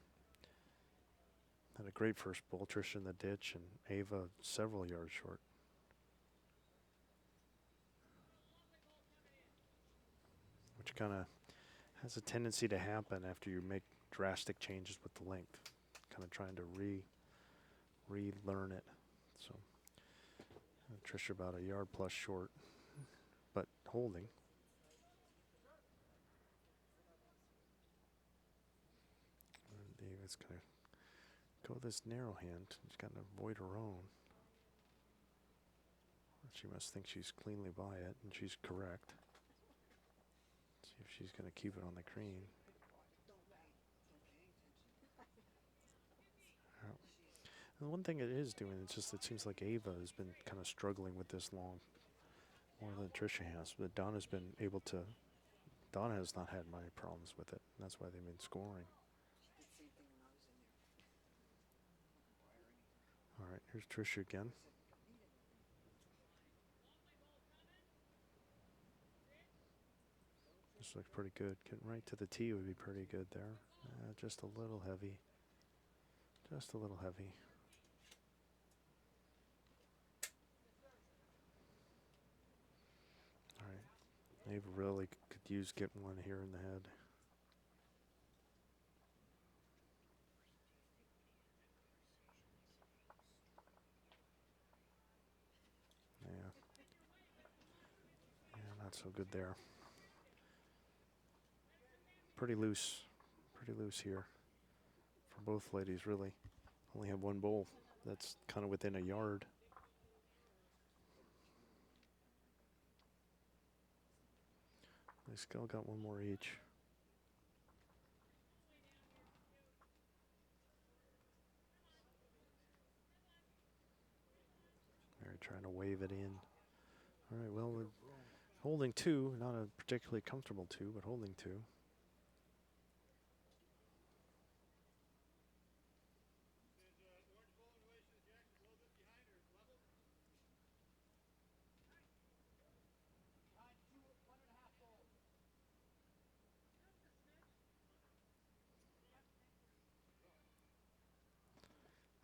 [SPEAKER 1] great first bowl. Tricia in the ditch and Ava several yards short. Which kind of has a tendency to happen after you make drastic changes with the length. Kind of trying to relearn it. So Tricia about a yard plus short, but holding. And David's going to go with this narrow hand. She's got to avoid her own. She must think she's cleanly by it, and she's correct. See if she's going to keep it on the green. And the one thing it is doing, it's just it seems like Ava has been kind of struggling with this long more than Tricia has. But Donna's been able to. Donna has not had many problems with it. And that's why they've been scoring.
[SPEAKER 4] She did the same thing when I was in there.
[SPEAKER 1] All right, here's Tricia again. This looks pretty good. Getting right to the tee would be pretty good there. Just a little heavy. Just a little heavy. All right. Ava really could use getting one here in the head. Yeah. Yeah, not so good there. Pretty loose here for both ladies, really. Only have one bowl that's kind of within a yard. They still got one more each. They're trying to wave it in. All right, well, we're holding two, not a particularly comfortable two, but holding two.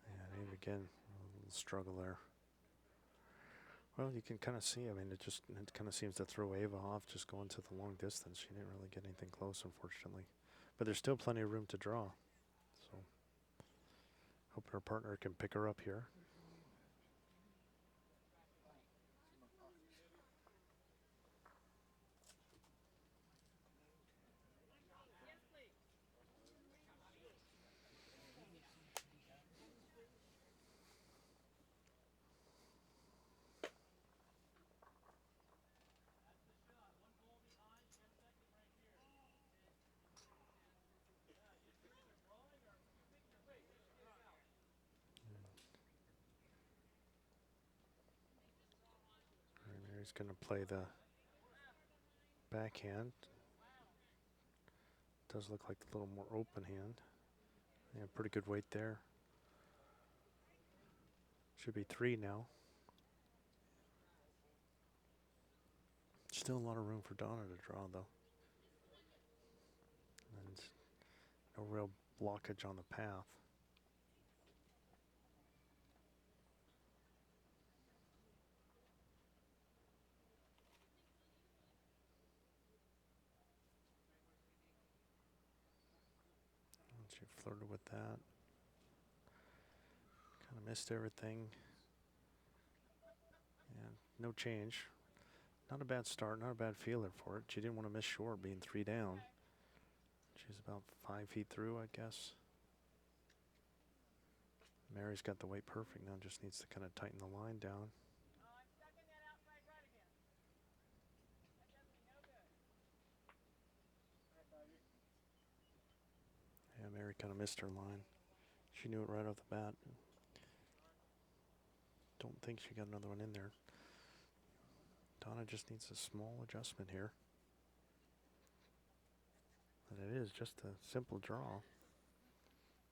[SPEAKER 1] And Ava again, a little struggle there. Well, you can kind of see, I mean, it kind of seems to throw Ava off just going to the long distance. She didn't really get anything close, unfortunately. But there's still plenty of room to draw. So hope her partner can pick her up here. He's going to play the backhand. Does look like a little more open hand. Yeah, pretty good weight there. Should be three now. Still a lot of room for Donna to draw, though. And no real blockage on the path. And she flirted with that. Kind of missed everything. And no change. Not a bad start, not a bad feeler for it. She didn't want to miss short, being three down. She's about 5 feet through, I guess. Mary's got the weight perfect now, just needs to kind of tighten the line down. kind of missed her line. She knew it right off the bat. Don't think she got another one in there. Donna just needs a small adjustment here. And it is just a simple draw.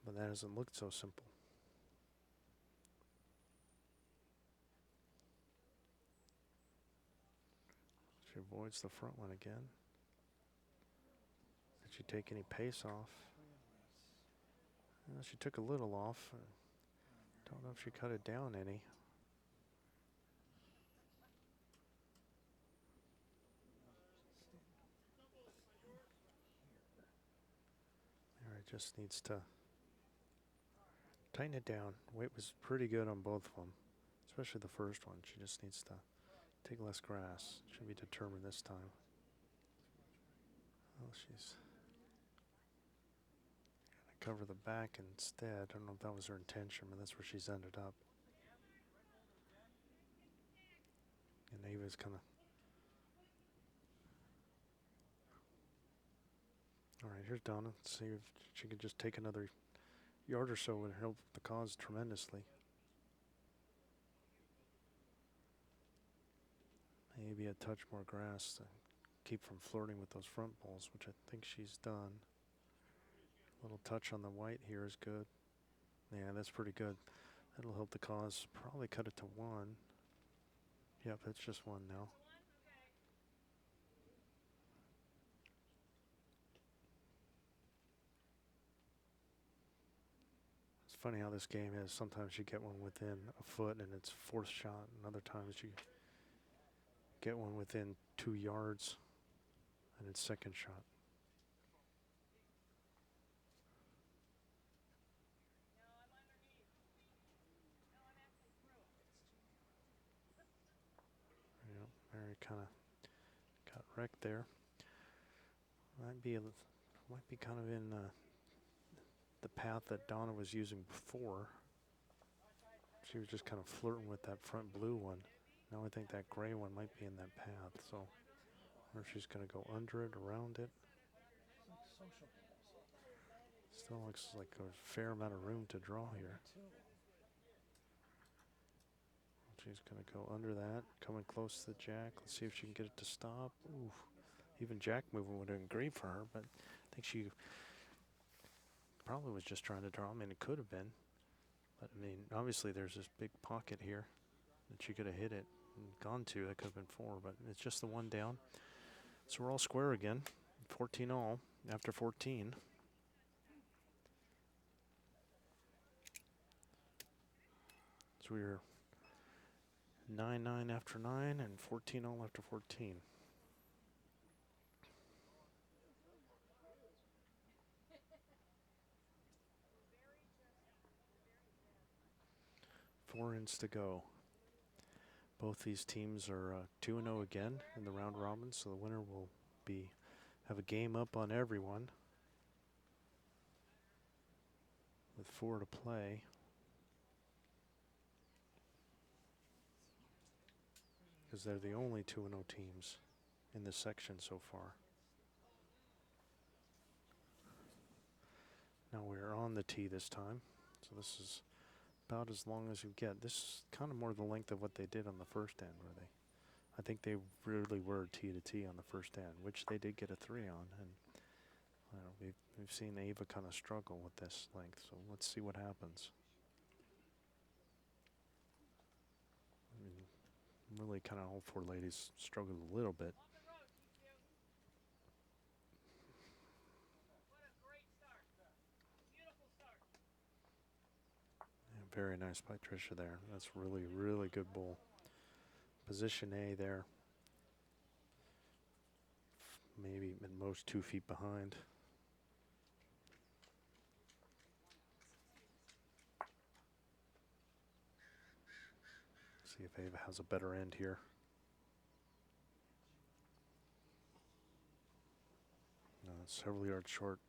[SPEAKER 1] But that hasn't looked so simple. She avoids the front one again. Did she take any pace off? She took a little off. Don't know if she cut it down any. There, it just needs to tighten it down. Weight was pretty good on both of them, especially the first one. She just needs to take less grass. Should be determined this time. Oh, she's gonna cover the back instead. I don't know if that was her intention, but that's where she's ended up. And Ava's kind of... All right, here's Donna. Let's see if she can just take another yard or so and help the cause tremendously. Maybe a touch more grass to keep from flirting with those front balls, which I think she's done. A little touch on the white here is good. Yeah, that's pretty good. That'll help the cause. Probably cut it to 1. Yep, it's just 1 now. It's funny how this game is. Sometimes you get one within a foot and it's 4th shot, and other times you get one within 2 yards and it's 2nd shot. Yep, Mary kind of got wrecked there. Might be kind of in the path that Donna was using before. She was just kind of flirting with that front blue one. Now I think that gray one might be in that path, so I wonder if she's going to go under it, around it.
[SPEAKER 2] Social balls.
[SPEAKER 1] Still looks like a fair amount of room to draw here. She's going to go under that, coming close to the jack. Let's see if she can get it to stop. Ooh, even jack movement would have been great for her, but I think she probably was just trying to draw. I mean, it could have been. But, I mean, obviously there's this big pocket here that she could have hit it and gone to. That could have been 4, but it's just the 1 down. So we're all square again, 14 all after 14. So we're 9-9 after 9 and 14 all after 14. Four ends to go. Both these teams are 2-0 again in the round robin, so the winner will have a game up on everyone with 4 to play. Because they're the only 2-0 teams in this section so far. Now we're on the tee this time, so this is about as long as you get. This is kind of more the length of what they did on the first end, where I think they really were tee to tee on the first end, which they did get a 3 on, and we've seen Ava kind of struggle with this length, so let's see what happens. I mean, really kind of all 4 ladies struggled a little bit. Very nice by Tricia there. That's really, really good ball. Position A there. Maybe at most 2 feet behind. See if Ava has a better end here. No, several yards short.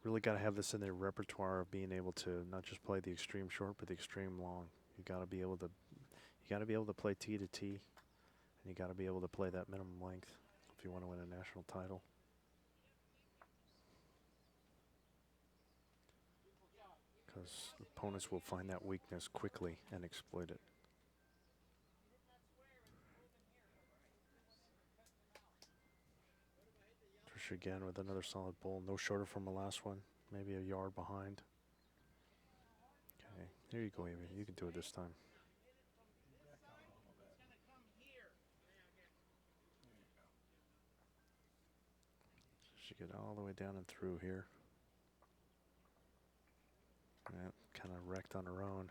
[SPEAKER 1] Really got to have this in their repertoire of being able to not just play the extreme short, but the extreme long. You got to be able to play tee to tee, and you got to be able to play that minimum length if you want to win a national title. because opponents will find that weakness quickly and exploit it. Tricia again with another solid bowl. No shorter from the last one. Maybe a yard behind. Okay, here you go, Amy. You can do it this time.
[SPEAKER 2] Back out a little bit.
[SPEAKER 1] She get all the way down and through here. Yeah, kind of wrecked on her own.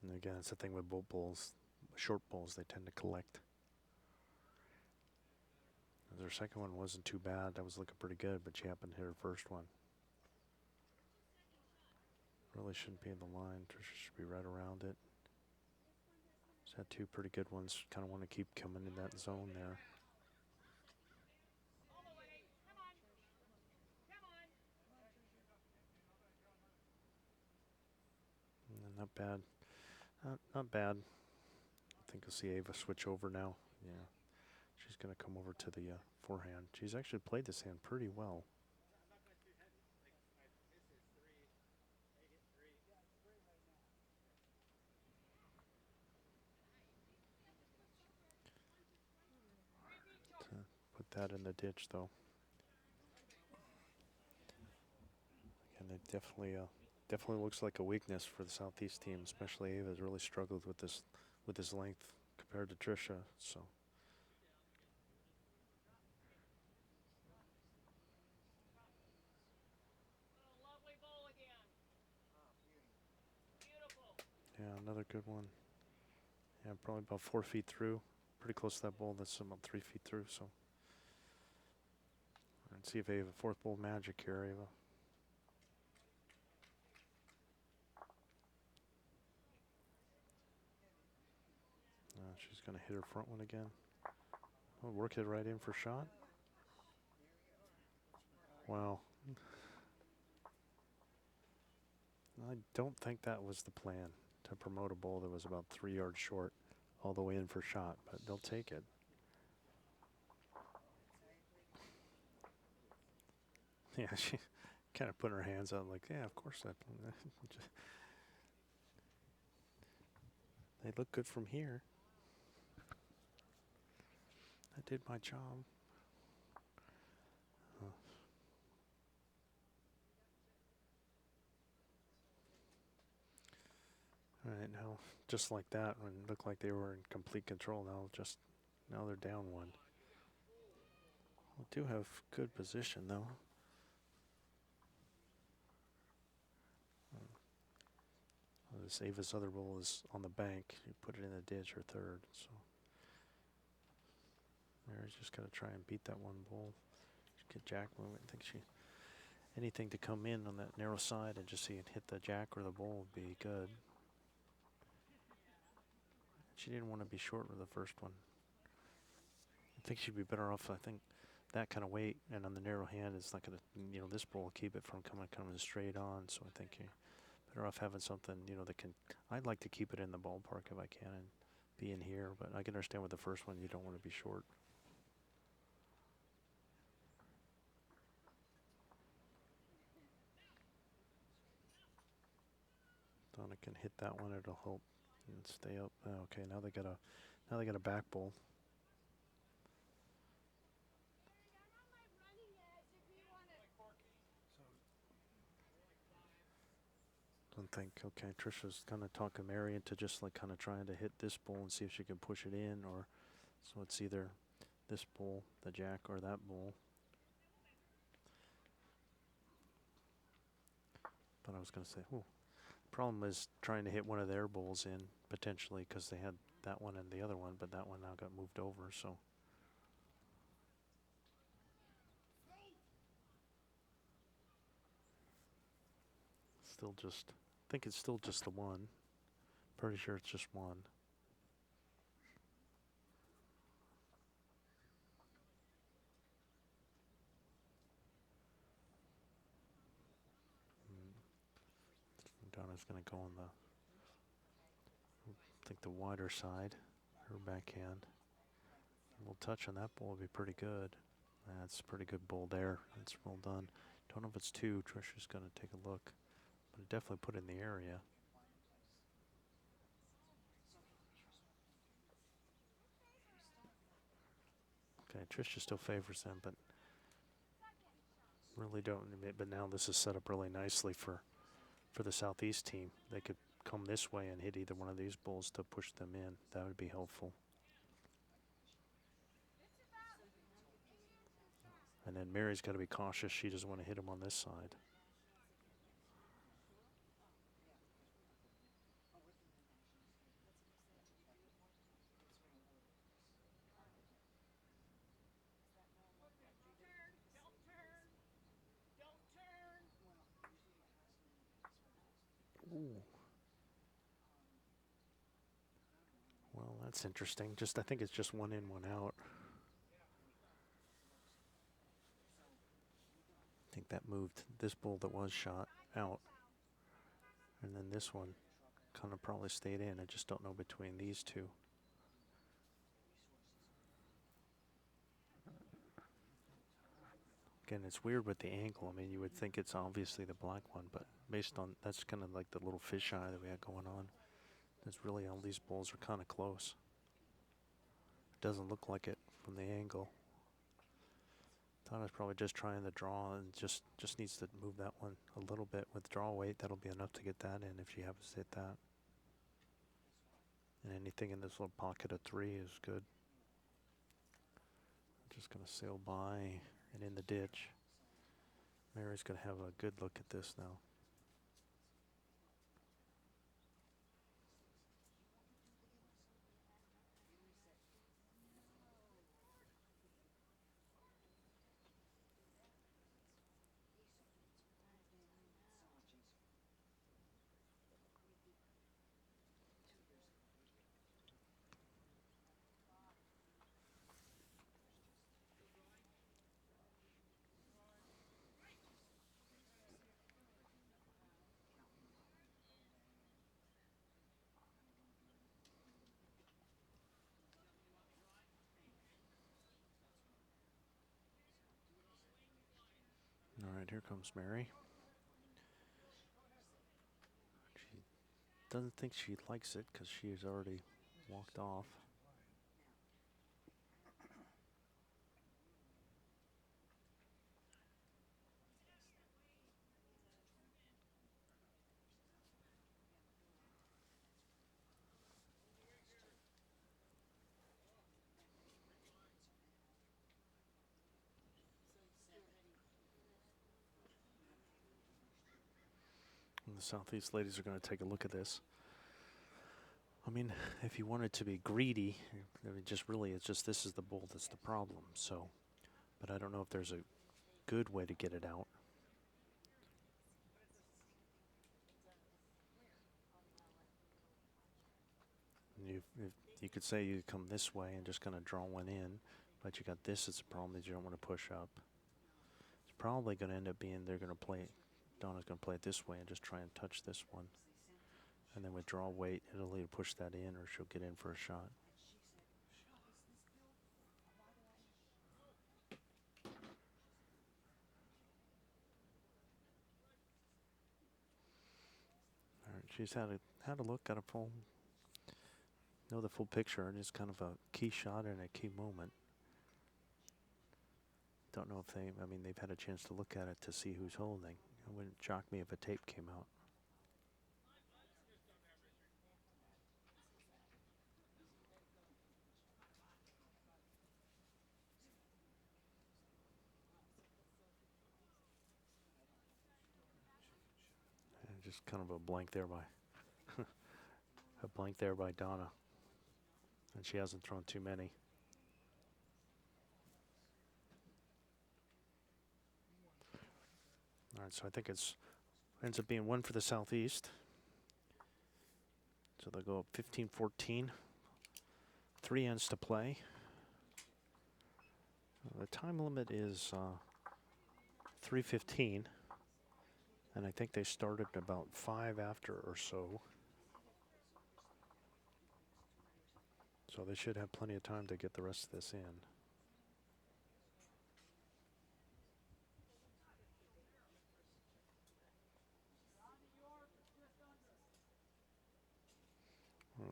[SPEAKER 1] And again, it's the thing with boat bowls. Short bowls, they tend to collect. Her second one wasn't too bad. That was looking pretty good, but she happened to hit her first one. Really shouldn't be in the line. Tricia should be right around it. She's had two pretty good ones. Kind of want to keep coming in that zone there. And not bad. Not bad. I think you'll see Ava switch over now. Yeah. She's going to come over to the forehand. She's actually played this hand pretty well. Put that in the ditch, though. And it definitely looks like a weakness for the Southeast team, especially Ava has really struggled with this length compared to Tricia. So. Yeah, another good one. Yeah, probably about 4 feet through. Pretty close to that bowl. That's about 3 feet through. So, let's see if Ava fourth bowl magic here, Ava. She's gonna hit her front one again. Oh, work it right in for shot. Wow. I don't think that was the plan, to promote a bowl that was about 3 yards short all the way in for shot, but they'll take it. Yeah, she kind of put her hands out like, yeah, of course that. They look good from here. I did my job. All right, now, just like that, when it looked like they were in complete control, now they're down one. We do have good position, though. This Ava's other bowl is on the bank. You put it in the ditch or third, so. Mary's just got to try and beat that one bowl. Get jack movement. I think anything to come in on that narrow side and just see it hit the jack or the bowl would be good. She didn't want to be short with the first one. I think she'd be better off, I think, that kind of weight and on the narrow hand is not going to, this bowl will keep it from coming straight on. So I think you're better off having something, that can, I'd like to keep it in the ballpark if I can and be in here, but I can understand with the first one you don't want to be short. Donna can hit that one, it'll help and stay up. Okay, now they got a back bowl. Don't think, okay, Tricia's kind of talking Mary into just like kind of trying to hit this bowl and see if she can push it in, or so it's either this bowl, the jack, or that bowl. But I was going to say, problem is trying to hit one of their bowls in potentially because they had that one and the other one, but that one now got moved over, so. I think it's still just the one. Pretty sure it's just one. Donna's going to go on the wider side, her backhand. A little touch on that ball would be pretty good. That's a pretty good bowl there. That's well done. Don't know if it's two. Tricia's going to take a look. But it definitely put it in the area. Okay, Tricia still favors them, but really don't. But now this is set up really nicely for the Southeast team. They could come this way and hit either one of these bulls to push them in. That would be helpful. And then Mary's got to be cautious. She doesn't want to hit him on this side. Ooh. Well, that's interesting. I think it's just one in, one out. I think that moved this bull that was shot out. And then this one kind of probably stayed in. I just don't know between these two. Again, it's weird with the angle. I mean, you would think it's obviously the black one, but based on, that's kind of like the little fisheye that we had going on. It's really all these bulls are kind of close. It doesn't look like it from the angle. Donna's probably just trying to draw and just needs to move that one a little bit with draw weight. That'll be enough to get that in if she happens to hit that. And anything in this little pocket of 3 is good. Just going to sail by and in the ditch. Mary's going to have a good look at this now. All right, here comes Mary. She doesn't think she likes it because she has already walked off. And the Southeast ladies are going to take a look at this. I mean, if you wanted to be greedy, I mean, it's just this is the bull that's the problem. So, but I don't know if there's a good way to get it out. You could say you come this way and just kind of draw one in, but you got this as a problem that you don't want to push up. It's probably going to end up being they're going to play, Donna's going to play it this way and just try and touch this one. And then with draw weight, it'll either push that in or she'll get in for a shot. All right, she's had a look, got a full, know the full picture, and it's kind of a key shot and a key moment. Don't know if they've had a chance to look at it to see who's holding. It wouldn't shock me if a tape came out. And just kind of a blank there by Donna. And she hasn't thrown too many. All right, so I think ends up being one for the Southeast. So they'll go up 15-14. 3 ends to play. The time limit is 3:15. And I think they started about 5 after or so. So they should have plenty of time to get the rest of this in.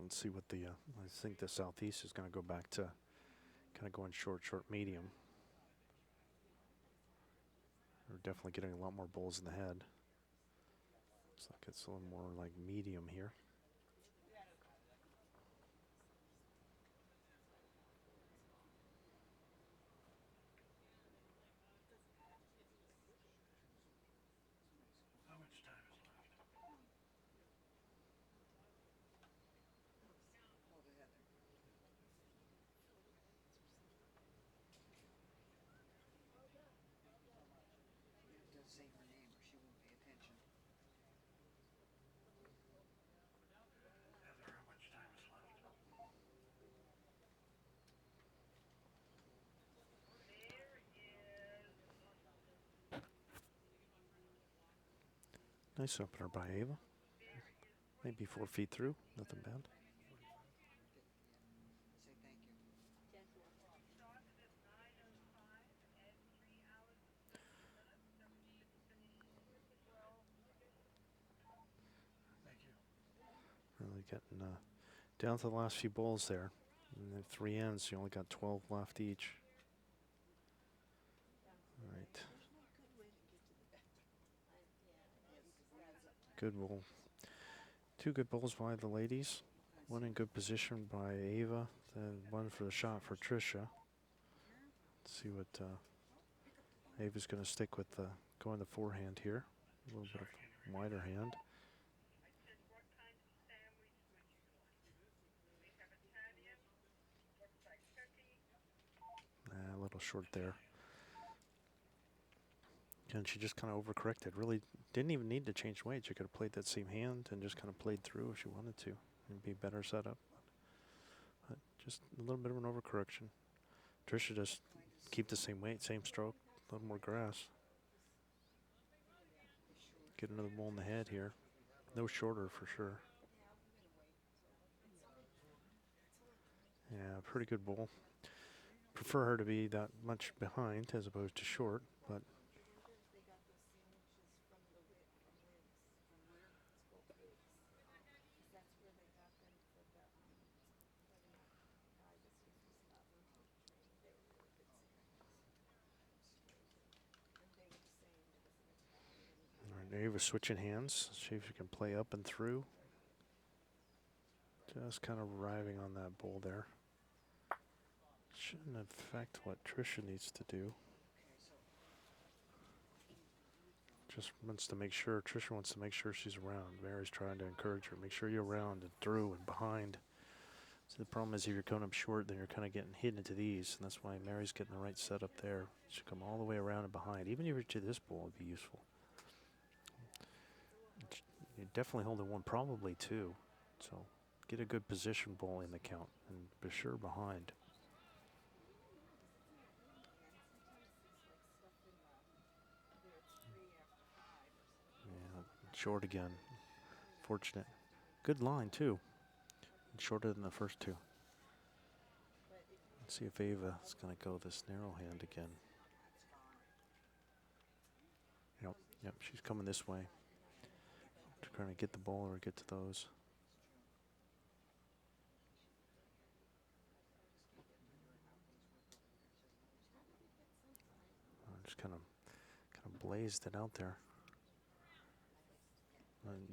[SPEAKER 1] Let's see what the, I think the southeast is going to go back to kind of going short, medium. We're definitely getting a lot more bowls in the head. Looks like it's a little more like medium here.
[SPEAKER 2] How much time is left?
[SPEAKER 4] Hold it, Heather. You have to say her name or she won't pay attention.
[SPEAKER 2] Heather, how much time is left?
[SPEAKER 1] Nice opener by Ava. Maybe 4 feet through, nothing bad.
[SPEAKER 4] Say thank you.
[SPEAKER 2] Thank you.
[SPEAKER 1] Really getting down to the last few bowls there. And then 3 ends, you only got 12 left each. All right.
[SPEAKER 4] There's no good way to get to the bathroom.
[SPEAKER 1] Good bowl. 2 good bowls by the ladies. One in good position by Ava. Then one for the shot for Tricia. Let's see what Ava's going to stick with going the forehand here. A little bit of wider hand. A little short there. And she just kind of overcorrected. Really didn't even need to change weight. She could have played that same hand and just kind of played through if she wanted to. It'd be a better setup. But just a little bit of an overcorrection. Tricia just keep the same weight, same stroke, a little more grass. Get another bowl in the head here. No shorter for sure. Yeah, pretty good bowl. Prefer her to be that much behind as opposed to short, but
[SPEAKER 4] They got those sandwiches from the from Limbs. From where? It's both Limbs. That's where they got them for the guy that's here from Scotland who trained. They were really good sandwiches. And they were the same. There was an Italian.
[SPEAKER 1] all right, Ava switching hands. See if she can play up and through. Just kind of arriving on that bowl there. Shouldn't affect what Tricia needs to do. Just wants to make sure, Tricia wants to make sure she's around. Mary's trying to encourage her. Make sure you're around and through and behind. So the problem is if you're coming up short, then you're kind of getting hit into these. And that's why Mary's getting the right setup there. She come all the way around and behind. Even if you're to this ball, would be useful. You're definitely holding one, probably two. So get a good position ball in the count and be sure behind. Yeah, short again. Fortunate. Good line, too. Shorter than the first two. Let's see if Ava's going to go this narrow hand again. Yep, she's coming this way. Trying to get the ball or get to those. Just kind of blazed it out there.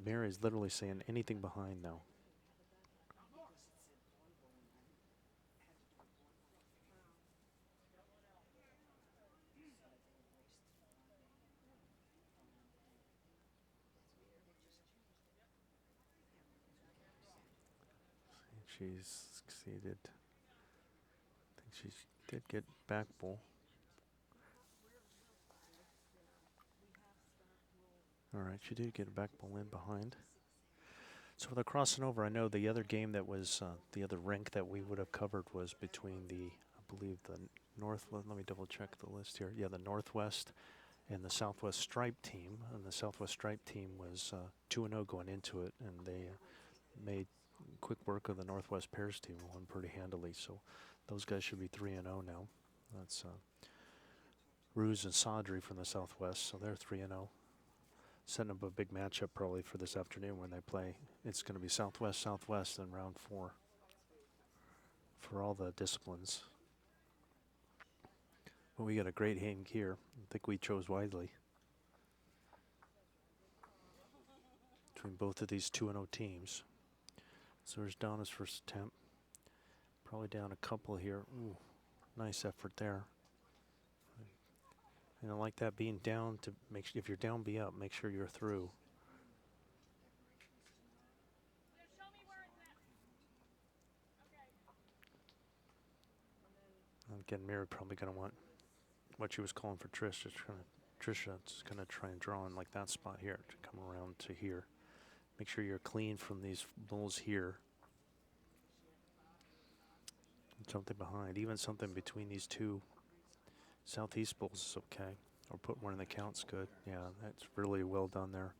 [SPEAKER 1] Mary's literally saying anything behind now. She's succeeded. I think she did get back ball. All right, she did get a back ball in behind. So they're crossing over. I know the other game that was, the other rink that we would have covered was between the, I believe the North, let me double check the list here. Yeah, the Northwest and the Southwest Stripe team. And the Southwest Stripe team was 2-0 going into it, and they made quick work of the Northwest Pairs team, won pretty handily. So those guys should be 3-0 now. That's Ruse and Sadri from the Southwest, so they're 3-0. setting up a big matchup probably for this afternoon when they play. It's going to be Southwest, Southwest in round 4 for all the disciplines. Well, we got a great hand here. I think we chose wisely. Between both of these 2-0 teams. So there's Donna's first attempt. Probably down a couple here. Ooh, nice effort there. And I like that being down to make sure if you're down, be up. Make sure you're through. Again, Mary probably going to want what she was calling for Tricia. Tricia's going to try and draw in like that spot here to come around to here. Make sure you're clean from these bulls here. Something behind, even something between these two southeast bulls is okay. Or put one in the count's good. Yeah, that's really well done there.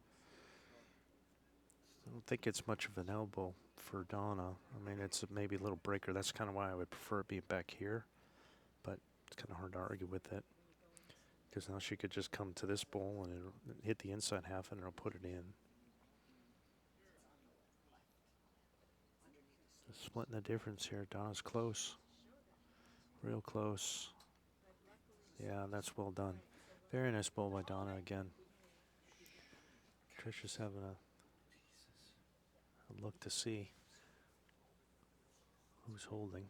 [SPEAKER 1] I don't think it's much of an elbow for Donna. I mean, it's maybe a little breaker. That's kind of why I would prefer it being back here. But it's kind of hard to argue with it. Because now she could just come to this bull and it'll hit the inside half and it'll put it in. Splitting the difference here. Donna's close. Real close. Yeah, that's well done. Very nice ball by Donna again. Tricia's having a look to see who's holding.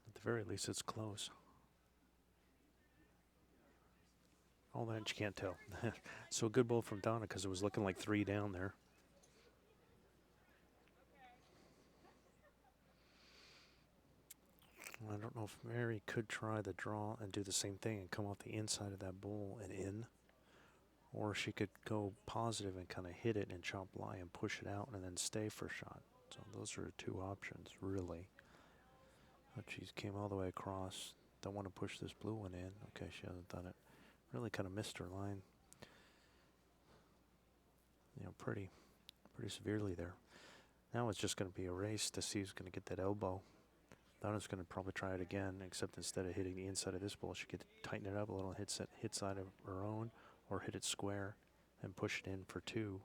[SPEAKER 1] At the very least, it's close. All that you can't tell. So a good ball from Donna because it was looking like 3 down there. I don't know if Mary could try the draw and do the same thing and come off the inside of that bull and in. Or she could go positive and kind of hit it and chop lie and push it out and then stay for a shot. So those are 2 options, really. But she's came all the way across. Don't want to push this blue one in. Okay, she hasn't done it. Really kind of missed her line. You know, pretty severely there. Now it's just going to be a race to see who's going to get that elbow. Donna's going to probably try it again, except instead of hitting the inside of this ball, she could tighten it up a little, hit side of her own, or hit it square and push it in for 2.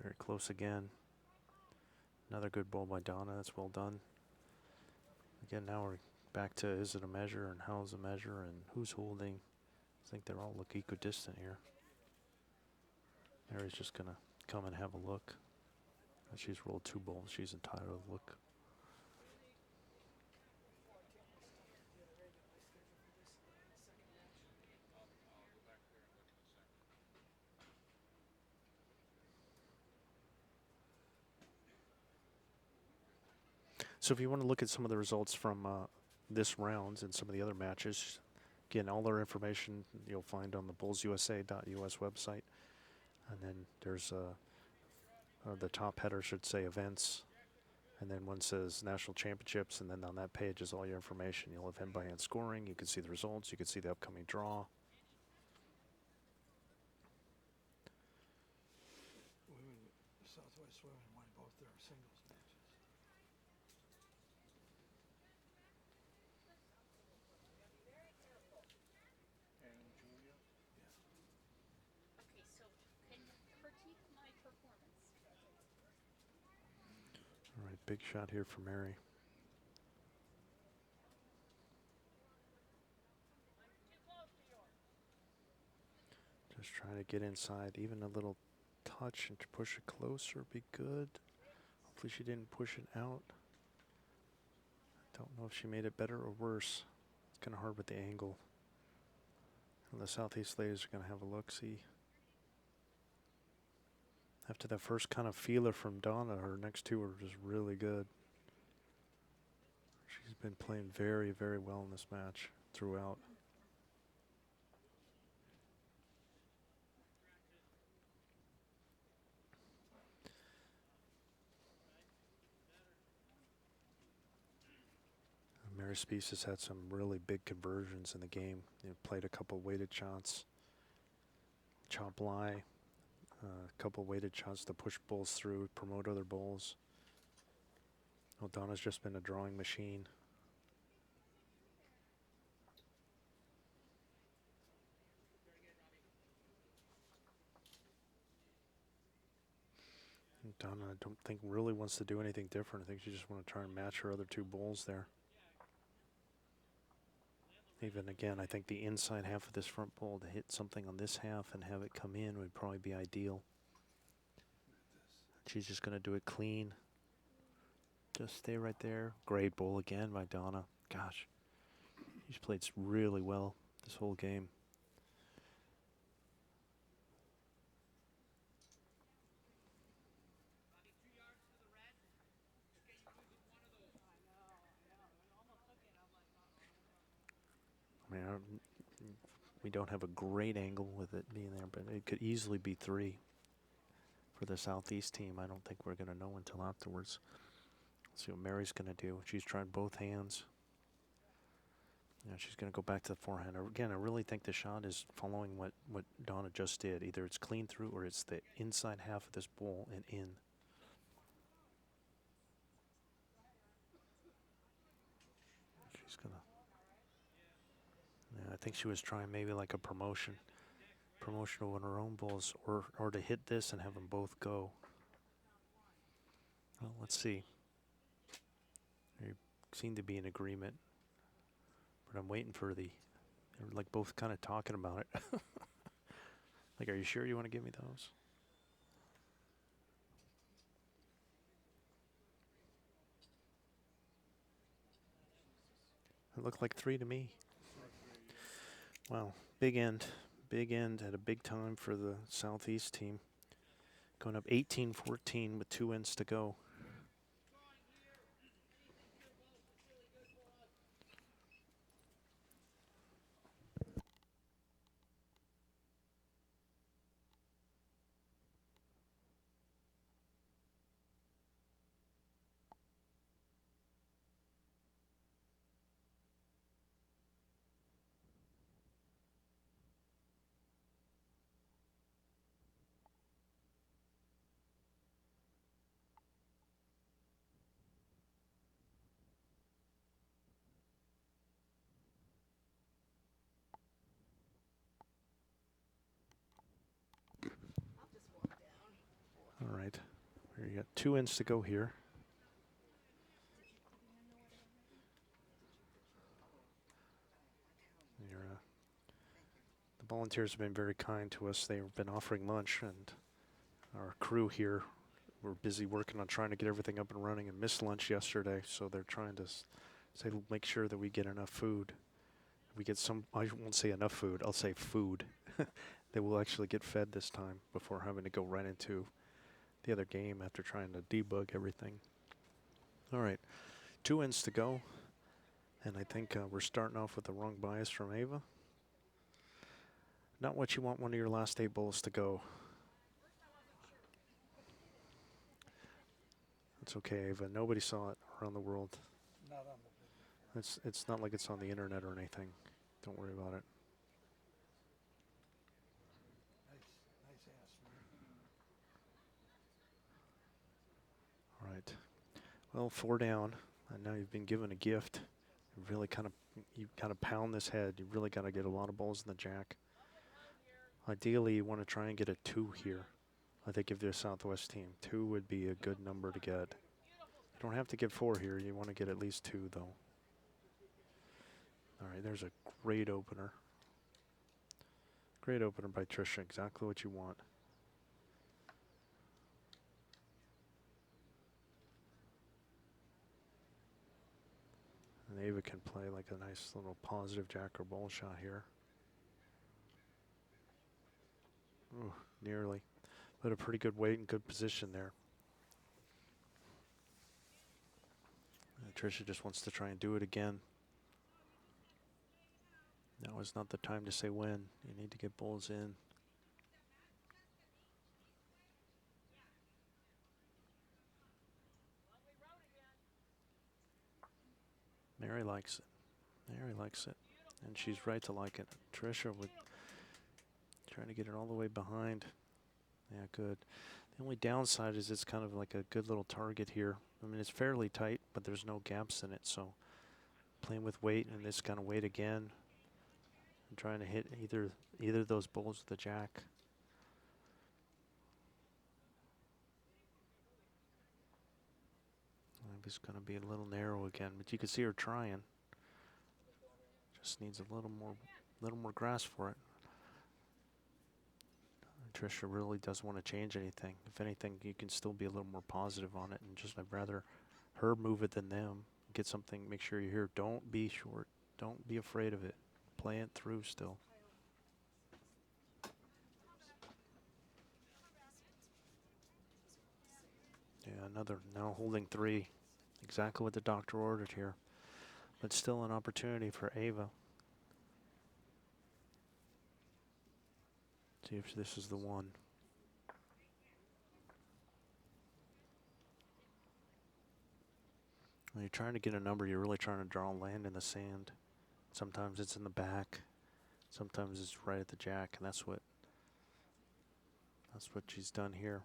[SPEAKER 1] Very close again. Another good ball by Donna. That's well done. Again, now we're back to is it a measure and how's the measure and who's holding. I think they all look equidistant here. Mary's just going to come and have a look. She's rolled 2 balls. She's entitled to look. So if you want to look at some of the results from this round and some of the other matches, again, all our information you'll find on the bullsusa.us website. And then there's the top header should say events. And then one says national championships. And then on that page is all your information. You'll have hand by hand scoring. You can see the results. You can see the upcoming draw.
[SPEAKER 2] Southwest women won both their singles matches.
[SPEAKER 3] And Julia?
[SPEAKER 5] Okay, so can you critique my performance?
[SPEAKER 1] All right, big shot here for Mary. Just trying to get inside. Even a little touch and to push it closer would be good. Hopefully she didn't push it out. Don't know if she made it better or worse. It's kind of hard with the angle. And the southeast ladies are going to have a look-see. After that first kind of feeler from Donna, her next 2 were just really good. She's been playing very, very well in this match throughout. Mary Spease has had some really big conversions in the game. Played a couple weighted shots, chop lie, a couple weighted shots to push bulls through, promote other bulls. Well, Donna's just been a drawing machine. And Donna, I don't think really wants to do anything different. I think she just want to try and match her other two bowls there. Even again, I think the inside half of this front bowl to hit something on this half and have it come in would probably be ideal. She's just going to do it clean. Just stay right there. Great bowl again by Donna. Gosh, she's played really well this whole game. I mean, we don't have a great angle with it being there, but it could easily be 3 for the Southeast team. I don't think we're going to know until afterwards. Let's see what Mary's going to do. She's tried both hands. Yeah, she's going to go back to the forehand. Again, I really think the shot is following what Donna just did. Either it's clean through or it's the inside half of this bowl and in. She's going to... Yeah, I think she was trying maybe like a promotional on her own bowls or to hit this and have them both go. Well, let's see. They seem to be in agreement. But I'm waiting for they're like both kind of talking about it. Like, are you sure you want to give me those? It looked like 3 to me. Wow, big end at a big time for the Southeast team. Going up 18-14 with 2 ends to go. All right, you got 2 ends to go here. The volunteers have been very kind to us. They've been offering lunch, and our crew here were busy working on trying to get everything up and running and missed lunch yesterday, so they're trying to make sure that we get enough food. We get some, I won't say enough food, I'll say food. That will actually get fed this time before having to go right into the other game after trying to debug everything. All right, 2 ends to go. And I think we're starting off with the wrong bias from Ava. Not what you want one of your last 8 bowls to go. It's okay, Ava. Nobody saw it around the world.
[SPEAKER 2] Not on the video.
[SPEAKER 1] It's not like it's on the internet or anything. Don't worry about it.
[SPEAKER 2] Nice ass, man.
[SPEAKER 1] All right. Well, 4 down, and now you've been given a gift. You really kind of pound this head. You really got to get a lot of balls in the jack. Ideally, you want to try and get a 2 here. I think if you're a Southwest team, 2 would be a good number to get. You don't have to get 4 here. You want to get at least 2, though. All right, there's a great opener. Great opener by Tricia. Exactly what you want. And Ava can play like a nice little positive jack or ball shot here. Ooh, nearly. But a pretty good weight and good position there. And Tricia just wants to try and do it again. Now is not the time to say when. You need to get balls in. Mary likes it. Mary likes it. And she's right to like it. Tricia would try to get it all the way behind. Yeah, good. The only downside is it's kind of like a good little target here. I mean, it's fairly tight, but there's no gaps in it. So playing with weight and this kind of weight again, and trying to hit either of those bulls with the jack. It's going to be a little narrow again, but you can see her trying. Just needs a little more grass for it. Tricia really doesn't want to change anything. If anything, you can still be a little more positive on it, and just I'd rather her move it than them. Get something. Make sure you're here. Don't be short. Don't be afraid of it. Play it through still. Yeah, another now holding 3. Exactly what the doctor ordered here. But still an opportunity for Ava. See if this is the one. When you're trying to get a number, you're really trying to draw land in the sand. Sometimes it's in the back. Sometimes it's right at the jack, and that's what she's done here.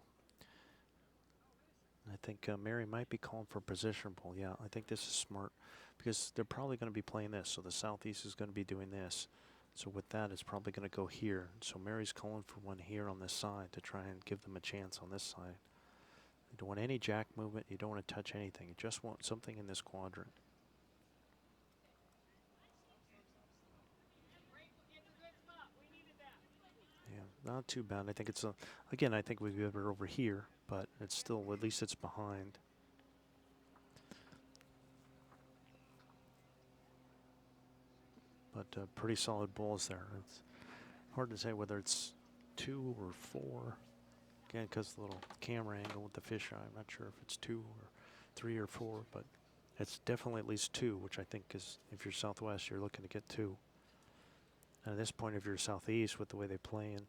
[SPEAKER 1] I think Mary might be calling for position pull. Yeah, I think this is smart because they're probably going to be playing this. So the southeast is going to be doing this. So with that, it's probably going to go here. So Mary's calling for one here on this side to try and give them a chance on this side. You don't want any jack movement. You don't want to touch anything. You just want something in this quadrant. Yeah, not too bad. I think it's again, I think we have her over here, but it's still, at least it's behind. But pretty solid balls there. It's hard to say whether it's 2 or 4. Again, because the little camera angle with the fisheye, I'm not sure if it's 2 or 3 or 4, but it's definitely at least 2, which I think is, if you're Southwest, you're looking to get 2. And at this point, if you're Southeast with the way they play, and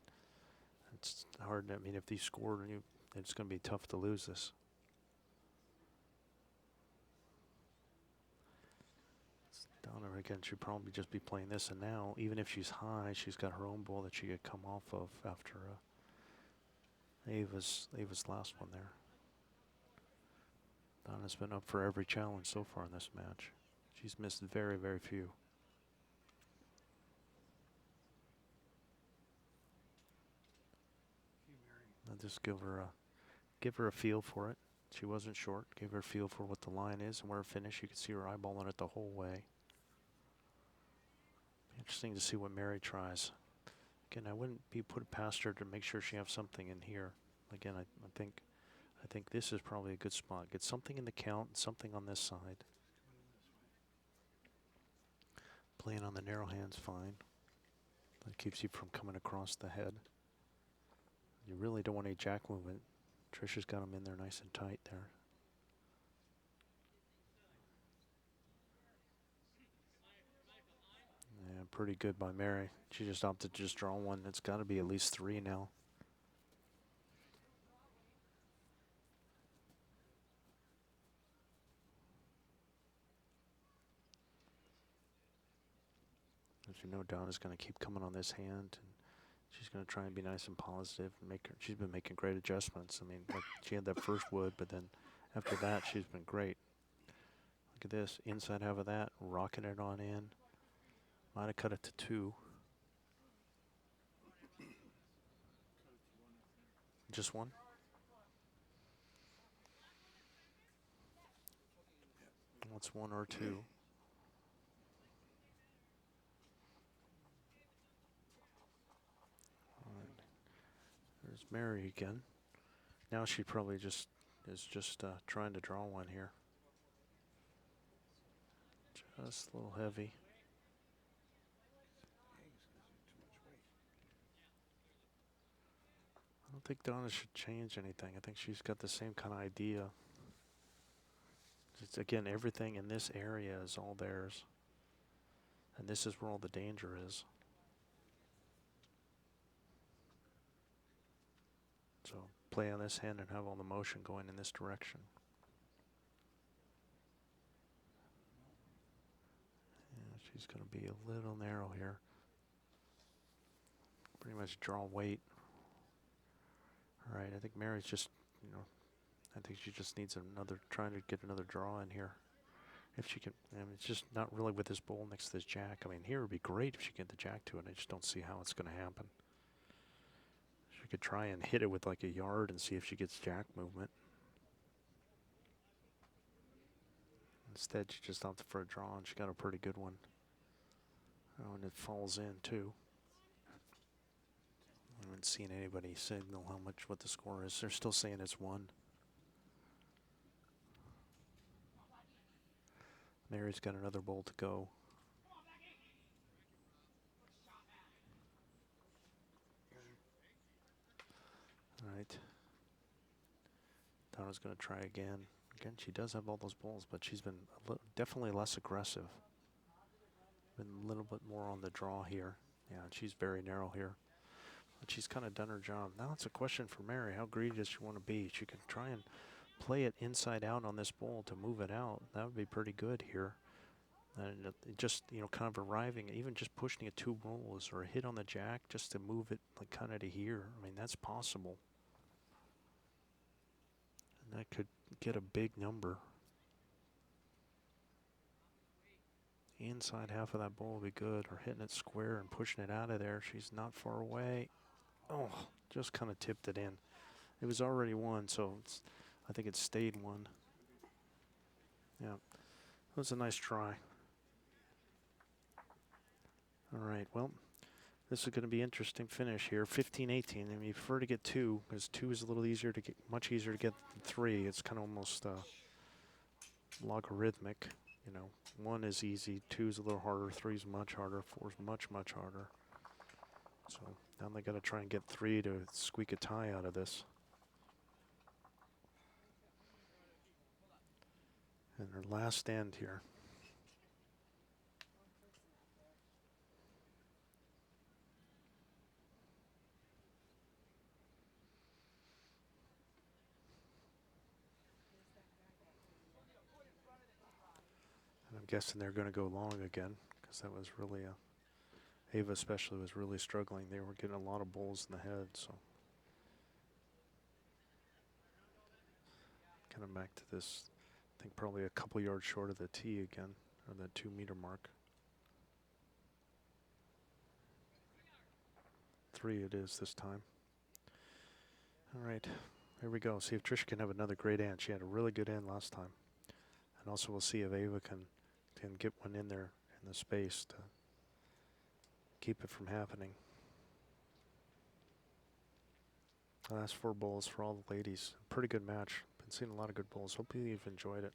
[SPEAKER 1] it's hard. I mean, if they scored, it's going to be tough to lose this. Donna again should probably just be playing this, and now even if she's high, she's got her own ball that she could come off of after Ava's last one there. Donna's been up for every challenge so far in this match. She's missed very, very few. I'll just give her a feel for it. She wasn't short. Give her a feel for what the line is and where to finish. You can see her eyeballing it the whole way. Interesting to see what Mary tries. Again, I wouldn't be put it past her to make sure she has something in here. Again, I think this is probably a good spot. Get something in the count, something on this side. Playing on the narrow hand's fine. That keeps you from coming across the head. You really don't want any jack movement. Tricia's got them in there nice and tight there. Yeah, pretty good by Mary. She just opted to just draw one. It's got to be at least 3 now. As you know, Donna's going to keep coming on this hand, and she's going to try and be nice and positive and make her. She's been making great adjustments. I mean, like she had that first wood, but then after that, she's been great. Look at this, inside half of that, rocking it on in. Might have cut it to 2. Just 1? What's 1 or 2? There's Mary again. Now she probably is just trying to draw one here. Just a little heavy. I don't think Donna should change anything. I think she's got the same kind of idea. It's, again, everything in this area is all theirs. And this is where all the danger is. So play on this hand and have all the motion going in this direction. Yeah, she's going to be a little narrow here. Pretty much draw weight. All right, I think Mary's just, I think she just needs trying to get another draw in here. If she can, I mean, it's just not really with this bull next to this jack. I mean, here would be great if she could get the jack to it. I just don't see how it's going to happen. She could try and hit it with like a yard and see if she gets jack movement. Instead, she just opted for a draw, and she got a pretty good one. Oh, and it falls in, too. I haven't seen anybody signal what the score is. They're still saying it's 1. Mary's got another bowl to go. All right. Donna's going to try again. Again, she does have all those bowls, but she's been definitely less aggressive. Been a little bit more on the draw here. Yeah, and she's very narrow here. But she's kind of done her job. Now it's a question for Mary. How greedy does she want to be? She can try and play it inside out on this bowl to move it out. That would be pretty good here. And just, kind of arriving, even just pushing it 2 bowls or a hit on the jack just to move it like kind of to here. I mean, that's possible. And that could get a big number. Inside half of that bowl would be good, or hitting it square and pushing it out of there. She's not far away. Oh, just kind of tipped it in. It was already 1, so I think it stayed 1. Yeah, it was a nice try. All right, well, this is going to be interesting finish here. 15-18. I mean, you prefer to get 2 because 2 is a little easier to get, much easier to get than 3. It's kind of almost logarithmic. 1 is easy, 2 is a little harder, 3 is much harder, 4 is much, much harder. So now they got to try and get 3 to squeak a tie out of this. And their last end here. And I'm guessing they're going to go long again because that was really Ava especially was really struggling. They were getting a lot of bowls in the head, so. Kind of back to this, I think probably a couple yards short of the tee again, or the 2 meter mark. 3 it is this time. All right, here we go. See if Tricia can have another great end. She had a really good end last time. And also we'll see if Ava can get one in there in the space to keep it from happening. Last 4 bowls for all the ladies. Pretty good match. Been seeing a lot of good bowls. Hope you've enjoyed it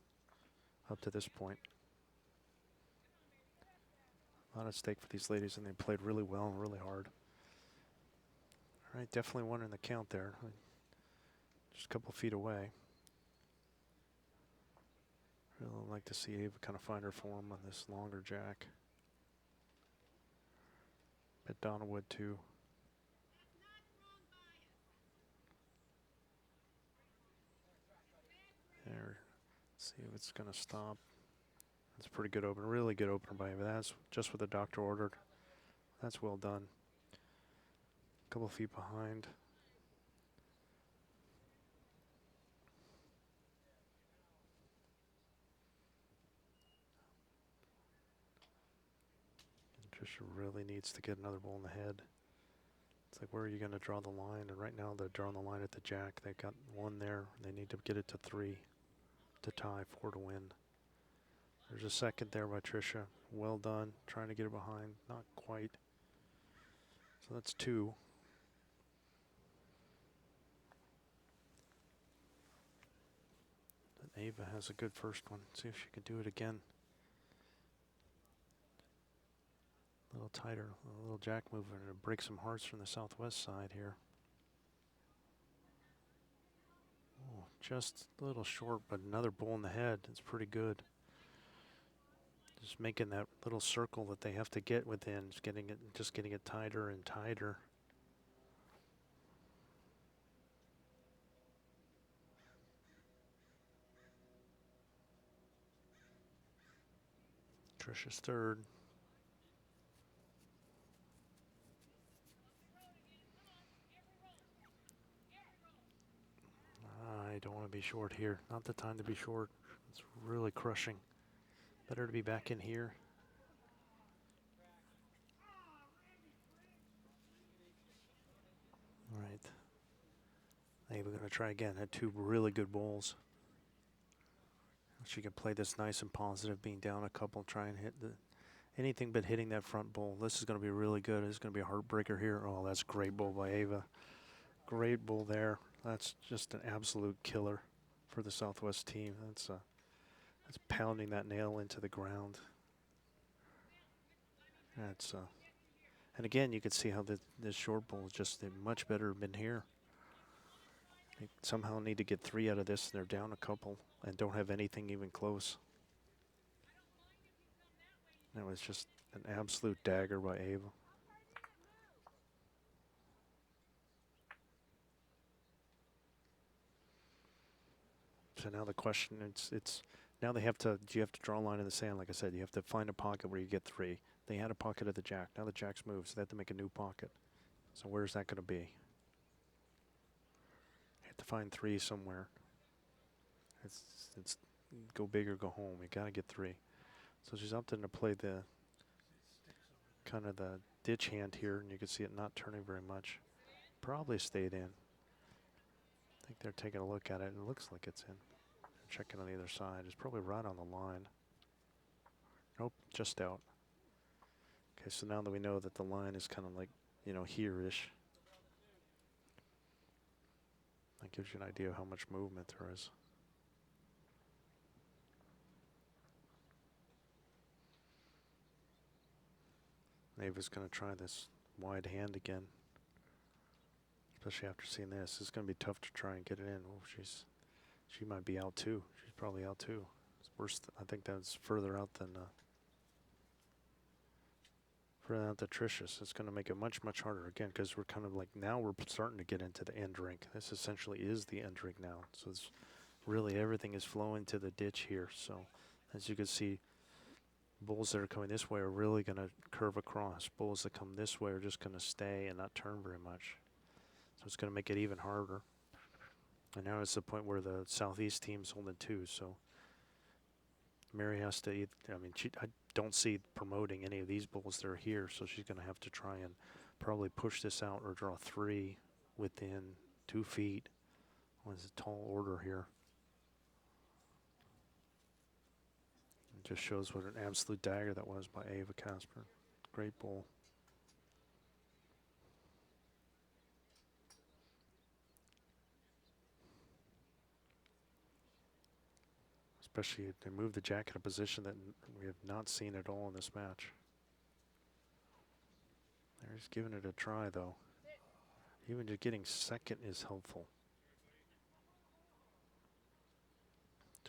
[SPEAKER 1] up to this point. A lot at stake for these ladies, and they played really well and really hard. All right, definitely one in the count there. Just a couple feet away. Really like to see Ava kind of find her form on this longer jack. Bet Donna would too. There. See if it's going to stop. That's a pretty good opener. Really good opener by Ava. That's just what the doctor ordered. That's well done. A couple feet behind. Tricia really needs to get another ball in the head. It's like, where are you going to draw the line? And right now they're drawing the line at the jack. They've got 1 there. They need to get it to 3 to tie, 4 to win. There's a second there by Tricia. Well done. Trying to get it behind. Not quite. So that's 2. And Ava has a good first one. See if she can do it again. A little tighter, a little jack movement, and it breaks some hearts from the southwest side here. Oh, just a little short, but another bull in the head. It's pretty good. Just making that little circle that they have to get within, just getting it tighter and tighter. Tricia's third. short here. Not the time to be short. It's really crushing. Better to be back in here. All right. Hey, we're going to try again. Had two really good bowls. She could play this nice and positive, being down a couple, try and hit anything but hitting that front bowl. This is going to be really good. This is going to be a heartbreaker here. Oh, that's a great bowl by Ava. Great bowl there. That's just an absolute killer for the Southwest team. That's pounding that nail into the ground. That's and again, you can see how this short bowl is just much better than here. They somehow need to get 3 out of this. They're down a couple and don't have anything even close. That was just an absolute dagger by Ava. So now the question, it's now they have to, you have to draw a line in the sand. Like I said, you have to find a pocket where you get 3. They had a pocket at the jack. Now the jack's moved, so they have to make a new pocket. So where's that going to be? You have to find 3 somewhere. It's go big or go home. You got to get 3. So she's opting to play the kind of the ditch hand here, and you can see it not turning very much. Probably stayed in. I think they're taking a look at it, and it looks like it's in. Checking on the other side. It's probably right on the line. Nope, just out. Okay, so now that we know that the line is kind of like, you know, here-ish. That gives you an idea of how much movement there is. Ava's going to try this wide hand again. Especially after seeing this. It's going to be tough to try and get it in. Oh, she might be out too. She's probably out too. It's worse. I think that's further out than Tricia. So it's going to make it much, much harder again, because we're kind of like, now we're starting to get into the end rink. This essentially is the end rink now. So it's really everything is flowing to the ditch here. So as you can see, bowls that are coming this way are really going to curve across. Bowls that come this way are just going to stay and not turn very much. So it's going to make it even harder. And now it's the point where the Southeast team's holding 2. So Mary has to, I mean, I don't see promoting any of these bowls that are here. So she's going to have to try and probably push this out or draw 3 within 2 feet. Well, it's a tall order here. It just shows what an absolute dagger that was by Ava Casper. Great bowl. Especially they moved the jack in a position that we have not seen at all in this match. They're just giving it a try, though. Even just getting second is helpful.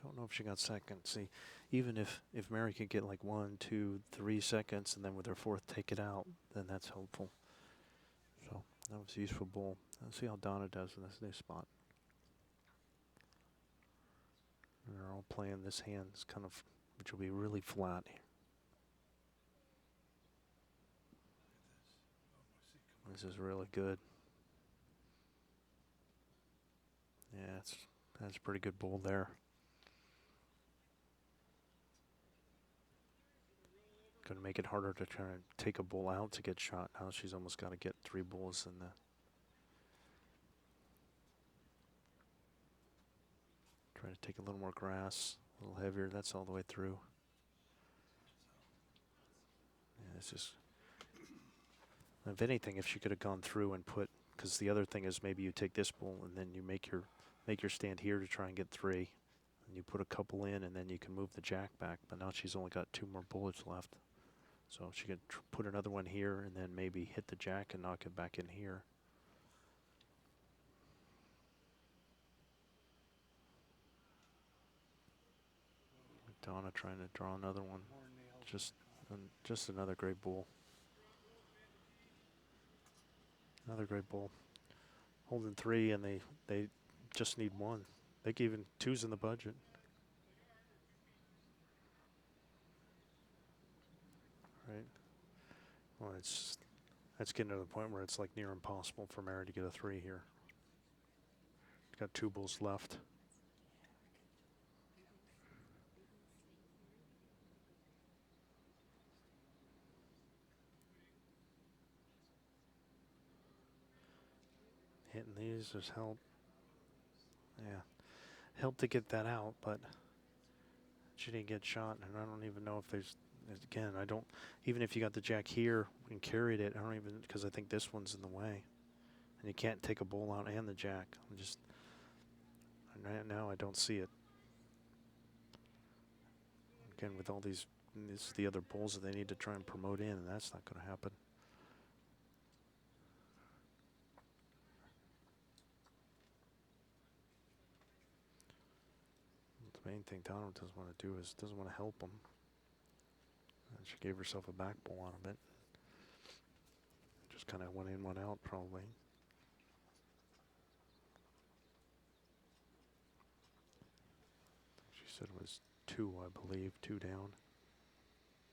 [SPEAKER 1] Don't know if she got second. See, even if Mary could get like 1, 2, 3 seconds, and then with her 4th take it out, then that's helpful. So that was a useful bowl. Let's see how Donna does in this new spot. And they're all playing this hand, it's kind of, which will be really flat. This is really good. Yeah, that's a pretty good bowl there. Going to make it harder to try and take a bowl out to get shot. Now she's almost got to get 3 bowls in the. Try to take a little more grass, a little heavier. That's all the way through. Yeah, it's just. If anything, if she could have gone through and put, because the other thing is maybe you take this bowl and then you make your stand here to try and get 3, and you put a couple in, and then you can move the jack back. But now she's only got 2 more bullets left, so she could put another one here and then maybe hit the jack and knock it back in here. Donna trying to draw another one. Just another great bowl. Another great bowl. Holding 3, and they just need 1. They gave even 2's in the budget. Right. Well, that's getting to the point where it's like near impossible for Mary to get a 3 here. Got 2 bowls left. Hitting these, there's help. Yeah. Help to get that out, but she didn't get shot, and I don't even know if there's, again, I don't, even if you got the jack here and carried it, I don't even, because I think this one's in the way. And you can't take a bull out and the jack. I'm just, right now I don't see it. Again, with all these, this is the other bulls that they need to try and promote in, and that's not going to happen. The main thing Donna doesn't want to do is doesn't want to help them. And she gave herself a back bull out of it. Just kind of went in, went out, probably. She said it was 2, I believe, 2 down.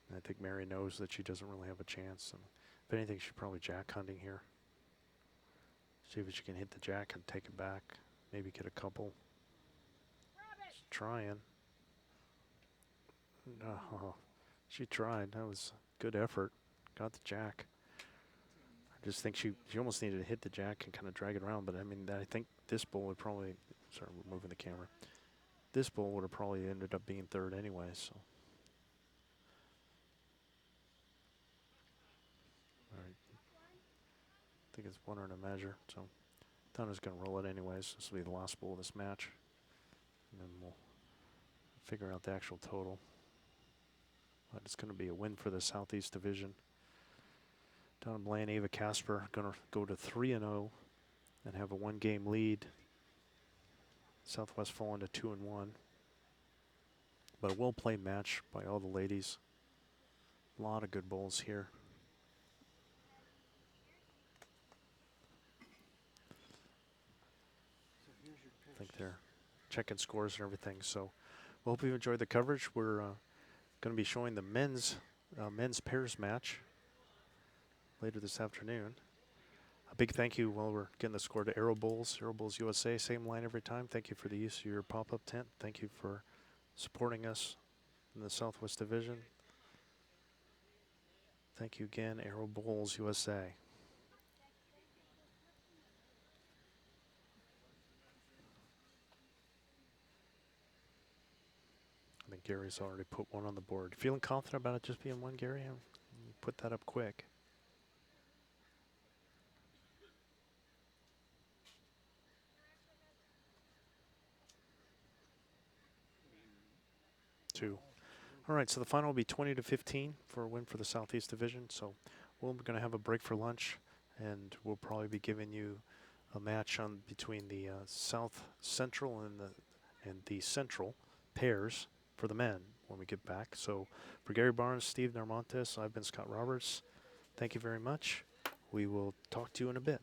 [SPEAKER 1] And I think Mary knows that she doesn't really have a chance. And if anything, she's probably jack hunting here. See if she can hit the jack and take it back. Maybe get a couple. She's trying. No, she tried. That was good effort. Got the jack. I just think she almost needed to hit the jack and kind of drag it around. But I mean, I think this bull would probably, sorry, we're moving the camera. This bull would have probably ended up being 3rd anyway. So, all right. I think it's 1 or a measure. So, Donna's going to roll it anyways. This will be the last bull of this match, and then we'll figure out the actual total. But it's going to be a win for the Southeast Division. Donna, Blaine, Ava, Casper going to go to 3-0 and have a 1-game lead. Southwest falling to 2-1. But a well-played match by all the ladies. A lot of good bulls here.
[SPEAKER 2] So here's your
[SPEAKER 1] I
[SPEAKER 2] pitch.
[SPEAKER 1] think they're checking scores and everything. So we hope you enjoyed the coverage. We're going to be showing the men's pairs match later this afternoon. A big thank you while we're getting the score to Aero Bulls USA. Same line every time. Thank you for the use of your pop-up tent. Thank you for supporting us in the Southwest Division. Thank you again, Aero Bulls USA. I think Gary's already put one on the board. Feeling confident about it just being 1, Gary? You put that up quick. Two. All right, so the final will be 20-15 for a win for the Southeast Division. So we're going to have a break for lunch, and we'll probably be giving you a match on between the South Central and the Central pairs for the men when we get back. So for Gary Barnes, Steve Narmontes, I've been Scott Roberts. Thank you very much. We will talk to you in a bit.